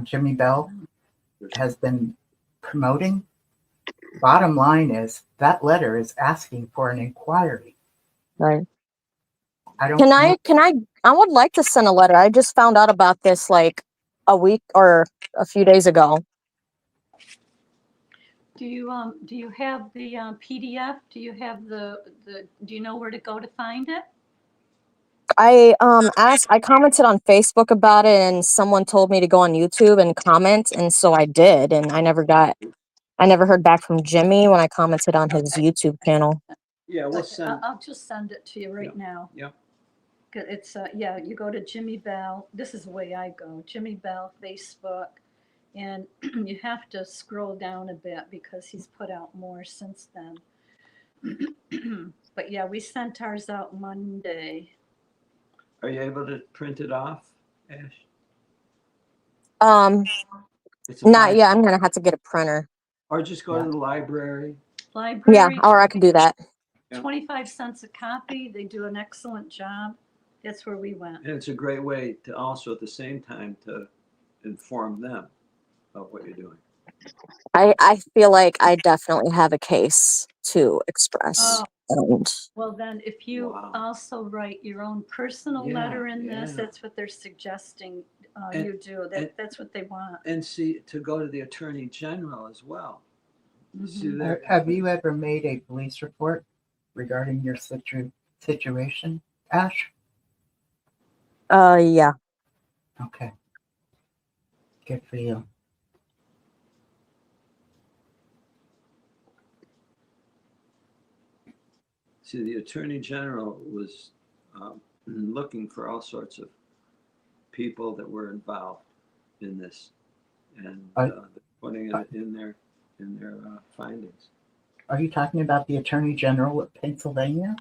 Speaker 7: Jimmy Bell has been promoting, bottom line is that letter is asking for an inquiry.
Speaker 9: Right.
Speaker 7: I
Speaker 9: would like to send a letter. I just found out about this a week or a few days ago.
Speaker 4: Do you have the PDF? Do you have do you know where to go to find it?
Speaker 9: I commented on Facebook about it, and someone told me to go on YouTube and comment, and so I did, and I never heard back from Jimmy when I commented on his YouTube channel.
Speaker 3: Yeah, we'll send.
Speaker 4: I'll just send it to you right now.
Speaker 3: Yeah.
Speaker 4: It's you go to Jimmy Bell. This is the way I go. Jimmy Bell Facebook, And you have to scroll down a bit because he's put out more since then. But yeah, we sent ours out Monday.
Speaker 3: Are you able to print it off, Ash? It's a
Speaker 9: Not
Speaker 3: five,
Speaker 9: yet. I'm gonna have to get a printer.
Speaker 3: or just go to the library.
Speaker 9: Yeah,
Speaker 4: Library,
Speaker 9: or I could do that.
Speaker 4: 25 cents a copy. They do an excellent job. That's where we went.
Speaker 3: And it's a great way to also at the same time to inform them of what you're doing.
Speaker 9: I feel like I definitely have a case to express. And
Speaker 4: Well, then if you
Speaker 3: Wow.
Speaker 4: also write your own personal
Speaker 3: Yeah,
Speaker 4: letter in this,
Speaker 3: yeah.
Speaker 4: that's what they're suggesting
Speaker 3: And-
Speaker 4: you do. That's what they want.
Speaker 3: And see, to go to the Attorney General as well. You see
Speaker 4: Mhm.
Speaker 3: that?
Speaker 7: Have you ever made a police report regarding your situation, Ash?
Speaker 9: yeah.
Speaker 7: Okay. Good for you.
Speaker 3: See, the Attorney General was looking for all sorts of people that were involved in this, and they're putting it in their findings.
Speaker 7: Are you talking about the Attorney General of Pennsylvania?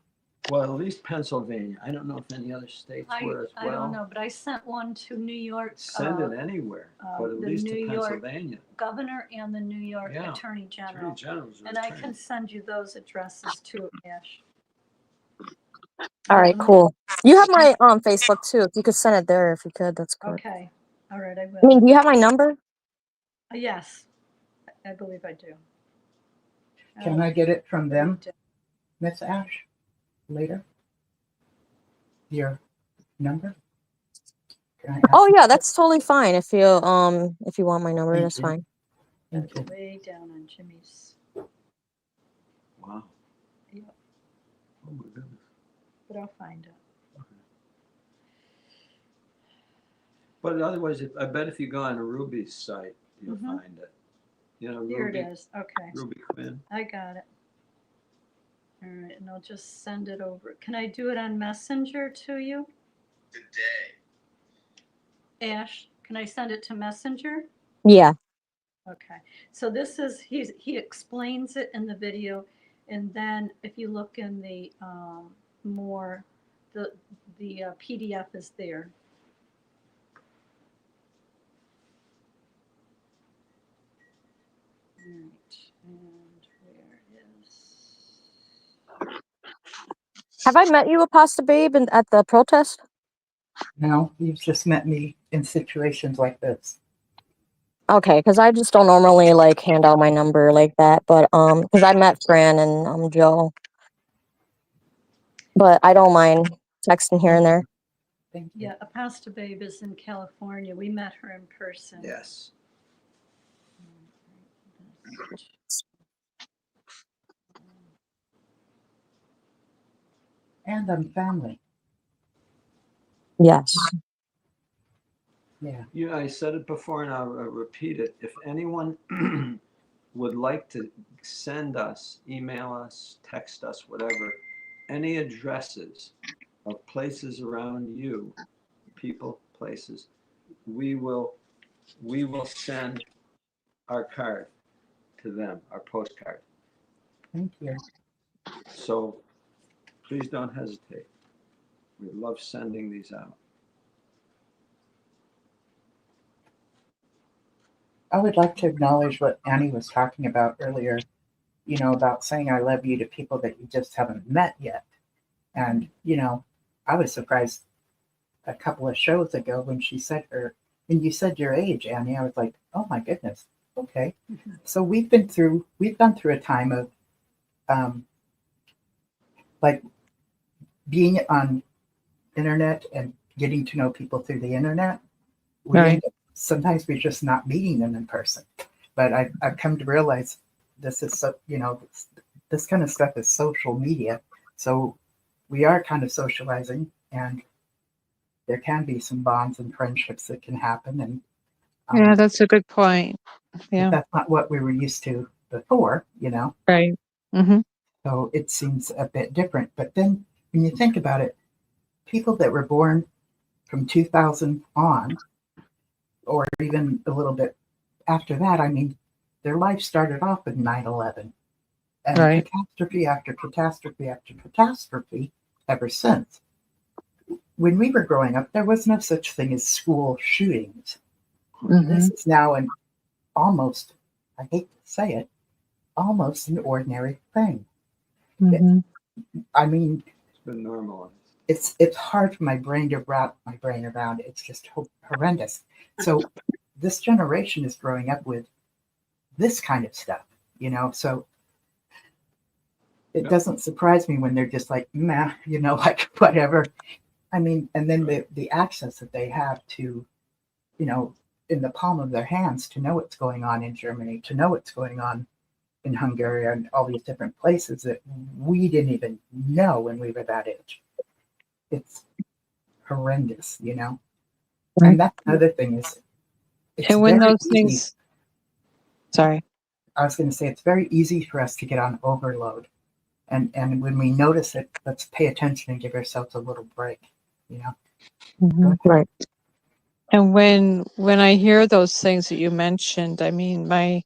Speaker 3: Well, at least Pennsylvania. I don't know if any other states were as well.
Speaker 4: I don't know, but I sent one to New York.
Speaker 3: Send it anywhere, but at
Speaker 4: the
Speaker 3: least
Speaker 4: New
Speaker 3: to
Speaker 4: York
Speaker 3: Pennsylvania.
Speaker 4: Governor and the New York
Speaker 3: Yeah.
Speaker 4: Attorney General.
Speaker 3: Attorney General's an
Speaker 4: And I
Speaker 3: attorney.
Speaker 4: can send you those addresses too, Ash.
Speaker 9: All right, cool. You have my Facebook too. If you could send it there, if you could, that's good.
Speaker 4: Okay. All right, I will.
Speaker 9: I mean, do you have my number?
Speaker 4: Yes, I believe I do.
Speaker 7: Can I get it from them, Miss Ash, later? Your number? Can I ask
Speaker 9: Oh
Speaker 7: you-
Speaker 9: yeah, that's totally fine. If you want my number,
Speaker 7: Thank
Speaker 9: that's
Speaker 7: you.
Speaker 9: fine.
Speaker 7: Thank you.
Speaker 4: Way down on Jimmy's.
Speaker 3: Wow.
Speaker 4: Yep.
Speaker 3: Oh my goodness.
Speaker 4: But I'll find it.
Speaker 3: But otherwise, I bet if you go on Ruby's site, you'll
Speaker 4: Mhm.
Speaker 3: find it. You know,
Speaker 4: Here
Speaker 3: Ruby,
Speaker 4: it is. Okay.
Speaker 3: Ruby Quinn.
Speaker 4: I got it. All right, and I'll just send it over. Can I do it on Messenger to you?
Speaker 5: Today.
Speaker 4: Ash, can I send it to Messenger?
Speaker 9: Yeah.
Speaker 4: Okay. So this is, he explains it in the video. And then if you look in the more, the PDF is there. All right, and where is?
Speaker 9: Have I met you, Apostle Babe, at the protest?
Speaker 7: No, you've just met me in situations like this.
Speaker 9: Okay, because I just don't normally like hand out my number like that, but because I met Fran and Joe, but I don't mind texting here and there.
Speaker 7: Thank you.
Speaker 4: Yeah, Apostle Babe is in California. We met her in person.
Speaker 3: Yes.
Speaker 7: And I'm family.
Speaker 9: Yes.
Speaker 7: Yeah.
Speaker 3: You know, I said it before and I'll repeat it. If anyone would like to send us, email us, text us, whatever, any addresses of places around you, people, places, we will send our card to them, our postcard.
Speaker 7: Thank you.
Speaker 3: So please don't hesitate. We love sending these out.
Speaker 7: I would like to acknowledge what Annie was talking about earlier, you know, about saying I love you to people that you just haven't met yet. And, you know, I was surprised a couple of shows ago when she said when you said your age, Annie, I was like, oh my goodness. Okay. So we've gone through a time of like being on internet and getting to know people through the internet. Sometimes we're just not meeting them in person. But I've come to realize this is so, you know, this kind of stuff is social media. So we are kind of socializing, and there can be some bonds and friendships that can happen. And
Speaker 8: Yeah, that's a good point. Yeah.
Speaker 7: that's not what we were used to before, you know.
Speaker 8: Right. Mm-hmm.
Speaker 7: So it seems a bit different. But then when you think about it, people that were born from 2000 on, or even a little bit after that, I mean, their life started off with 9/11, and
Speaker 8: Right.
Speaker 7: catastrophe after catastrophe after catastrophe ever since. When we were growing up, there was no such thing as school shootings. This is now an almost, I hate to say it, almost an ordinary thing. I mean,
Speaker 3: It's been normalized.
Speaker 7: it's hard for my brain to wrap my brain around. It's just horrendous. So this generation is growing up with this kind of stuff, you know. So it doesn't surprise me when they're just like, meh, you know, like whatever. I mean, and then the access that they have to, you know, in the palm of their hands to know what's going on in Germany, to know what's going on in Hungary and all these different places that we didn't even know when we were that age. It's horrendous, you know.
Speaker 8: Right.
Speaker 7: And that's another thing is, it's
Speaker 8: And when
Speaker 7: very
Speaker 8: those
Speaker 7: easy.
Speaker 8: things, sorry,
Speaker 7: I was going to say it's very easy for us to get on overload, and when we notice it, let's pay attention and give ourselves a little break, you know.
Speaker 8: right. And when I hear those things that you mentioned, I mean, my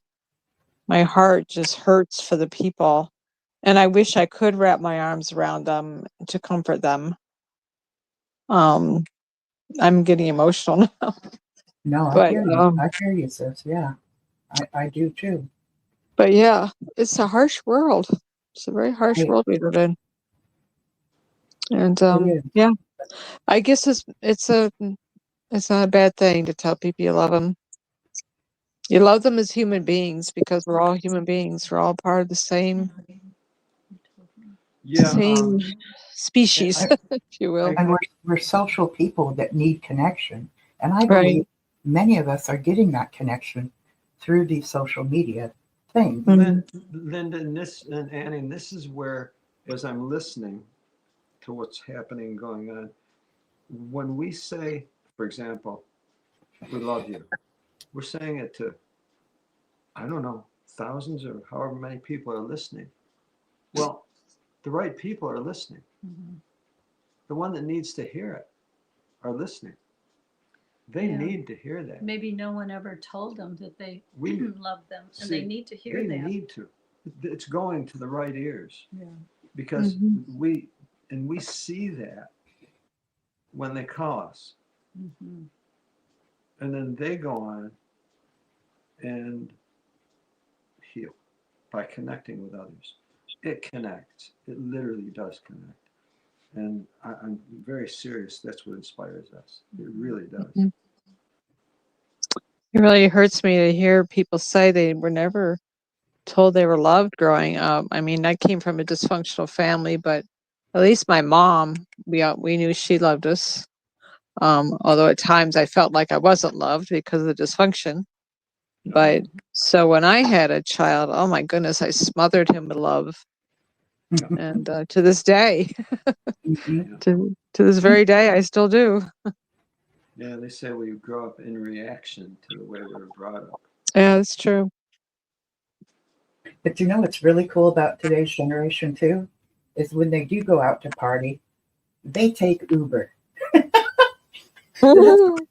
Speaker 8: heart just hurts for the people, and I wish I could wrap my arms around them to comfort them. I'm getting emotional now.
Speaker 7: No,
Speaker 8: But
Speaker 7: I hear you, sis. Yeah, I do too.
Speaker 8: but yeah, it's a harsh world. It's a very harsh
Speaker 7: Right.
Speaker 8: world we live in. And
Speaker 7: It is.
Speaker 8: yeah, I guess it's not a bad thing to tell people you love them. You love them as human beings because we're all human beings. We're all part of the same
Speaker 3: Yeah.
Speaker 8: species,
Speaker 3: I-
Speaker 8: if you will.
Speaker 7: And we're social people that need connection, and I
Speaker 8: Right.
Speaker 7: believe many of us are getting that connection through these social media things.
Speaker 3: Linda and Annie, this is where, as I'm listening to what's happening, going on, when we say, for example, we love you, we're saying it to, I don't know, thousands or however many people are listening. Well, the right people are listening. The one that needs to hear it are listening. They need to hear that.
Speaker 4: Maybe no one ever told them that they
Speaker 3: We
Speaker 4: love them, and they need to hear
Speaker 3: they
Speaker 4: that.
Speaker 3: need to. It's going to the right ears.
Speaker 4: Yeah.
Speaker 3: Because we see that when they call us, and then they go on and heal by connecting with others. It connects. It literally does connect. And I'm very serious. That's what inspires us. It really does.
Speaker 8: It really hurts me to hear people say they were never told they were loved growing up. I mean, I came from a dysfunctional family, but at least my mom, we knew she loved us. Although at times I felt like I wasn't loved because of the dysfunction. But so when I had a child, oh my goodness, I smothered him with love. And to this day, to this very day, I still do.
Speaker 3: Yeah, they say we grow up in reaction to the way we were brought up.
Speaker 8: Yeah, that's true.
Speaker 7: But you know what's really cool about today's generation too, is when they do go out to party, they take Uber.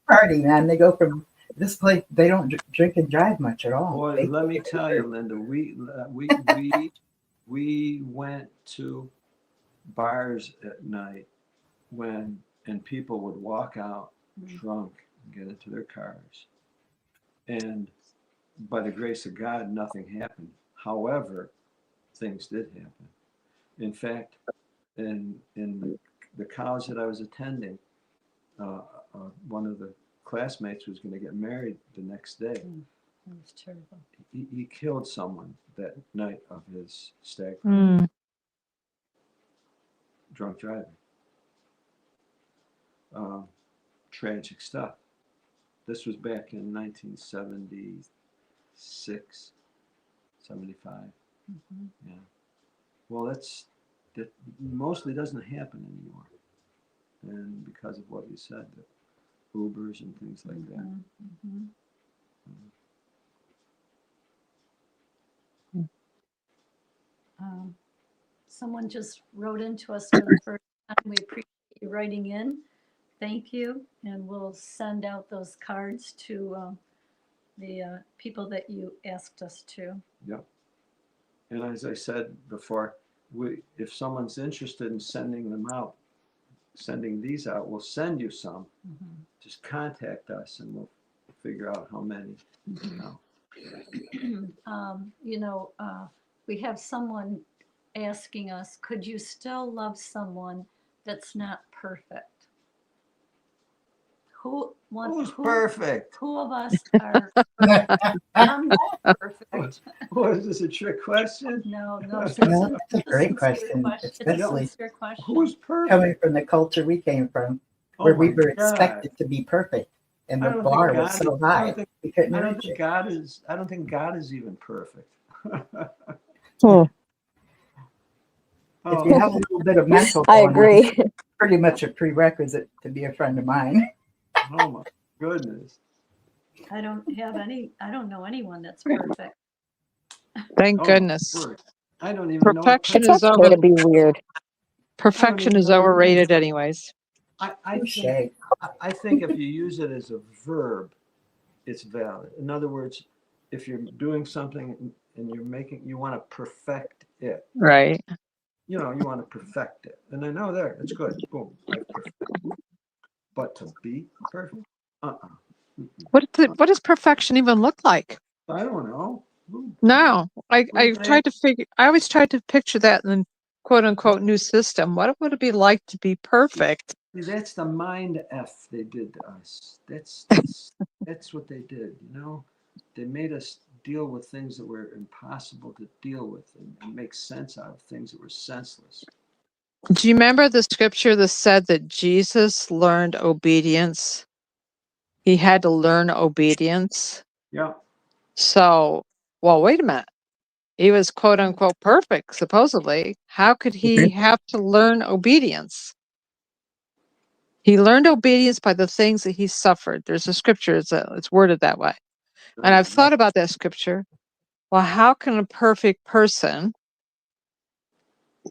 Speaker 7: Party, man. They go from this place. They don't drink and drive much at all.
Speaker 3: Boy, let me tell you, Linda, we went to bars at night and people would walk out drunk and get into their cars, and by the grace of God, nothing happened. However, things did happen. In fact, in the college that I was attending, one of the classmates was going to get married the next day.
Speaker 4: That was terrible.
Speaker 3: He killed someone that night of his stag drunk driving. Tragic stuff. This was back in 1976, 75. Yeah. Well, that mostly doesn't happen anymore, and because of what you said, the Ubers and things like that.
Speaker 4: Someone just wrote into us for the first time. We appreciate you writing in. Thank you. And we'll send out those cards to the people that you asked us to.
Speaker 3: Yep. And as I said before, if someone's interested in sending them out, sending these out, we'll send you some. Just contact us and we'll figure out how many.
Speaker 4: We have someone asking us, could you still love someone that's not perfect?
Speaker 3: Who's perfect?
Speaker 4: Who of us are I'm not perfect?
Speaker 3: What is this, a trick question?
Speaker 4: No,
Speaker 7: That's a great question,
Speaker 4: It's a
Speaker 7: especially
Speaker 4: sincere question.
Speaker 3: Who's perfect?
Speaker 7: coming from the culture we came from,
Speaker 3: Oh
Speaker 7: where we
Speaker 3: my
Speaker 7: were
Speaker 3: God.
Speaker 7: expected to be perfect, and
Speaker 3: I
Speaker 7: the
Speaker 3: don't
Speaker 7: bar
Speaker 3: think
Speaker 7: was
Speaker 3: God
Speaker 7: so
Speaker 3: is- I
Speaker 7: high
Speaker 3: don't think-
Speaker 7: we couldn't
Speaker 3: I don't
Speaker 7: reach
Speaker 3: think
Speaker 7: it.
Speaker 3: God is. I don't think God is even perfect.
Speaker 9: Hmm.
Speaker 7: If you have a little bit of mental,
Speaker 9: I
Speaker 7: going on,
Speaker 9: agree.
Speaker 7: it's pretty much a prerequisite to be a friend of mine.
Speaker 3: Oh my goodness.
Speaker 4: I don't know anyone that's perfect.
Speaker 8: Thank
Speaker 3: Oh,
Speaker 8: goodness.
Speaker 3: word. I don't even know.
Speaker 8: Perfection
Speaker 9: It's
Speaker 8: is
Speaker 9: okay to be weird.
Speaker 8: Perfection
Speaker 3: even
Speaker 8: is
Speaker 3: know what it
Speaker 8: overrated anyways.
Speaker 7: Touche.
Speaker 3: I think if you use it as a verb, it's valid. In other words, if you're doing something and you want to perfect it,
Speaker 8: Right.
Speaker 3: you want to perfect it. And I know there, it's good. Boom, I perfect. But to be perfect?
Speaker 8: What does perfection even look like?
Speaker 3: I don't know.
Speaker 8: No. I
Speaker 3: Okay.
Speaker 8: always tried to picture that in the quote unquote new system. What would it be like to be perfect?
Speaker 3: See, that's the mind F they did to us. That's what they did, They made us deal with things that were impossible to deal with and make sense out of things that were senseless.
Speaker 8: Do you remember the scripture that said that Jesus learned obedience? He had to learn obedience.
Speaker 3: Yeah.
Speaker 8: So, well, wait a minute. He was quote unquote perfect, supposedly. How could he have to learn obedience? He learned obedience by the things that he suffered. There's a scripture, it's worded that way. And I've thought about that scripture. Well, how can a perfect person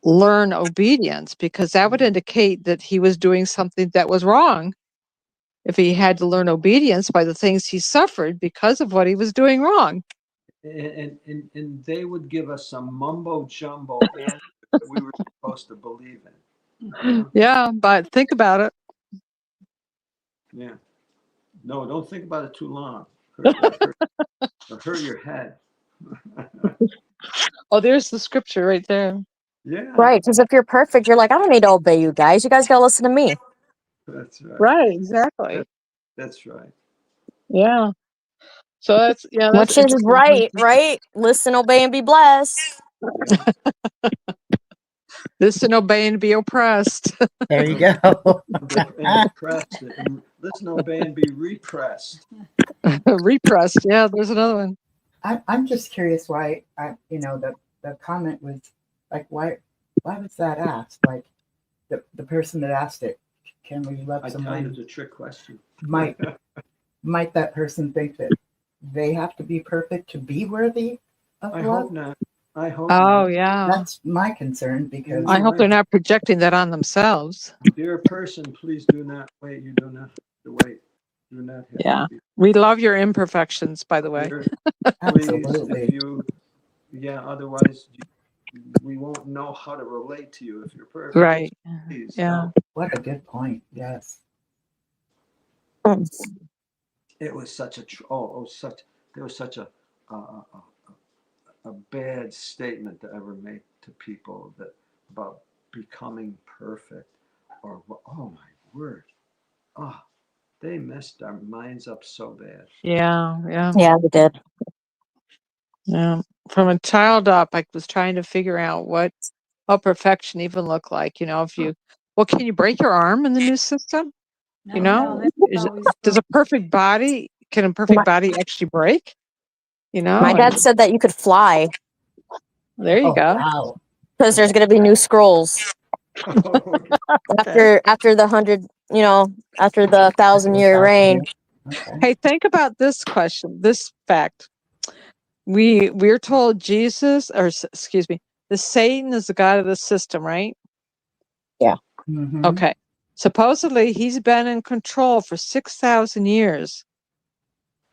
Speaker 8: learn obedience? Because that would indicate that he was doing something that was wrong. If he had to learn obedience by the things he suffered because of what he was doing wrong.
Speaker 3: And they would give us some mumbo jumbo answer that we were supposed to believe in.
Speaker 8: Yeah, but think about it.
Speaker 3: Yeah. No, don't think about it too long. It'll hurt your head.
Speaker 8: Oh, there's the scripture right there.
Speaker 3: Yeah.
Speaker 9: Right, because if you're perfect, you're like, I don't need to obey you guys. You guys gotta listen to me.
Speaker 3: That's right.
Speaker 8: Right, exactly.
Speaker 3: That's right.
Speaker 8: Yeah. So that's
Speaker 9: Which is right, right? Listen, obey, and be blessed.
Speaker 3: Yeah.
Speaker 8: Listen, obey, and be oppressed.
Speaker 7: There you go.
Speaker 3: And oppressed. And listen, obey, and be repressed.
Speaker 8: Repressed. Yeah, there's another one.
Speaker 7: I'm just curious why the comment was like, why was that asked? Like the person that asked it, can we love
Speaker 3: I tell you,
Speaker 7: someone?
Speaker 3: it's a trick question.
Speaker 7: Might that person think that they have to be perfect to be worthy of
Speaker 3: I
Speaker 7: love?
Speaker 3: hope not. I hope
Speaker 8: Oh,
Speaker 3: not.
Speaker 8: yeah.
Speaker 7: That's my concern, because
Speaker 8: I hope they're not projecting that on themselves.
Speaker 3: Dear person, please do not wait. You do not have to wait. Do not have
Speaker 8: Yeah.
Speaker 3: to be.
Speaker 8: We love your imperfections, by the way.
Speaker 3: Please,
Speaker 7: absolutely.
Speaker 3: otherwise we won't know how to relate to you if you're perfect.
Speaker 8: Right.
Speaker 3: Please,
Speaker 8: Yeah.
Speaker 3: no.
Speaker 7: What a good point. Yes.
Speaker 3: It was such a there was such a bad statement to ever make to people that about becoming perfect, or oh my word, they messed our minds up so bad.
Speaker 8: Yeah. Yeah.
Speaker 9: Yeah, we did.
Speaker 8: Yeah. From a child up, I was trying to figure out what perfection even looked like. If you, well, can you break your arm in the new system?
Speaker 4: No, that's always
Speaker 8: Does a perfect body, can a perfect body actually break?
Speaker 9: My dad said that you could fly
Speaker 8: There you
Speaker 7: Oh,
Speaker 8: go.
Speaker 7: wow.
Speaker 9: because there's gonna be new scrolls
Speaker 3: Okay.
Speaker 9: after the 100, after the 1,000-year reign.
Speaker 7: Okay.
Speaker 8: Hey, think about this question, this fact. We're told Jesus, or excuse me, the Satan is the god of the system, right?
Speaker 7: Mhm.
Speaker 8: Okay. Supposedly he's been in control for 6,000 years.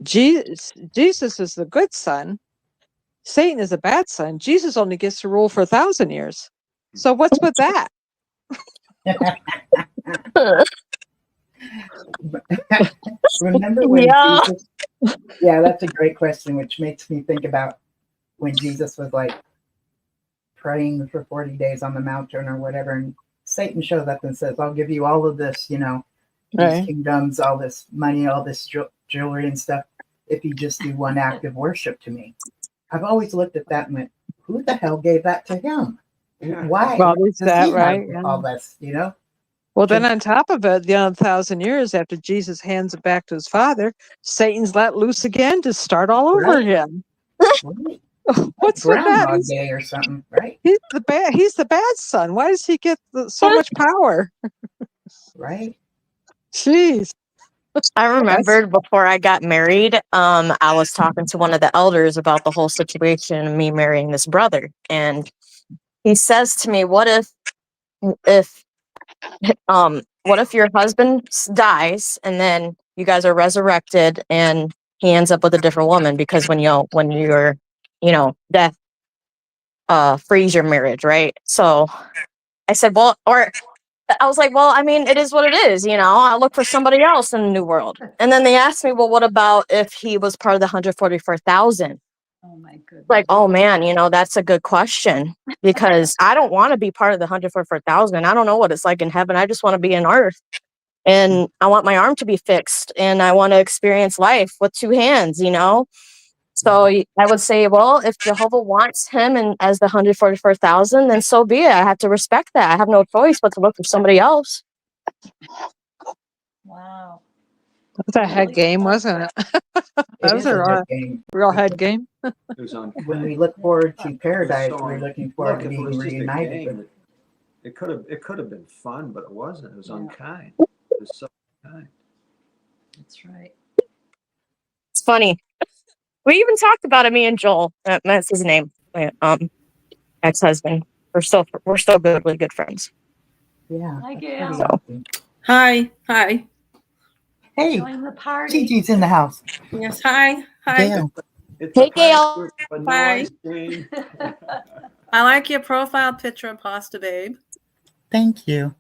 Speaker 8: Jesus is the good son. Satan is a bad son. Jesus only gets to rule for 1,000 years. So what's with that?
Speaker 7: Remember when
Speaker 9: Yeah.
Speaker 7: Jesus, yeah, that's a great question, which makes me think about when Jesus was like praying for 40 days on the mountain or whatever, and Satan shows up and says, I'll give you all of this, these
Speaker 8: Right.
Speaker 7: kingdoms, all this money, all this jewelry and stuff, if you just do one act of worship to me. I've always looked at that and went, who the hell gave that to him? Why
Speaker 8: Well, there's
Speaker 7: does
Speaker 8: that,
Speaker 7: he
Speaker 8: right?
Speaker 7: have all this,
Speaker 8: Well, then on top of it, 1,000 years after Jesus hands it back to his father, Satan's let loose again to start all over
Speaker 7: Right.
Speaker 8: again.
Speaker 7: Right.
Speaker 8: What's with that?
Speaker 7: Groundhog Day or something, right?
Speaker 8: He's the bad son. Why does he get so much power?
Speaker 7: Right.
Speaker 8: Jeez.
Speaker 9: I remembered before I got married, I was talking to one of the elders about the whole situation of me marrying this brother. And he says to me, what if your husband dies and then you guys are resurrected and he ends up with a different woman because when your death frees your marriage, right? So I said, well, or I was like, well, I mean, it is what it is, I'll look for somebody else in the new world. And then they asked me, well, what about if he was part of the 144,000?
Speaker 4: Oh my goodness.
Speaker 9: Like, oh man, that's a good question because I don't want to be part of the 144,000. I don't know what it's like in heaven. I just want to be in earth and I want my arm to be fixed and I want to experience life with two hands, So I would say, well, if Jehovah wants him and as the 144,000, then so be it. I have to respect that. I have no choice but to look for somebody else.
Speaker 4: Wow.
Speaker 8: That was a head game, wasn't it? That was a real head game.
Speaker 3: It was unkind.
Speaker 7: When we look forward to paradise,
Speaker 3: So,
Speaker 7: we're looking forward
Speaker 3: look,
Speaker 7: to
Speaker 3: if it
Speaker 7: being
Speaker 3: was just a
Speaker 7: reunited
Speaker 3: game,
Speaker 7: with.
Speaker 3: it could have been fun, but it wasn't. It was
Speaker 4: Yeah.
Speaker 3: unkind. It was so unkind.
Speaker 4: That's right.
Speaker 9: It's funny. We even talked about it, me and Joel. That's his name. My ex-husband. We're still good, really good friends.
Speaker 7: Yeah.
Speaker 4: Hi,
Speaker 7: that's
Speaker 4: Gail.
Speaker 7: pretty awesome.
Speaker 10: Hi. Hi.
Speaker 7: Hey,
Speaker 4: Join the party.
Speaker 7: Gigi's in the house.
Speaker 10: Yes. Hi. Hi.
Speaker 7: Gail.
Speaker 3: It's
Speaker 9: Hey,
Speaker 3: a party
Speaker 9: Gail.
Speaker 3: group, but no
Speaker 10: Hi.
Speaker 3: ice cream.
Speaker 10: I like your profile picture, Pasta Babe.
Speaker 7: Thank you.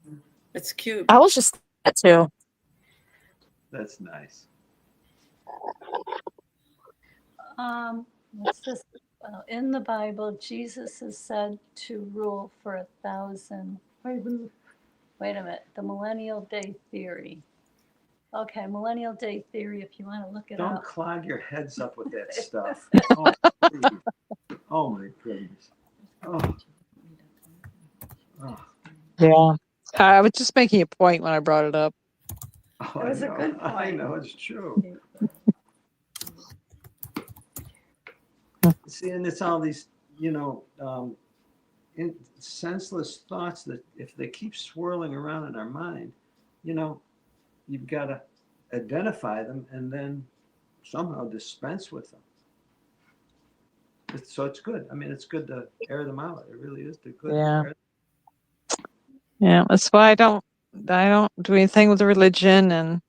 Speaker 10: It's cute.
Speaker 9: I was just that too.
Speaker 3: That's nice.
Speaker 4: What's this? In the Bible, Jesus is said to rule for 1,000. Wait a minute. The Millennial Day Theory. Okay, Millennial Day Theory. If you want to look it
Speaker 3: Don't
Speaker 4: up.
Speaker 3: clog your heads up with that stuff. Oh, please. Oh my goodness. Oh. Oh.
Speaker 8: Yeah. I was just making a point when I brought it up.
Speaker 3: Oh,
Speaker 4: It was a good
Speaker 3: I
Speaker 4: point.
Speaker 3: know, it's true. See, and it's all these, senseless thoughts that if they keep swirling around in our mind, you've got to identify them and then somehow dispense with them. So it's good. I mean, it's good to air them out. It really is good.
Speaker 8: Yeah. Yeah, that's why I don't do anything with religion, and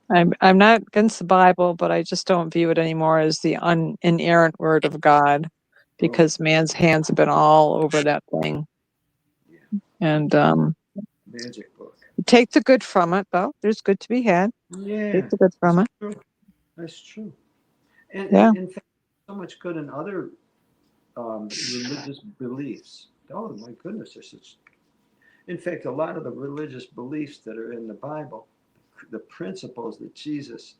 Speaker 8: I'm not against the Bible, but I just don't view it anymore as the inerrant word of God, because man's hands have been all over that thing.
Speaker 3: Yeah.
Speaker 8: And
Speaker 3: Magic book.
Speaker 8: take the good from it, though. There's good to be had.
Speaker 3: Yeah.
Speaker 8: Take the good from it.
Speaker 3: True. That's true. And,
Speaker 8: Yeah.
Speaker 3: and in fact, so much good in other religious beliefs. Oh my goodness, in fact, a lot of the religious beliefs that are in the Bible, the principles that Jesus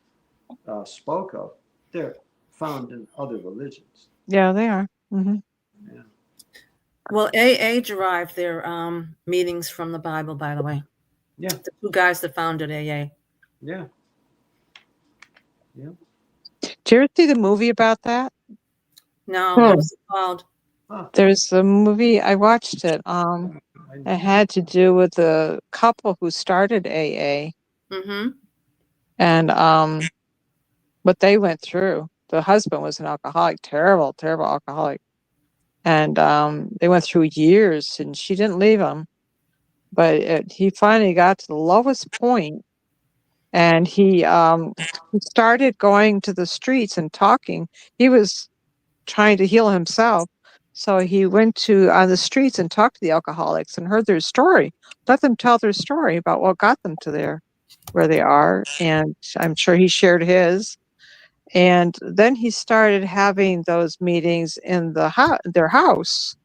Speaker 3: spoke of, they're found in other religions.
Speaker 8: Yeah, they are. Mm-hmm.
Speaker 3: Yeah.
Speaker 10: Well, AA derived their meetings from the Bible, by the way.
Speaker 3: Yeah.
Speaker 10: The two guys that founded AA.
Speaker 3: Yeah. Yeah.
Speaker 8: Did you ever see the movie about that?
Speaker 10: No, what was it called?
Speaker 8: There's a movie, I watched it. It had to do with the couple who started AA.
Speaker 10: Mm-hmm.
Speaker 8: And what they went through. The husband was an alcoholic, terrible, terrible alcoholic. And they went through years, and she didn't leave him. But he finally got to the lowest point, And he started going to the streets and talking. He was trying to heal himself. So he went to on the streets and talked to the alcoholics and heard their story. Let them tell their story about what got them to where they are. And I'm sure he shared his. And then he started having those meetings in their house.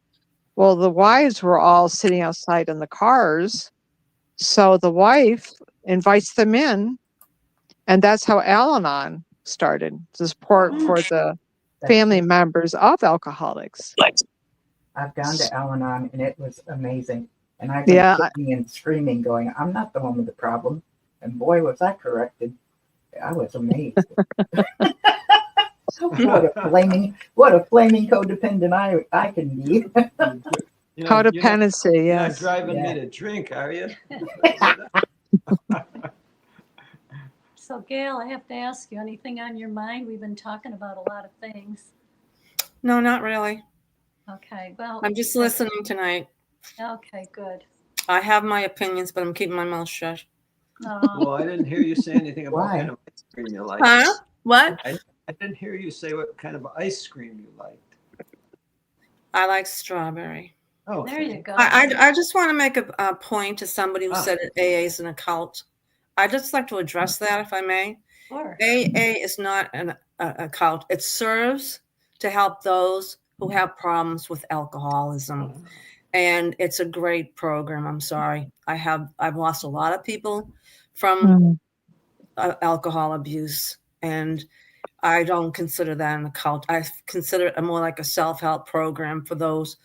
Speaker 8: Well, the wives were all sitting outside in the cars. So the wife invites them in. And that's how Al-Anon started, to support for the family members of alcoholics.
Speaker 7: I've gone to Al-Anon and it was amazing. And I went kicking and screaming, going, "I'm not the one with the problem." And boy, was I corrected. I was amazed. what a flaming codependent I can be.
Speaker 8: Codependency,
Speaker 3: you're not
Speaker 8: yes.
Speaker 3: driving me to drink, are you?
Speaker 4: So, Gail, I have to ask you, anything on your mind? We've been talking about a lot of things.
Speaker 10: No, not really.
Speaker 4: Okay, well.
Speaker 10: I'm just listening tonight.
Speaker 4: Okay, good.
Speaker 10: I have my opinions, but I'm keeping my mouth shut.
Speaker 3: Well, I didn't hear you say anything about what kind of ice cream you like.
Speaker 10: Huh? What?
Speaker 3: I didn't hear you say what kind of ice cream you liked.
Speaker 10: I like strawberry.
Speaker 3: Oh,
Speaker 4: there you go.
Speaker 10: I just want to make a point to somebody who said AA is an occult. I'd just like to address that, if I may.
Speaker 4: Sure.
Speaker 10: AA is not a cult. It serves to help those who have problems with alcoholism. And it's a great program. I'm sorry. I've lost a lot of people from alcohol abuse, and I don't consider that an occult. I consider it more like a self-help program for those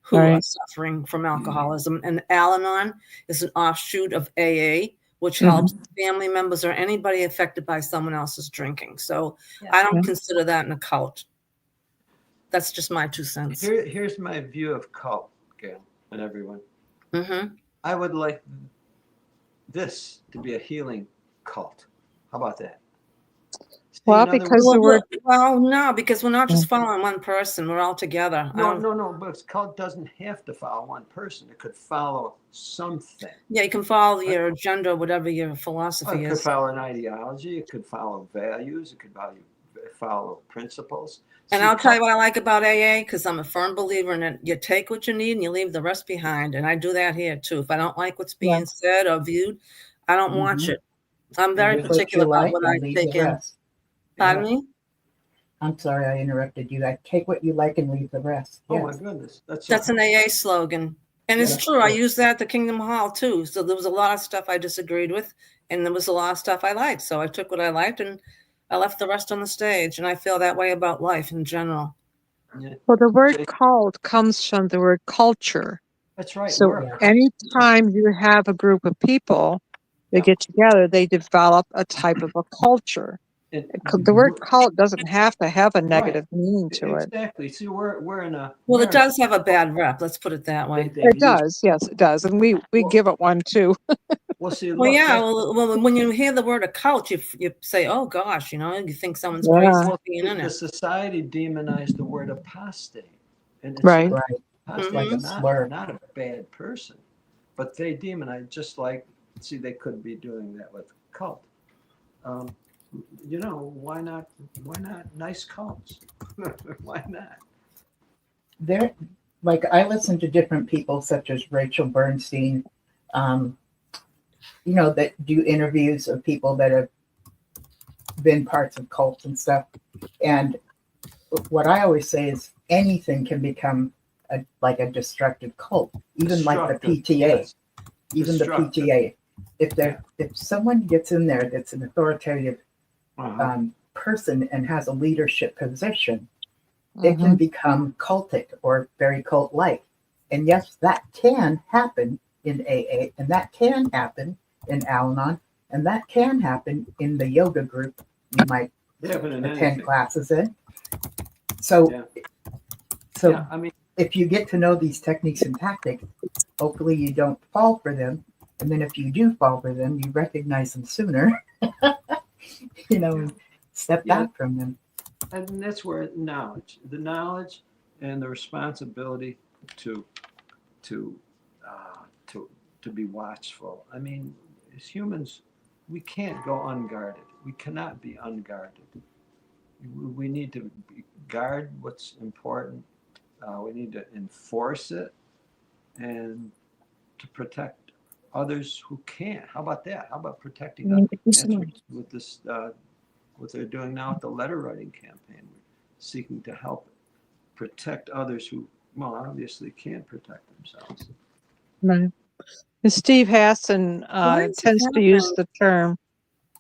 Speaker 10: who are suffering from alcoholism. And Al-Anon is an offshoot of AA, which helps family members or anybody affected by someone else's drinking. So I don't consider that an occult. That's just my 2 cents.
Speaker 3: Here's my view of cult, Gail, and everyone. I would like this to be a healing cult. How about that?
Speaker 8: Well, because
Speaker 10: no, because we're not just following one person. We're all together.
Speaker 3: No, but cult doesn't have to follow one person. It could follow something.
Speaker 10: Yeah, you can follow your agenda, whatever your philosophy
Speaker 3: It
Speaker 10: is.
Speaker 3: could follow an ideology. It could follow values. It could follow principles.
Speaker 10: And I'll tell you what I like about AA, because I'm a firm believer in it. You take what you need and you leave the rest behind. And I do that here too. If I don't like what's being said or viewed, I don't watch it. I'm very particular about what I take in. Pardon me?
Speaker 7: I'm sorry I interrupted you. I take what you like and leave the rest.
Speaker 3: Oh my goodness.
Speaker 10: That's an AA slogan. And it's true. I use that at the Kingdom Hall too. So there was a lot of stuff I disagreed with, and there was a lot of stuff I liked. So I took what I liked and I left the rest on the stage. And I feel that way about life in general.
Speaker 8: Well, the word cult comes from the word culture.
Speaker 3: That's right.
Speaker 8: So anytime you have a group of people that get together, they develop a type of a culture. The word cult doesn't have to have a negative meaning to it.
Speaker 3: Exactly. See, we're in a...
Speaker 10: Well, it does have a bad rep. Let's put it that way.
Speaker 8: It does. Yes, it does. And we give it one too.
Speaker 3: Well, see,
Speaker 10: well, yeah. Well, when you hear the word occult, you say, "Oh gosh," you think someone's crazy being in it.
Speaker 3: The society demonized the word apostate, and it's
Speaker 7: Apostate like a slur.
Speaker 3: Not a bad person, but they demonize just like. See, they could be doing that with cult. Why not? Why not nice cults? Why not?
Speaker 7: There, like I listen to different people, such as Rachel Bernstein. That do interviews of people that have been parts of cults and stuff. And what I always say is anything can become like a destructive cult, even like the PTA.
Speaker 3: Yes.
Speaker 7: Even the PTA. If someone gets in there that's an authoritative person and has a leadership position, it can become cultic or very cult-like. And yes, that can happen in AA, and that can happen in Al-Anon, and that can happen in the yoga group you might attend classes in. So, I mean, if you get to know these techniques and tactics, hopefully you don't fall for them. And then if you do fall for them, you recognize them sooner, and step back from them.
Speaker 3: And that's where the knowledge and the responsibility to be watchful. I mean, as humans, we can't go unguarded. We cannot be unguarded. We need to guard what's important. We need to enforce it and to protect others who can't. How about that? How about protecting others with this, what they're doing now with the letter writing campaign, seeking to help protect others who, well, obviously can't protect themselves.
Speaker 8: Right. And Steve Hassan
Speaker 10: Why is it
Speaker 8: tends to use
Speaker 10: happening?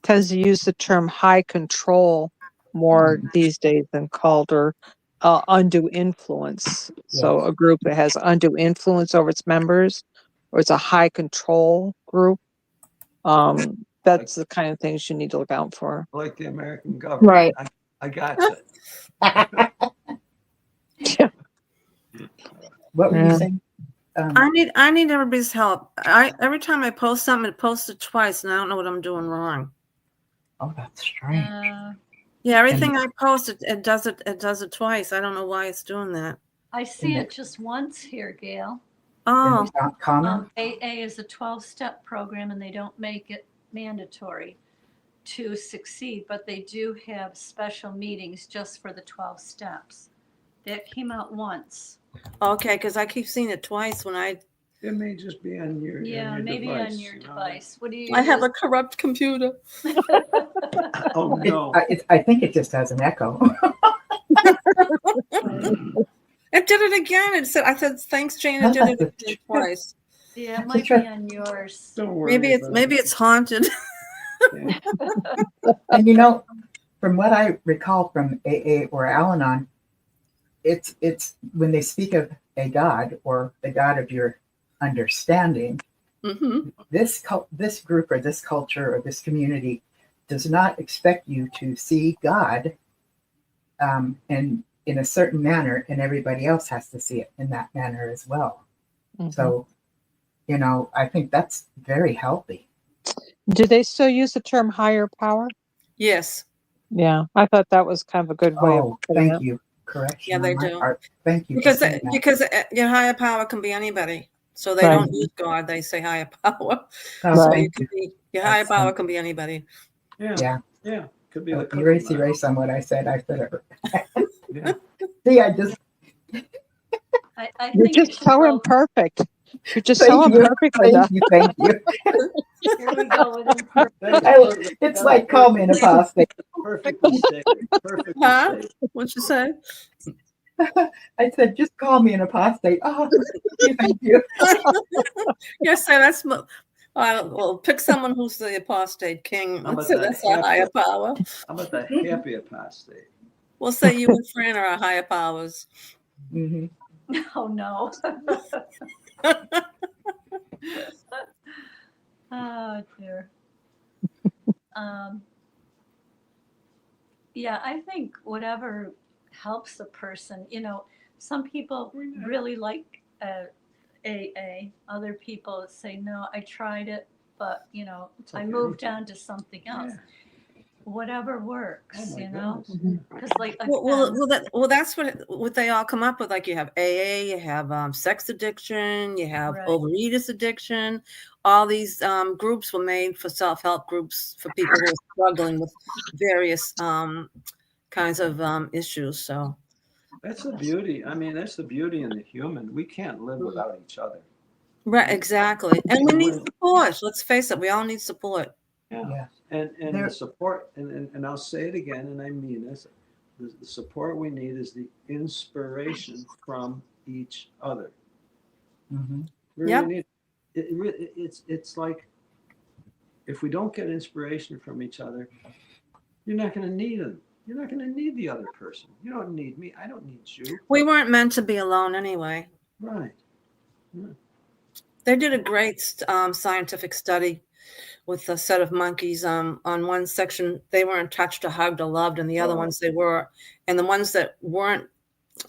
Speaker 8: the term high control more these days than called or undue influence. So
Speaker 7: Yes.
Speaker 8: a group that has undue influence over its members, or it's a high control group. That's the kind of things you need to look out for.
Speaker 3: Like the American government.
Speaker 9: Right.
Speaker 3: I gotcha.
Speaker 7: What were you
Speaker 8: Yeah.
Speaker 7: saying?
Speaker 10: I need everybody's help. Every time I post something, it posts it twice, and I don't know what I'm doing wrong.
Speaker 7: Oh, that's strange.
Speaker 10: Yeah, everything I post, it does it twice. I don't know why it's doing that.
Speaker 4: I see it just once here, Gail.
Speaker 10: Oh,
Speaker 7: It's not common.
Speaker 4: AA is a 12-step program, and they don't make it mandatory to succeed, but they do have special meetings just for the 12 steps. That came out once.
Speaker 10: okay, because I keep seeing it twice when I.
Speaker 3: It may just be on your
Speaker 4: Yeah,
Speaker 3: on your
Speaker 4: maybe
Speaker 3: device,
Speaker 4: on your
Speaker 3: you know?
Speaker 4: device. What do you
Speaker 10: I have
Speaker 4: use?
Speaker 10: a corrupt computer.
Speaker 3: Oh no.
Speaker 7: I think it just has an echo.
Speaker 10: It did it again. I said, thanks, Jane. It did it again twice.
Speaker 4: Yeah, it might be on yours.
Speaker 3: Don't worry.
Speaker 10: Maybe it's haunted.
Speaker 3: Yeah.
Speaker 7: And you know, from what I recall from AA or Al-Anon, it's when they speak of a God or the God of your understanding, this group or this culture or this community does not expect you to see God in a certain manner, and everybody else has to see it in that manner as well. So, you know, I think that's very healthy.
Speaker 8: Do they still use the term higher power?
Speaker 10: Yes.
Speaker 8: Yeah, I thought that was kind of a good way of putting
Speaker 7: thank
Speaker 8: it.
Speaker 7: you. Correction.
Speaker 10: Yeah, they
Speaker 7: on my
Speaker 10: do.
Speaker 7: part. Thank you. for
Speaker 10: Because
Speaker 7: saying that.
Speaker 10: because your higher power can be anybody. So they
Speaker 8: Right.
Speaker 10: don't use God. They say higher power.
Speaker 7: Oh,
Speaker 10: So
Speaker 7: thank
Speaker 10: you can
Speaker 7: you.
Speaker 10: be, your higher
Speaker 7: That's
Speaker 10: power can be anybody.
Speaker 3: Yeah. Could be the cookie
Speaker 7: Erase
Speaker 3: monster.
Speaker 7: on what I said. I said it.
Speaker 3: Yeah.
Speaker 7: See, I just
Speaker 4: I
Speaker 8: You're
Speaker 4: think you
Speaker 8: just
Speaker 4: should
Speaker 8: so
Speaker 4: go.
Speaker 8: imperfect. You're just
Speaker 7: thank
Speaker 8: so
Speaker 7: you.
Speaker 8: imperfect, Linda.
Speaker 7: Thank you.
Speaker 4: Here we go with imperfect.
Speaker 7: It's like call me an apostate.
Speaker 3: Perfectly stated. Perfectly
Speaker 10: Huh?
Speaker 3: stated.
Speaker 10: What'd you say?
Speaker 7: I said, just call me an apostate. Oh, thank you.
Speaker 10: Yes, so that's well, pick someone who's the apostate king.
Speaker 3: How about
Speaker 10: So
Speaker 3: that
Speaker 10: that's a higher power.
Speaker 3: How about the happy apostate?
Speaker 10: We'll say you and Fran are our higher powers.
Speaker 7: Mm-hmm.
Speaker 4: Oh no. Oh dear. Yeah, I think whatever helps a person, you know, some people really like AA. Other people say, no, I tried it, but you know,
Speaker 3: It's
Speaker 4: I
Speaker 3: okay.
Speaker 4: moved on to something else.
Speaker 3: Yeah.
Speaker 4: Whatever works,
Speaker 3: Oh my
Speaker 4: you know,
Speaker 3: goodness.
Speaker 4: because like
Speaker 10: Well, that's what they all come up with. Like you have AA, you have sex addiction, you have
Speaker 4: Right.
Speaker 10: overeaters addiction. All these groups were made for self-help groups for people who are struggling with various kinds of issues. So
Speaker 3: That's the beauty. I mean, that's the beauty in the human. We can't live without each other.
Speaker 10: right, exactly. And we need
Speaker 3: When-
Speaker 10: support. Let's face it, we all need support.
Speaker 3: Yeah.
Speaker 7: Yeah.
Speaker 3: And
Speaker 7: There-
Speaker 3: the support, and I'll say it again, and I mean this, the support we need is the inspiration from each other.
Speaker 7: Mm-hmm.
Speaker 3: We really
Speaker 10: Yep.
Speaker 3: need it's like if we don't get inspiration from each other, you're not going to need them. You're not going to need the other person. You don't need me. I don't need you.
Speaker 10: We weren't meant to be alone anyway.
Speaker 3: Right.
Speaker 10: They did a great scientific study with a set of monkeys. On one section, they weren't touched or hugged or loved, and the other ones they were. And the ones that weren't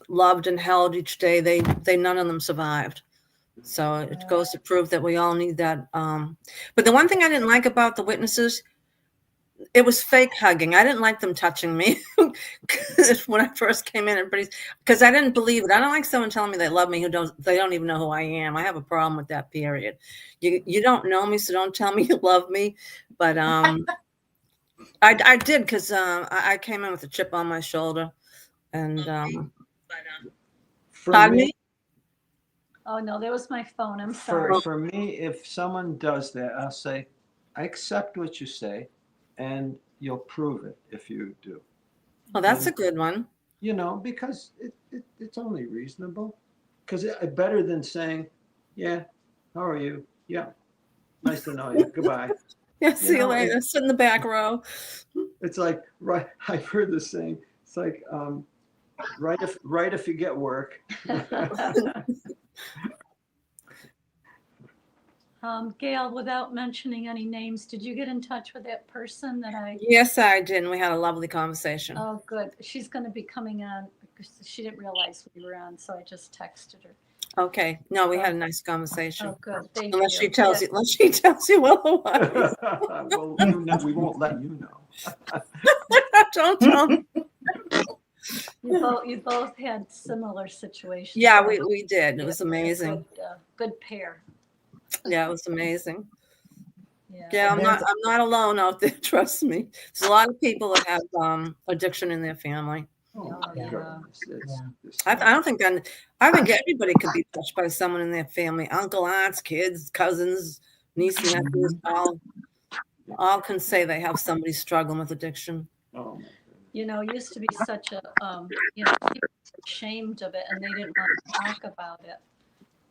Speaker 10: loved and held each day, they none of them survived. So it goes to prove that we all need that. But the one thing I didn't like about the witnesses, it was fake hugging. I didn't like them touching me when I first came in. Because I didn't believe it. I don't like someone telling me they love me they don't even know who I am. I have a problem with that. Period. You don't know me, so don't tell me you love me. But I did, because I came in with a chip on my shoulder, and
Speaker 3: For
Speaker 10: pardon
Speaker 3: me,
Speaker 10: me.
Speaker 4: Oh, no, that was my phone. I'm sorry.
Speaker 3: for me, if someone does that, I'll say, I accept what you say, and you'll prove it if you do.
Speaker 10: Oh, that's a good one.
Speaker 3: You know, because it's only reasonable. Because better than saying, yeah, how are you? Yeah, nice to know you. Goodbye.
Speaker 10: Yeah, see you
Speaker 3: know,
Speaker 10: later. Sit in the back row.
Speaker 3: It's like, right, I've heard this saying. It's like, right if you get work.
Speaker 4: Gail, without mentioning any names, did you get in touch with that person that I?
Speaker 10: Yes, I did. And we had a lovely conversation.
Speaker 4: Oh, good. She's going to be coming on because she didn't realize we were on, so I just texted her.
Speaker 10: Okay. No, we had a nice conversation.
Speaker 4: Oh, good. Thank
Speaker 10: Unless
Speaker 4: you.
Speaker 10: she tells you, otherwise.
Speaker 3: Well, we won't let you know.
Speaker 10: Don't tell me.
Speaker 4: You both had similar situations.
Speaker 10: Yeah, we did. It was amazing.
Speaker 4: Good pair.
Speaker 10: Yeah, it was amazing.
Speaker 4: Yeah.
Speaker 10: Yeah, I'm not alone out there. Trust me. There's a lot of people that have addiction in their family.
Speaker 3: Oh,
Speaker 4: yeah.
Speaker 10: I don't think I think everybody could be touched by someone in their family. Uncle, aunts, kids, cousins, nieces, nephews, all can say they have somebody struggling with addiction.
Speaker 3: Oh,
Speaker 4: you know, it used to be such a you know, people were ashamed of it and they didn't want to talk about it.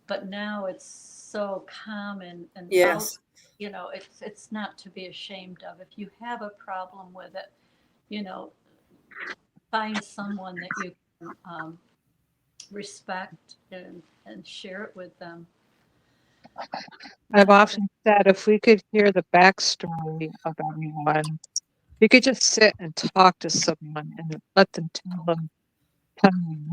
Speaker 4: But now it's so common and
Speaker 10: yes.
Speaker 4: You know, it's not to be ashamed of. If you have a problem with it, you know, find someone that you can respect and share it with them.
Speaker 8: I've often said if we could hear the backstory of everyone, we could just sit and talk to someone and let them tell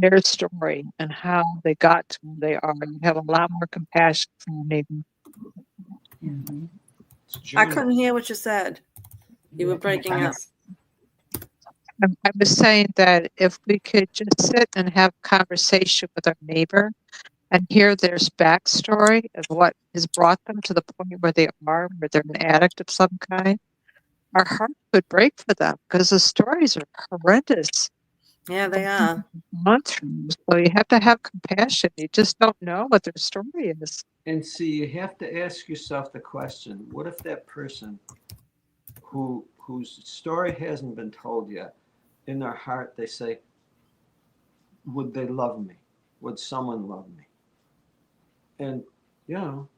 Speaker 8: their story and how they got to where they are. You have a lot more compassion for your neighbor.
Speaker 7: Mm-hmm.
Speaker 10: I couldn't hear what you said. You were breaking up.
Speaker 8: I was saying that if we could just sit and have a conversation with our neighbor and hear their backstory of what has brought them to the point where they are, where they're an addict of some kind, our heart would break for them because the stories are horrendous.
Speaker 10: Yeah, they are.
Speaker 8: So you have to have compassion. You just don't know what their story is.
Speaker 3: And see, you have to ask yourself the question, what if that person whose story hasn't been told yet, in their heart they say, would they love me? Would someone love me? And, you know,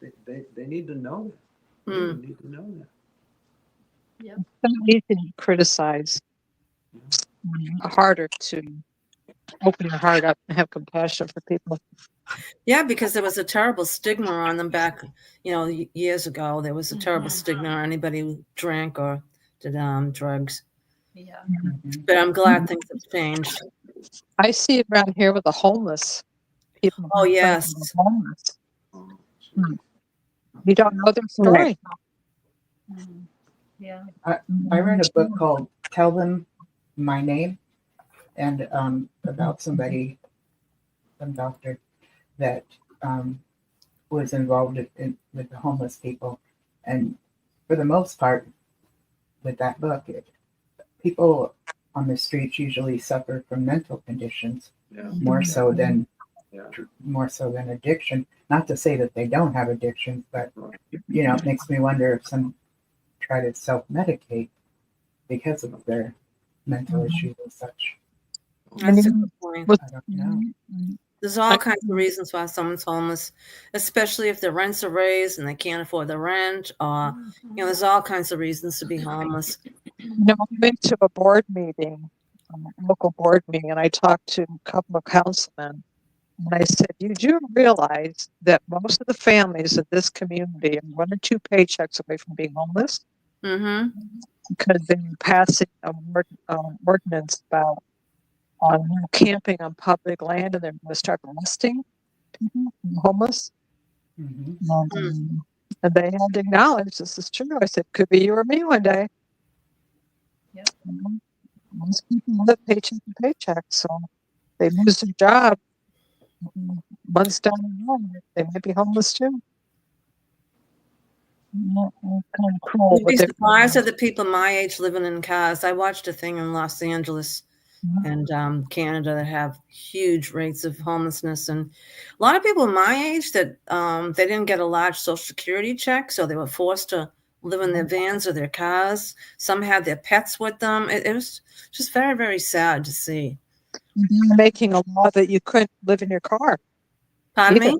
Speaker 3: they need to know that. They need to know that.
Speaker 4: Yep.
Speaker 8: It's not easy to criticize. Harder to open your heart up and have compassion for people.
Speaker 10: Yeah, because there was a terrible stigma on them back, years ago. There was a terrible stigma on anybody who drank or did drugs.
Speaker 4: Yeah.
Speaker 10: But I'm glad things have changed.
Speaker 8: I see it around here with the homeless people.
Speaker 10: Oh, yes.
Speaker 8: Homeless. You don't know their story.
Speaker 4: Yeah.
Speaker 7: I read a book called Tell Them My Name, and about somebody, some doctor that was involved with the homeless people. And for the most part, with that book, people on the streets usually suffer from mental conditions more so than addiction. Not to say that they don't have addictions, but it makes me wonder if some try to self-medicate because of their mental issues and such.
Speaker 10: That's a good point.
Speaker 7: I don't know.
Speaker 10: There's all kinds of reasons why someone's homeless, especially if their rents are raised and they can't afford the rent, or there's all kinds of reasons to be homeless.
Speaker 8: I went to a board meeting, a local board meeting, and I talked to a couple of councilmen. And I said, you do realize that most of the families of this community are 1 or 2 paychecks away from being homeless?
Speaker 10: Mm-hmm.
Speaker 8: Because they're passing an ordinance about camping on public land, and they're going to start arresting people homeless.
Speaker 7: Mm-hmm.
Speaker 8: And they had to acknowledge this is true. I said, could be you or me one day.
Speaker 4: Yep.
Speaker 8: You know, most people live paycheck to paycheck, so they lose their job. Months down the road, they might be homeless too. Kind of cruel.
Speaker 10: You'd be surprised at the people my age living in cars. I watched a thing in Los Angeles and Canada that have huge rates of homelessness, and a lot of people my age that they didn't get a large Social Security check, so they were forced to live in their vans or their cars. Some had their pets with them. It was just very, very sad to see.
Speaker 8: They're making a law that you couldn't live in your car.
Speaker 10: Pardon me?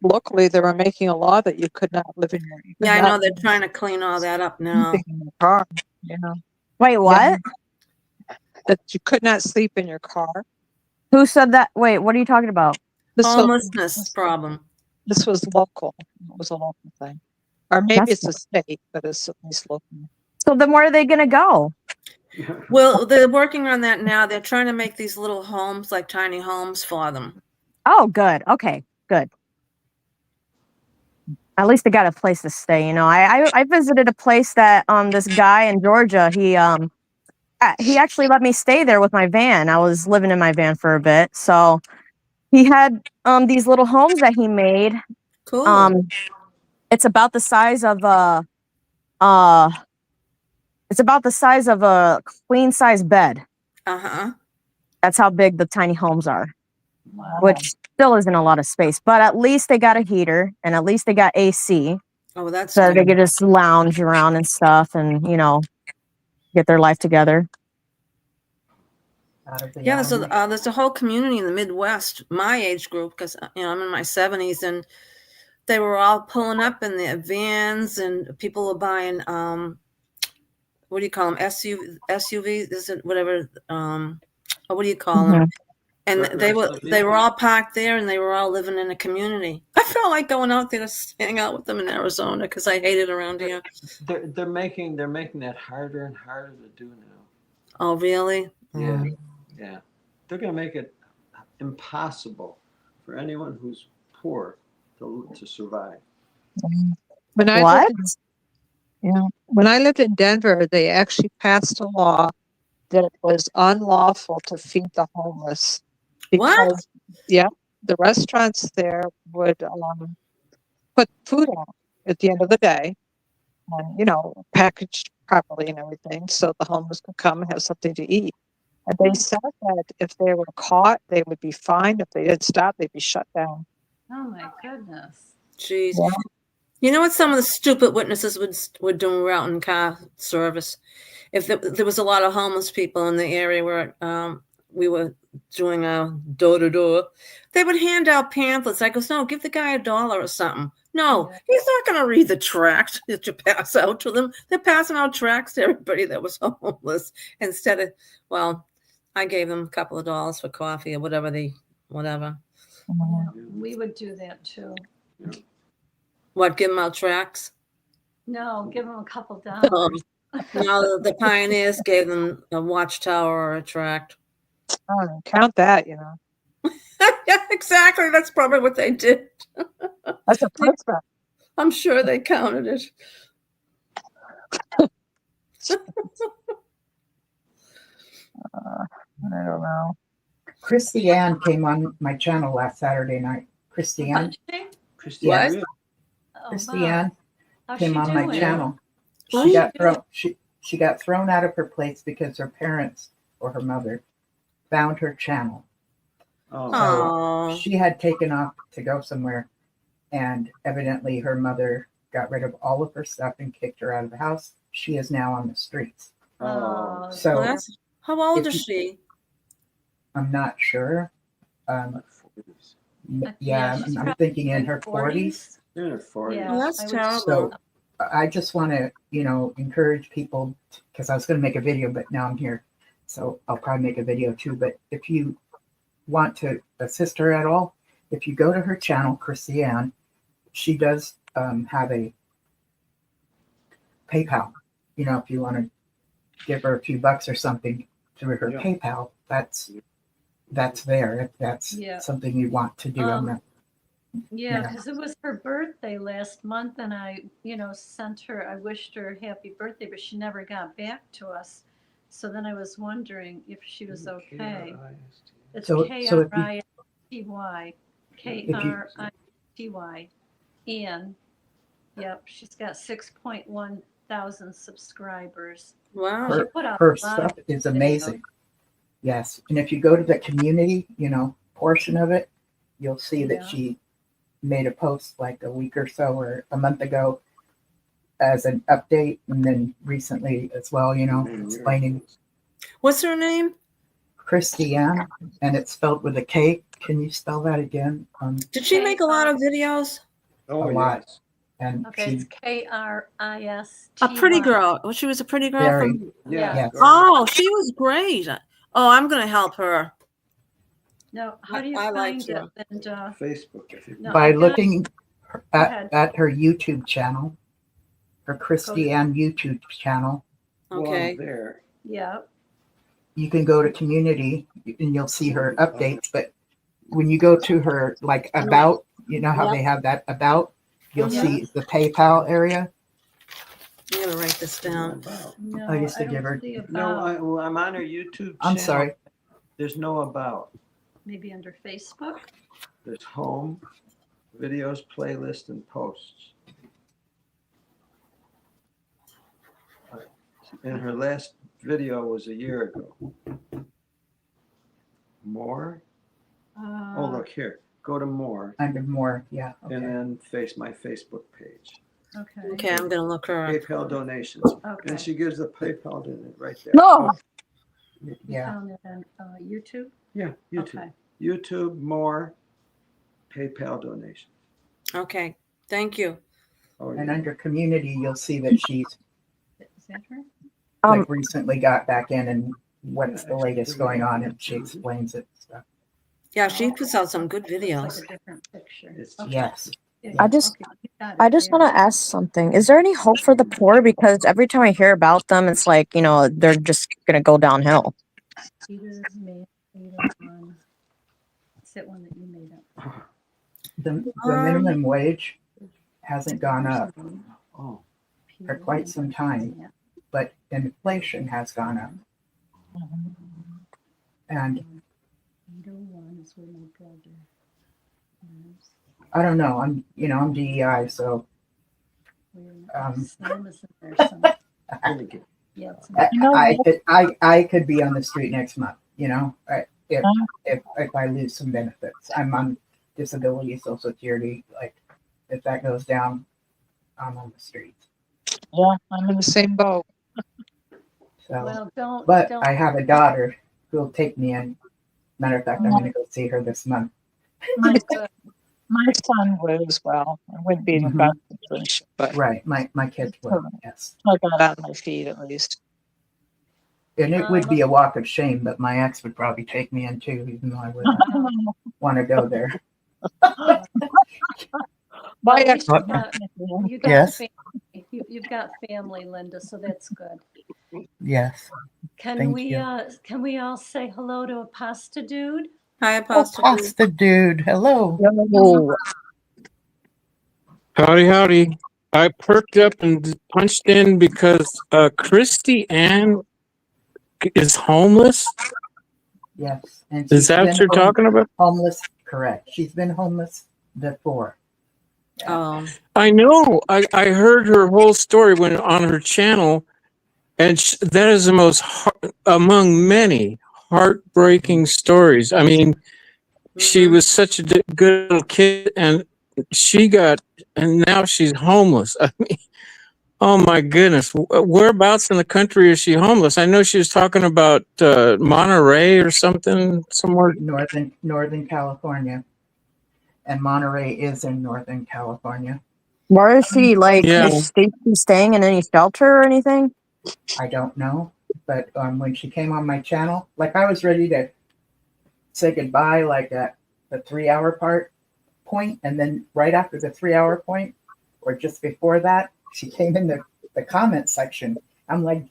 Speaker 8: Locally, they were making a law that you could not live in your.
Speaker 10: Yeah, I know they're trying to clean all that up now.
Speaker 8: In your car. Yeah.
Speaker 9: Wait, what?
Speaker 8: That you could not sleep in your car.
Speaker 9: Who said that? Wait, what are you talking about?
Speaker 10: Homelessness problem.
Speaker 8: This was local. It was a local thing. Or maybe it's a state, but it's at least local.
Speaker 9: So then where are they going to go?
Speaker 10: Well, they're working on that now. They're trying to make these little homes, like tiny homes for them.
Speaker 9: Oh, good. Okay, good. At least they got a place to stay. You know, I visited a place that this guy in Georgia, he actually let me stay there with my van. I was living in my van for a bit. So he had these little homes that he made.
Speaker 10: Cool.
Speaker 9: It's about the size of a queen size bed.
Speaker 10: Uh-huh.
Speaker 9: That's how big the tiny homes are. Wow. Which still isn't a lot of space, but at least they got a heater and at least they got AC.
Speaker 10: Oh, that's
Speaker 9: so
Speaker 10: good.
Speaker 9: They could just lounge around and stuff and, you know, get their life together.
Speaker 10: Yeah, there's a whole community in the Midwest, my age group, because I'm in my 70s, and they were all pulling up in their vans, and people were buying what do you call them, SUVs? Is it whatever? What do you call them? And they were all parked there, and they were all living in a community. I felt like going out there to hang out with them in Arizona because I hate it around here.
Speaker 3: They're making that harder and harder to do now.
Speaker 10: Oh, really?
Speaker 3: Yeah. Yeah, they're going to make it impossible for anyone who's poor to survive.
Speaker 8: When I lived in Denver, they actually passed a law that it was unlawful to feed the homeless. Because, the restaurants there would put food out at the end of the day, and packaged properly and everything, so the homeless could come and have something to eat. And they said that if they were caught, they would be fined. If they didn't stop, they'd be shut down.
Speaker 4: Oh my goodness.
Speaker 10: Jeez. Yeah. You know what some of the stupid witnesses would do out in car service? If there was a lot of homeless people in the area where we were doing a door-to-door, they would hand out pamphlets. I goes, no, give the guy $1 or something. No, he's not going to read the tracts that you pass out to them. They're passing out tracts to everybody that was homeless instead of, well, I gave them a couple of dollars for coffee or whatever.
Speaker 4: Yeah, we would do that too.
Speaker 3: Yeah.
Speaker 10: What, give them out tracts?
Speaker 4: No, give them a couple dollars.
Speaker 10: No, the pioneers gave them a watchtower or a tract.
Speaker 8: Oh, count that,
Speaker 10: Yeah, exactly. That's probably what they did.
Speaker 8: That's a principle.
Speaker 10: I'm sure they counted it.
Speaker 8: I don't know.
Speaker 7: Christiane came on my channel last Saturday night. Christiane
Speaker 3: Christiane
Speaker 7: came on my channel. She got thrown out of her place because her parents or her mother found her channel. So she had taken off to go somewhere, and evidently her mother got rid of all of her stuff and kicked her out of the house. She is now on the streets. So
Speaker 10: how old is she?
Speaker 7: I'm not sure. I'm thinking in her 40s.
Speaker 3: In her 40s.
Speaker 4: Yeah,
Speaker 10: that's terrible.
Speaker 7: So I just want to, encourage people, because I was going to make a video, but now I'm here. So I'll probably make a video too. But if you want to assist her at all, if you go to her channel, Christiane, she does have a PayPal. If you want to give her a few bucks or something through her PayPal, that's there. If that's something you want to do, I'm
Speaker 4: Yeah,
Speaker 7: Yeah.
Speaker 4: because it was her birthday last month, and I, sent her, I wished her happy birthday, but she never got back to us. So then I was wondering if she was okay.
Speaker 3: K-R-I-S-T.
Speaker 4: It's
Speaker 7: So if you,
Speaker 4: K-R-I-S-T-Y.
Speaker 7: if you,
Speaker 4: K-R-I-T-Y. And, yep, she's got 6.1 thousand subscribers.
Speaker 10: Wow.
Speaker 4: She
Speaker 7: her,
Speaker 4: put out
Speaker 7: her
Speaker 4: a lot
Speaker 7: stuff
Speaker 4: of
Speaker 7: is
Speaker 4: videos.
Speaker 7: amazing. Yes. And if you go to the community, portion of it, you'll see that
Speaker 4: Yeah.
Speaker 7: she made a post like a week or so or a month ago as an update. And then recently as well, explaining
Speaker 10: What's her name?
Speaker 7: Christiane, and it's spelled with a K. Can you spell that again?
Speaker 10: Did she make a lot of videos?
Speaker 3: Oh,
Speaker 7: A lot.
Speaker 3: yes.
Speaker 7: And
Speaker 4: Okay, it's
Speaker 7: she's
Speaker 4: K-R-I-S-T-Y.
Speaker 10: A pretty girl. Well, she was a pretty girl.
Speaker 7: very,
Speaker 3: Yeah.
Speaker 7: yes.
Speaker 10: Oh, she was great. Oh, I'm going to help her.
Speaker 4: No, how do you
Speaker 10: I
Speaker 4: find
Speaker 10: liked
Speaker 4: it,
Speaker 10: her.
Speaker 4: Linda?
Speaker 3: Facebook, I think.
Speaker 4: No,
Speaker 7: by
Speaker 4: I got-
Speaker 7: looking
Speaker 4: ahead.
Speaker 7: at her YouTube channel, her Christiane YouTube channel.
Speaker 3: Well,
Speaker 10: Okay.
Speaker 3: I'm there.
Speaker 4: Yeah.
Speaker 7: You can go to community and you'll see her updates. But when you go to her like about, you know how
Speaker 10: Yep.
Speaker 7: they have that about, you'll
Speaker 4: Mhm.
Speaker 7: see the PayPal area.
Speaker 10: I'm going to write this down.
Speaker 4: No,
Speaker 7: I used to
Speaker 4: don't
Speaker 7: give her-
Speaker 4: see about.
Speaker 3: No, I'm on her YouTube channel.
Speaker 7: I'm sorry.
Speaker 3: There's no about.
Speaker 4: Maybe under Facebook.
Speaker 3: There's home, videos, playlist, and posts. And her last video was a year ago. More? Oh, look here. Go to more
Speaker 7: Under more, yeah. Okay.
Speaker 3: and then my Facebook page.
Speaker 4: Okay.
Speaker 10: Okay, I'm going to look her up.
Speaker 3: PayPal donations.
Speaker 4: Okay.
Speaker 3: And she gives the PayPal donation right there.
Speaker 9: No.
Speaker 4: You
Speaker 7: Yeah.
Speaker 4: found it on YouTube.
Speaker 3: Yeah, YouTube.
Speaker 4: Okay.
Speaker 3: YouTube, more, PayPal donation.
Speaker 10: Okay. Thank you.
Speaker 3: Oh,
Speaker 7: And
Speaker 3: yeah.
Speaker 7: under community, you'll see that she's
Speaker 4: Is that her?
Speaker 7: like recently got back in and what's the latest going on, and she explains it and stuff.
Speaker 10: Yeah, she puts out some good
Speaker 4: It's
Speaker 10: videos.
Speaker 4: like a different picture.
Speaker 3: It's
Speaker 4: Okay.
Speaker 7: Yes.
Speaker 9: I just
Speaker 4: You got it
Speaker 9: I just
Speaker 4: there.
Speaker 9: want to ask something. Is there any hope for the poor? Because every time I hear about them, it's like, they're just going to go downhill.
Speaker 4: Peter's made one. It's that one that you made up.
Speaker 7: The minimum wage hasn't gone up
Speaker 3: Oh,
Speaker 7: for quite some time,
Speaker 4: Yeah.
Speaker 7: but inflation has gone up. And
Speaker 4: 801 is where my brother lives.
Speaker 7: I don't know, I'm DEI, so
Speaker 4: Sam is in there somewhere.
Speaker 3: really good.
Speaker 4: Yeah, it's in
Speaker 7: I could be on the street next month, if I lose some benefits. I'm on disability, Social Security, like if that goes down, I'm on the streets.
Speaker 8: Yeah, I'm in the same boat.
Speaker 7: So,
Speaker 4: well, don't.
Speaker 7: but I have a daughter who'll take me in. Matter of fact, I'm
Speaker 8: Oh.
Speaker 7: going to go see her this month.
Speaker 8: My son would as well. It would be in a
Speaker 7: Mhm.
Speaker 8: bad situation, but
Speaker 7: Right, my kids will, yes.
Speaker 8: I got out of my feet at least.
Speaker 7: And it would be a walk of shame, but my ex would probably take me in too, even though I wouldn't want to go there.
Speaker 8: My
Speaker 4: Well,
Speaker 8: ex.
Speaker 4: you got
Speaker 7: Yes.
Speaker 4: family. You've got family, Linda, so that's good.
Speaker 7: Yes.
Speaker 4: Can
Speaker 7: Thank
Speaker 4: we
Speaker 7: you.
Speaker 4: can we all say hello to a pasta dude?
Speaker 10: Hi,
Speaker 7: Oh,
Speaker 10: Apostle.
Speaker 7: pasta dude, hello.
Speaker 9: No.
Speaker 11: Howdy, howdy. I perked up and punched in because Christy Ann is homeless.
Speaker 7: Yes. And
Speaker 11: Is that what you're talking about?
Speaker 7: homeless, correct. She's been homeless before.
Speaker 11: I know. I heard her whole story when on her channel, and that is the most among many heartbreaking stories. I mean, she was such a good little kid, and now she's homeless. I mean, oh my goodness, whereabouts in the country is she homeless? I know she was talking about Monterey or something somewhere.
Speaker 7: Northern California. And Monterey is in Northern California.
Speaker 9: Where is she? Like,
Speaker 11: Yeah.
Speaker 9: is she staying in any shelter or anything?
Speaker 7: I don't know. But when she came on my channel, like I was ready to say goodbye, like at the 3-hour point. And then right after the 3-hour point, or just before that, she came in the comment section. I'm like,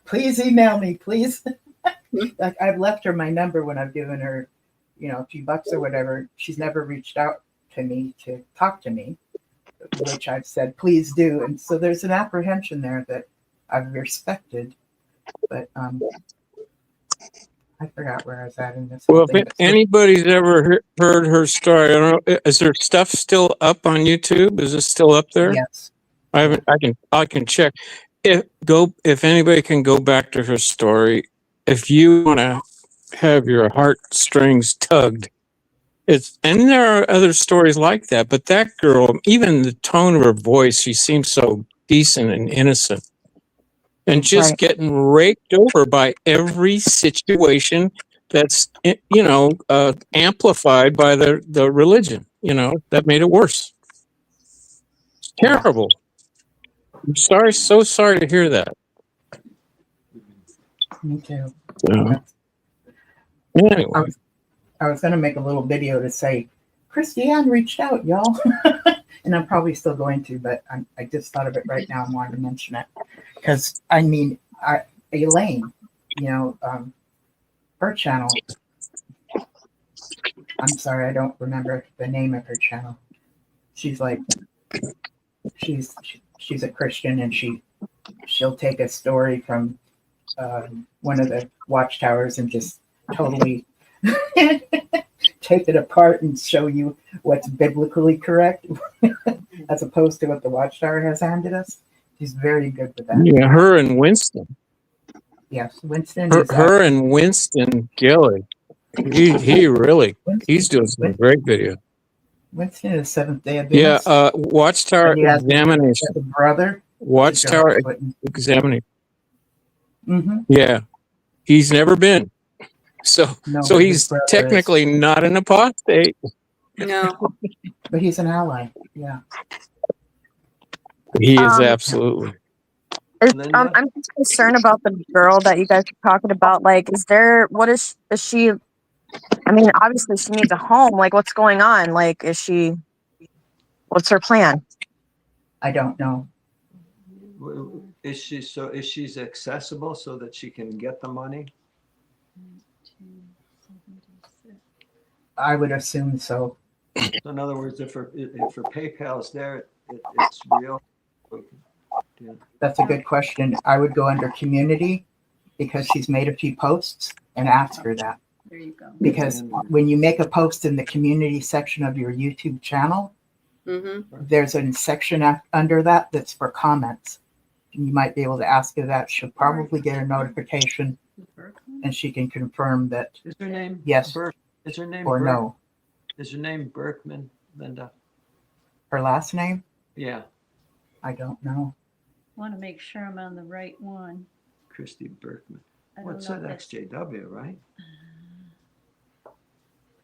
Speaker 7: please email me, please. Like I've left her my number when I've given her, a few bucks or whatever. She's never reached out to me to talk to me, which I've said, please do. And so there's an apprehension there that I've respected, but I forgot where I was at in this.
Speaker 11: Well, if anybody's ever heard her story, I don't know, is her stuff still up on YouTube? Is it still up there?
Speaker 7: Yes.
Speaker 11: I haven't. I can check. If anybody can go back to her story, if you want to have your heartstrings tugged, and there are other stories like that, but that girl, even the tone of her voice, she seems so decent and innocent, and just getting raked over by every situation that's amplified by the religion, that made it worse. It's terrible. I'm sorry, so sorry to hear that.
Speaker 7: Me too.
Speaker 11: Anyway.
Speaker 7: I was going to make a little video to say, Christiane reached out, y'all. And I'm probably still going to, but I just thought of it right now and wanted to mention it. Because, Elaine, her channel, I'm sorry, I don't remember the name of her channel. She's like, she's a Christian, and she'll take a story from one of the watchtowers and just totally take it apart and show you what's biblically correct as opposed to what the watchtower has handed us. She's very good with that.
Speaker 11: Yeah, her and Winston.
Speaker 7: Yes, Winston.
Speaker 11: Her and Winston Gilly. He's doing some great video.
Speaker 7: Winston is Seventh-day Adventist.
Speaker 11: Yeah, Watchtower Examination.
Speaker 7: Brother.
Speaker 11: Watchtower Examination.
Speaker 7: Mm-hmm.
Speaker 11: Yeah, he's never been. So he's technically not an apostate.
Speaker 10: No.
Speaker 7: But he's an ally. Yeah.
Speaker 11: He is absolutely.
Speaker 9: I'm just concerned about the girl that you guys are talking about. Like, is she? I mean, obviously she needs a home. Like, what's going on? Like, what's her plan?
Speaker 7: I don't know.
Speaker 3: Is she's accessible so that she can get the money?
Speaker 7: I would assume so.
Speaker 3: So in other words, if her PayPal is there, it's real. Yeah.
Speaker 7: That's a good question. I would go under community because she's made a few posts and ask her that.
Speaker 4: There you go.
Speaker 7: Because when you make a post in the community section of your YouTube channel, there's a section under that that's for comments. And you might be able to ask her that. She'll probably get a notification and she can confirm that.
Speaker 3: Is her name?
Speaker 7: Yes.
Speaker 3: Is her name
Speaker 7: or no?
Speaker 3: Is her name Berkman, Linda?
Speaker 7: Her last name?
Speaker 3: Yeah.
Speaker 7: I don't know.
Speaker 4: I want to make sure I'm on the right one.
Speaker 3: Christy Berkman.
Speaker 4: I
Speaker 3: What's
Speaker 4: don't
Speaker 3: that?
Speaker 4: know
Speaker 3: ExJW, right?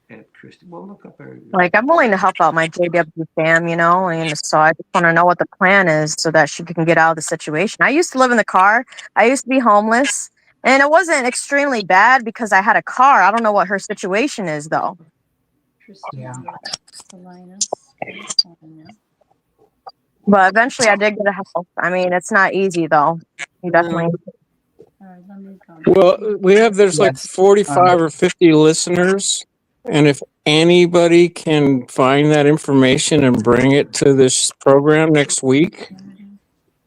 Speaker 3: At Christy. Well, look up her.
Speaker 9: Like, I'm willing to help out my JW fam, and so I just want to know what the plan is so that she can get out of the situation. I used to live in the car. I used to be homeless, and it wasn't extremely bad because I had a car. I don't know what her situation is, though.
Speaker 7: Yeah.
Speaker 9: But eventually I did get a house. I mean, it's not easy, though. You definitely.
Speaker 11: Well, there's like 45 or 50 listeners. And if anybody can find that information and bring it to this program next week,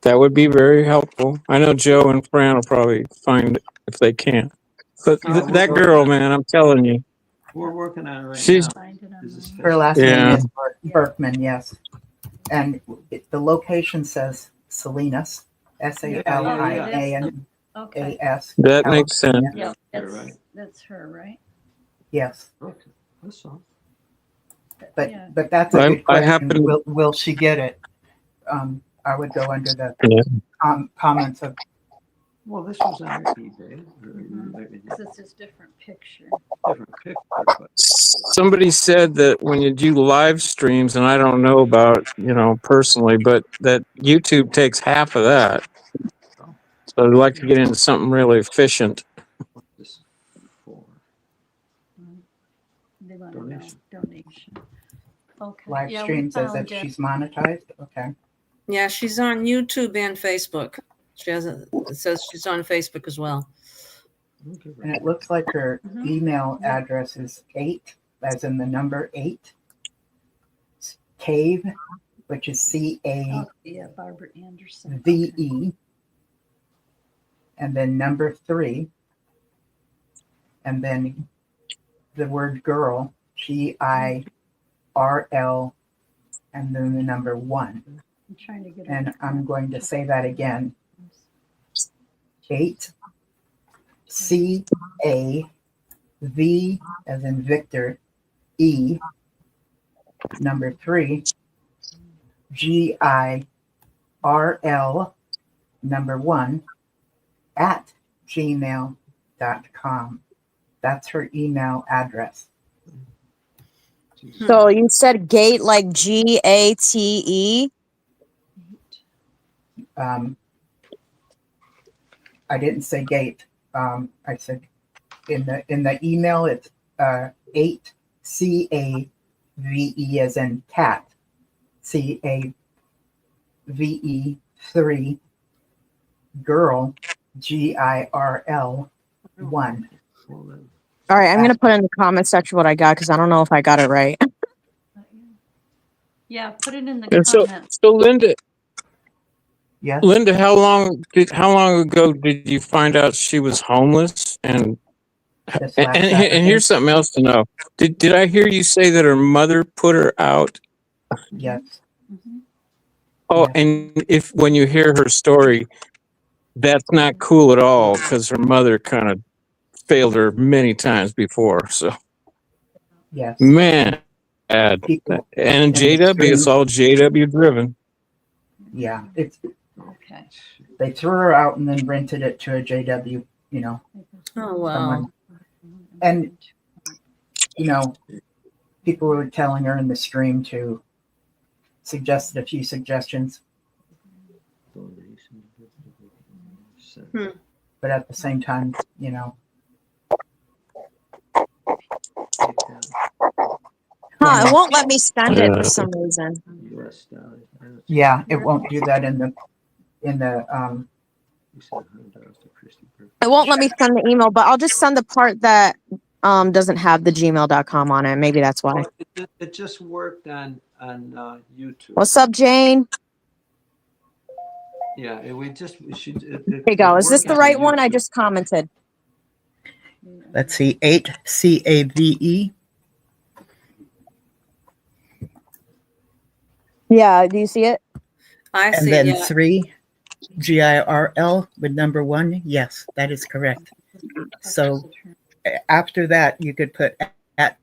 Speaker 11: that would be very helpful. I know Joe and Fran will probably find it if they can. But that girl, man, I'm telling you.
Speaker 3: We're working on it right now.
Speaker 7: Her last name is Berkman, yes. And the location says Salinas, Salinas.
Speaker 11: That makes sense.
Speaker 4: Yeah, that's her, right?
Speaker 7: Yes.
Speaker 3: Okay. That's all.
Speaker 7: But that's a good question. Will she get it? I would go under the comments of.
Speaker 3: Well, this was on eBay.
Speaker 4: This is different picture.
Speaker 3: Different picture.
Speaker 11: Somebody said that when you do live streams, and I don't know about, personally, but that YouTube takes half of that. So I'd like to get into something really efficient.
Speaker 3: What's this for?
Speaker 4: They want to know donation. Okay.
Speaker 7: Live stream says that she's monetized. Okay.
Speaker 10: Yeah, she's on YouTube and Facebook. It says she's on Facebook as well.
Speaker 3: Okay,
Speaker 7: And it looks like her
Speaker 4: Mhm.
Speaker 7: email address is 8, as in the number 8, cave, which is CAVE,
Speaker 4: Oh, yeah, Barbara Anderson. Okay.
Speaker 7: and then number 3, and then the word girl, GIRL, and then the number 1.
Speaker 4: I'm trying to get her.
Speaker 7: And I'm going to say that again. 8, CAV, as in Victor, E, number 3, GIRL, number 1, at gmail.com. That's her email address.
Speaker 9: So you said gate like GATE?
Speaker 7: I didn't say gate. I said in the email it's 8 CAVE as in cat, CAVE 3, girl, GIRL 1.
Speaker 9: All right, I'm going to put in the comment section what I got because I don't know if I got it right.
Speaker 4: Yeah, put it in the
Speaker 11: And
Speaker 4: comments.
Speaker 11: so Linda,
Speaker 7: Yes.
Speaker 11: Linda, how long ago did you find out she was homeless? And
Speaker 7: This last Saturday.
Speaker 11: here's something else to know. Did I hear you say that her mother put her out?
Speaker 7: Yes.
Speaker 11: Oh,
Speaker 7: Yes.
Speaker 11: and if when you hear her story, that's not cool at all because her mother kind of failed her many times before. So,
Speaker 7: Yes.
Speaker 11: man, bad.
Speaker 7: People
Speaker 11: And
Speaker 7: in the
Speaker 11: JW, it's
Speaker 7: stream.
Speaker 11: all JW driven.
Speaker 7: Yeah, it's
Speaker 4: Okay.
Speaker 7: they threw her out and then rented it to a JW,
Speaker 10: Oh, wow.
Speaker 7: someone. And people were telling her in the stream to suggested a few suggestions, but at the same time,
Speaker 9: Huh, it won't let me send it for some reason.
Speaker 7: yeah, it won't do that in the
Speaker 9: It won't let me send the email, but I'll just send the part that doesn't have the gmail.com on it. Maybe that's why.
Speaker 3: It just worked on YouTube.
Speaker 9: What's up, Jane?
Speaker 3: Yeah,
Speaker 9: Here you go. Is this the right one? I just commented.
Speaker 7: let's see, 8 CAVE.
Speaker 9: Yeah, do you see it?
Speaker 10: I
Speaker 7: And
Speaker 10: see.
Speaker 7: then
Speaker 10: Yeah.
Speaker 7: 3 GIRL with number 1. Yes, that is correct. So after that, you could put at.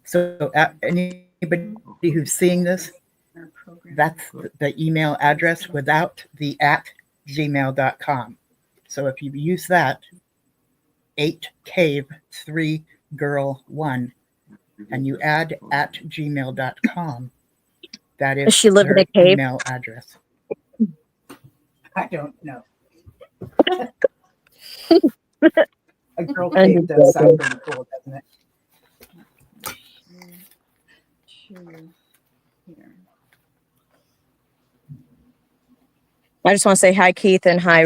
Speaker 7: So anybody who's seeing this, that's the email address without the at gmail.com. So if you use that, 8 cave 3 girl 1, and you add at gmail.com, that is
Speaker 9: Does she live in
Speaker 7: her
Speaker 9: a cave?
Speaker 7: email address. I don't know. A girl cave does sound pretty cool, doesn't it?
Speaker 9: I just want to say hi, Keith, and hi,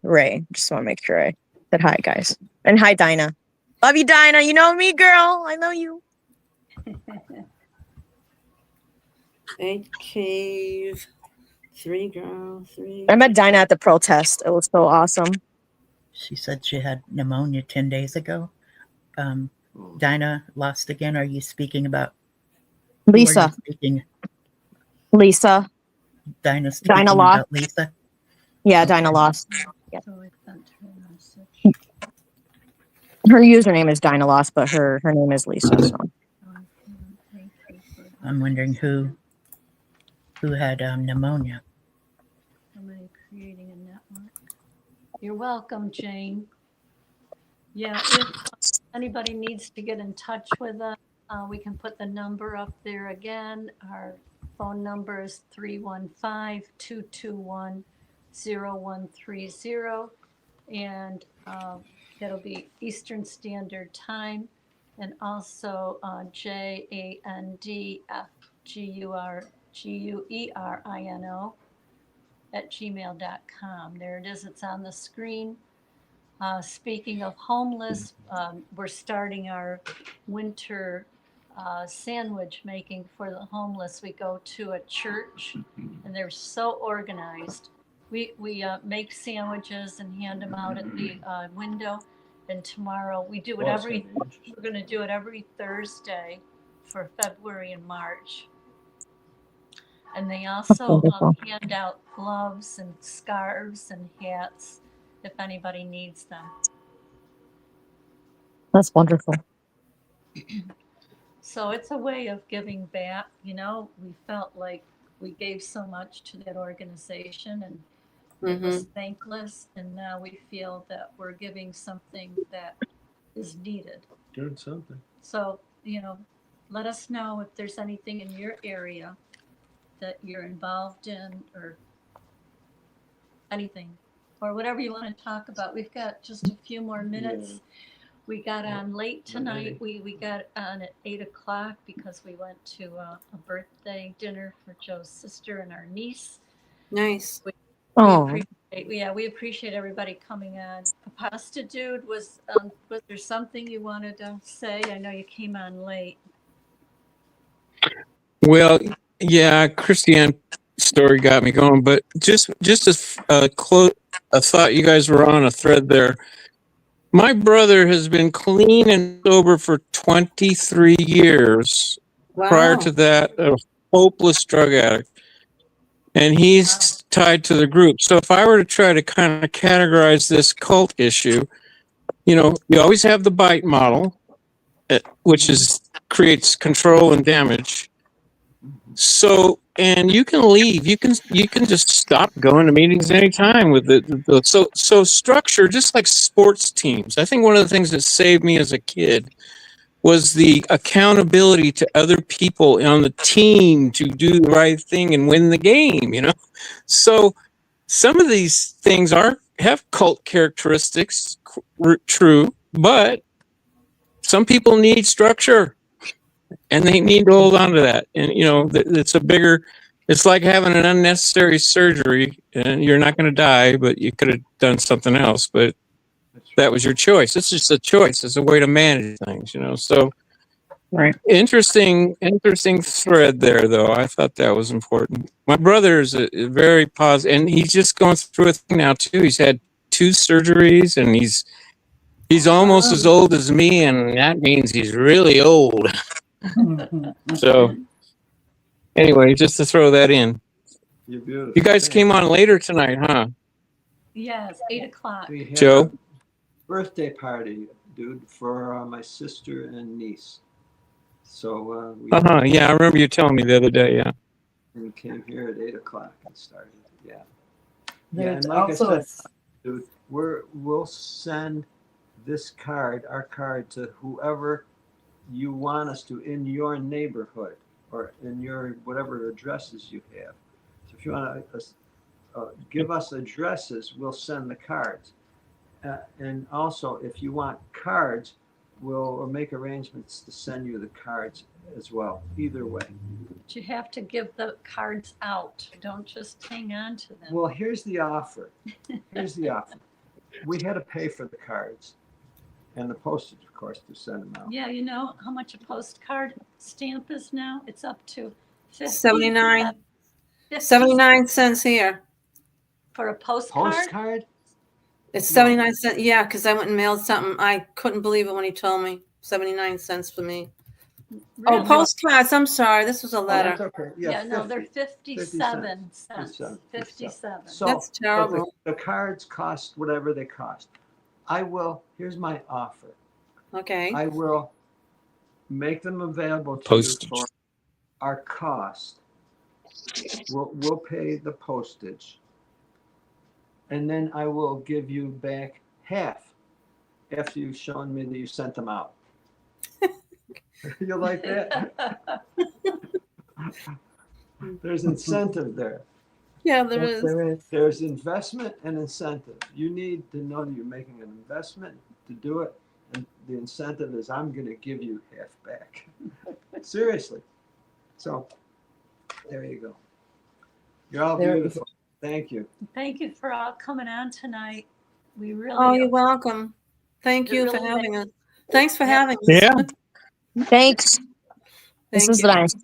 Speaker 9: Ray. Just want to make sure I said hi, guys. And hi, Dinah. Love you, Dinah. You know me, girl. I know you.
Speaker 10: 8 cave, 3 girl, 3.
Speaker 9: I met Dinah at the protest. It was so awesome.
Speaker 7: She said she had pneumonia 10 days ago. Dinah lost again. Are you speaking about
Speaker 9: Lisa? Lisa.
Speaker 7: Dinah's speaking
Speaker 9: Dinah lost.
Speaker 7: about Lisa?
Speaker 9: Yeah,
Speaker 7: Okay.
Speaker 9: Dinah lost. Yeah. Her username is Dinah Lost, but her name is Lisa. So
Speaker 7: I'm wondering who had pneumonia.
Speaker 4: Somebody creating a network. You're welcome, Jane. Yeah, if anybody needs to get in touch with us, we can put the number up there again. Our phone number is 315-221-0130, and it'll be Eastern Standard Time, and also JANDFGUERINO @gmail.com. There it is. It's on the screen. Speaking of homeless, we're starting our winter sandwich making for the homeless. We go to a church, and they're so organized. We make sandwiches and hand them out at the window. And tomorrow we do it
Speaker 3: Well, it's
Speaker 4: every.
Speaker 3: gonna be interesting.
Speaker 4: We're going to do it every Thursday for February and March. And they also hand out gloves and scarves and hats if anybody needs them.
Speaker 9: That's wonderful.
Speaker 4: So it's a way of giving back. You know, we felt like we gave so much to that organization, and it was thankless. And now we feel that we're giving something that is needed.
Speaker 3: Doing something.
Speaker 4: So, you know, let us know if there's anything in your area that you're involved in, or anything, or whatever you want to talk about. We've got just a few more minutes.
Speaker 3: Yeah.
Speaker 4: We got on late tonight. We got on at 8 o'clock because we went to a birthday dinner for Joe's sister and our niece.
Speaker 10: Nice.
Speaker 4: We appreciate everybody coming on. Pasta Dude, was there something you wanted to say? I know you came on late.
Speaker 11: Well, yeah, Christiane story got me going, but just a thought. You guys were on a thread there. My brother has been clean and sober for 23 years.
Speaker 10: Wow.
Speaker 11: Prior to that, a hopeless drug addict. And he's tied to the group. So if I were to try to kind of categorize this cult issue, you know, you always have the bite model, which creates control and damage. So, and you can leave. You can just stop going to meetings anytime with it. So structure, just like sports teams. I think one of the things that saved me as a kid was the accountability to other people on the team to do the right thing and win the game, you know? So some of these things have cult characteristics, true, but some people need structure. And they need to hold on to that. And, you know, it's like having an unnecessary surgery, and you're not going to die, but you could have done something else. But that was your choice. It's just a choice. It's a way to manage things, you know. So, right. Interesting thread there, though. I thought that was important. My brother is a very positive, and he's just going through a thing now, too. He's had 2 surgeries, and he's almost as old as me, and that means he's really old. So, anyway, just to throw that in.
Speaker 3: You're beautiful.
Speaker 11: You guys came on later tonight, huh?
Speaker 4: Yes, 8 o'clock.
Speaker 3: We had
Speaker 11: Joe?
Speaker 3: a birthday party, dude, for my sister and niece. So
Speaker 11: Yeah, I remember you telling me the other day. Yeah.
Speaker 3: We came here at 8 o'clock and started. Yeah.
Speaker 7: There's
Speaker 3: and like
Speaker 7: also
Speaker 3: I said, dude, we'll send this card, our card, to whoever you want us to in your neighborhood or in your whatever addresses you have. So if you want to give us addresses, we'll send the cards. And also, if you want cards, we'll make arrangements to send you the cards as well. Either way.
Speaker 4: But you have to give the cards out. Don't just hang on to them.
Speaker 3: Well, here's the offer. We had to pay for the cards. And the postage, of course, to send them out.
Speaker 4: Yeah, you know how much a postcard stamp is now? It's up to
Speaker 10: 79 cents here.
Speaker 4: For a postcard?
Speaker 3: Postcard?
Speaker 10: It's 79 cents. Yeah, because I went and mailed something. I couldn't believe it when he told me. 79 cents for me.
Speaker 4: Really?
Speaker 10: Oh, postcards. I'm sorry. This was a letter.
Speaker 3: That's okay.
Speaker 4: Yeah, no, they're 57 cents. 57.
Speaker 3: So,
Speaker 10: that's terrible.
Speaker 3: The cards cost whatever they cost. Here's my offer.
Speaker 10: Okay.
Speaker 3: I will make them available to you for our cost. We'll pay the postage. And then I will give you back half after you've shown me that you sent them out. You like that? There's incentive there.
Speaker 10: Yeah, there is.
Speaker 3: There's investment and incentive. You need to know that you're making an investment to do it. And the incentive is I'm going to give you half back. Seriously. So there you go. You're all beautiful. Thank you.
Speaker 4: Thank you for all coming on tonight. We really.
Speaker 10: Oh, you're welcome. Thank
Speaker 4: You're
Speaker 10: you for
Speaker 4: really
Speaker 10: having us. Thanks for
Speaker 4: Yeah.
Speaker 10: having us.
Speaker 11: Yeah.
Speaker 9: Thanks. This
Speaker 10: Thank
Speaker 9: was
Speaker 10: you.
Speaker 9: nice.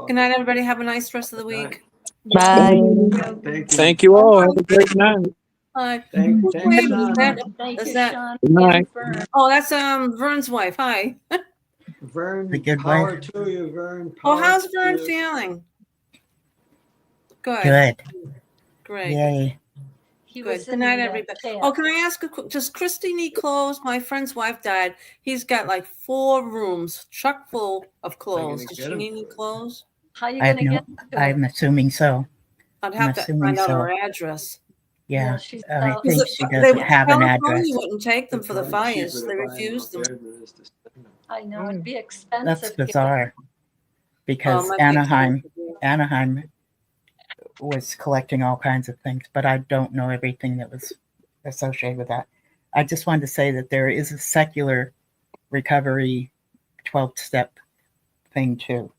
Speaker 10: Good night, everybody. Have a nice rest of the week.
Speaker 9: Bye.
Speaker 3: Thank you.
Speaker 11: Thank you all. Have a great night.
Speaker 10: Hi.
Speaker 3: Thanks,
Speaker 10: Who's wave is
Speaker 3: Sean.
Speaker 10: that?
Speaker 4: Thank
Speaker 10: Is
Speaker 4: you,
Speaker 10: that?
Speaker 4: Sean.
Speaker 11: Good night.
Speaker 4: Vern.
Speaker 10: Oh, that's Vern's wife. Hi.
Speaker 3: Vern,
Speaker 7: The good
Speaker 3: power
Speaker 7: wife.
Speaker 3: to you, Vern.
Speaker 10: Oh,
Speaker 3: Power
Speaker 10: how's
Speaker 3: to
Speaker 10: Vern
Speaker 3: you.
Speaker 10: feeling? Good.
Speaker 7: Good.
Speaker 10: Great.
Speaker 7: Yay.
Speaker 4: He
Speaker 10: Good.
Speaker 4: was
Speaker 10: Good
Speaker 4: in
Speaker 10: night,
Speaker 4: the
Speaker 10: everybody.
Speaker 4: chat.
Speaker 10: Oh, can I ask does Christy need clothes? My friend's wife died. He's got like 4 rooms chock full of clothes. Does
Speaker 3: get
Speaker 10: she
Speaker 3: him?
Speaker 10: need any clothes?
Speaker 4: How are you
Speaker 7: I have
Speaker 4: going to
Speaker 7: no,
Speaker 4: get to
Speaker 7: I'm
Speaker 4: her?
Speaker 7: assuming so.
Speaker 10: I'd
Speaker 7: I'm
Speaker 10: have to
Speaker 7: assuming
Speaker 10: find out
Speaker 7: so.
Speaker 10: her address.
Speaker 7: Yeah.
Speaker 4: she's
Speaker 7: I
Speaker 4: out.
Speaker 7: think she
Speaker 10: They
Speaker 7: doesn't have an address.
Speaker 10: California wouldn't take them for the
Speaker 3: It's probably cheaper
Speaker 10: fires.
Speaker 3: to
Speaker 10: They
Speaker 3: buy 'em
Speaker 10: refused
Speaker 3: out
Speaker 10: them.
Speaker 3: there than it is to send 'em.
Speaker 4: I know it'd be
Speaker 7: That's
Speaker 4: expensive.
Speaker 7: bizarre because
Speaker 10: might be
Speaker 7: Anaheim
Speaker 10: expensive,
Speaker 7: was collecting all kinds of things, but I don't know everything that was associated with that. I just wanted to say that there is a secular recovery 12-step thing too,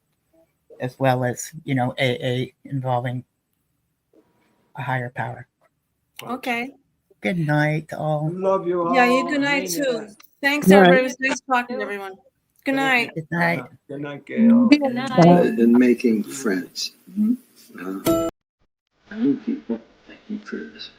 Speaker 7: as well as, AA involving a higher power.
Speaker 10: Okay.
Speaker 7: Good night, all.
Speaker 3: Love you all.
Speaker 10: Yeah, you good
Speaker 3: I
Speaker 10: night
Speaker 3: mean
Speaker 10: too.
Speaker 3: that.
Speaker 10: Thanks,
Speaker 11: Good night.
Speaker 10: everybody. It was nice talking to everyone. Good night.
Speaker 7: Good night.
Speaker 3: Good night, Gail.
Speaker 4: Good night.
Speaker 3: And making friends. People, thank you for this.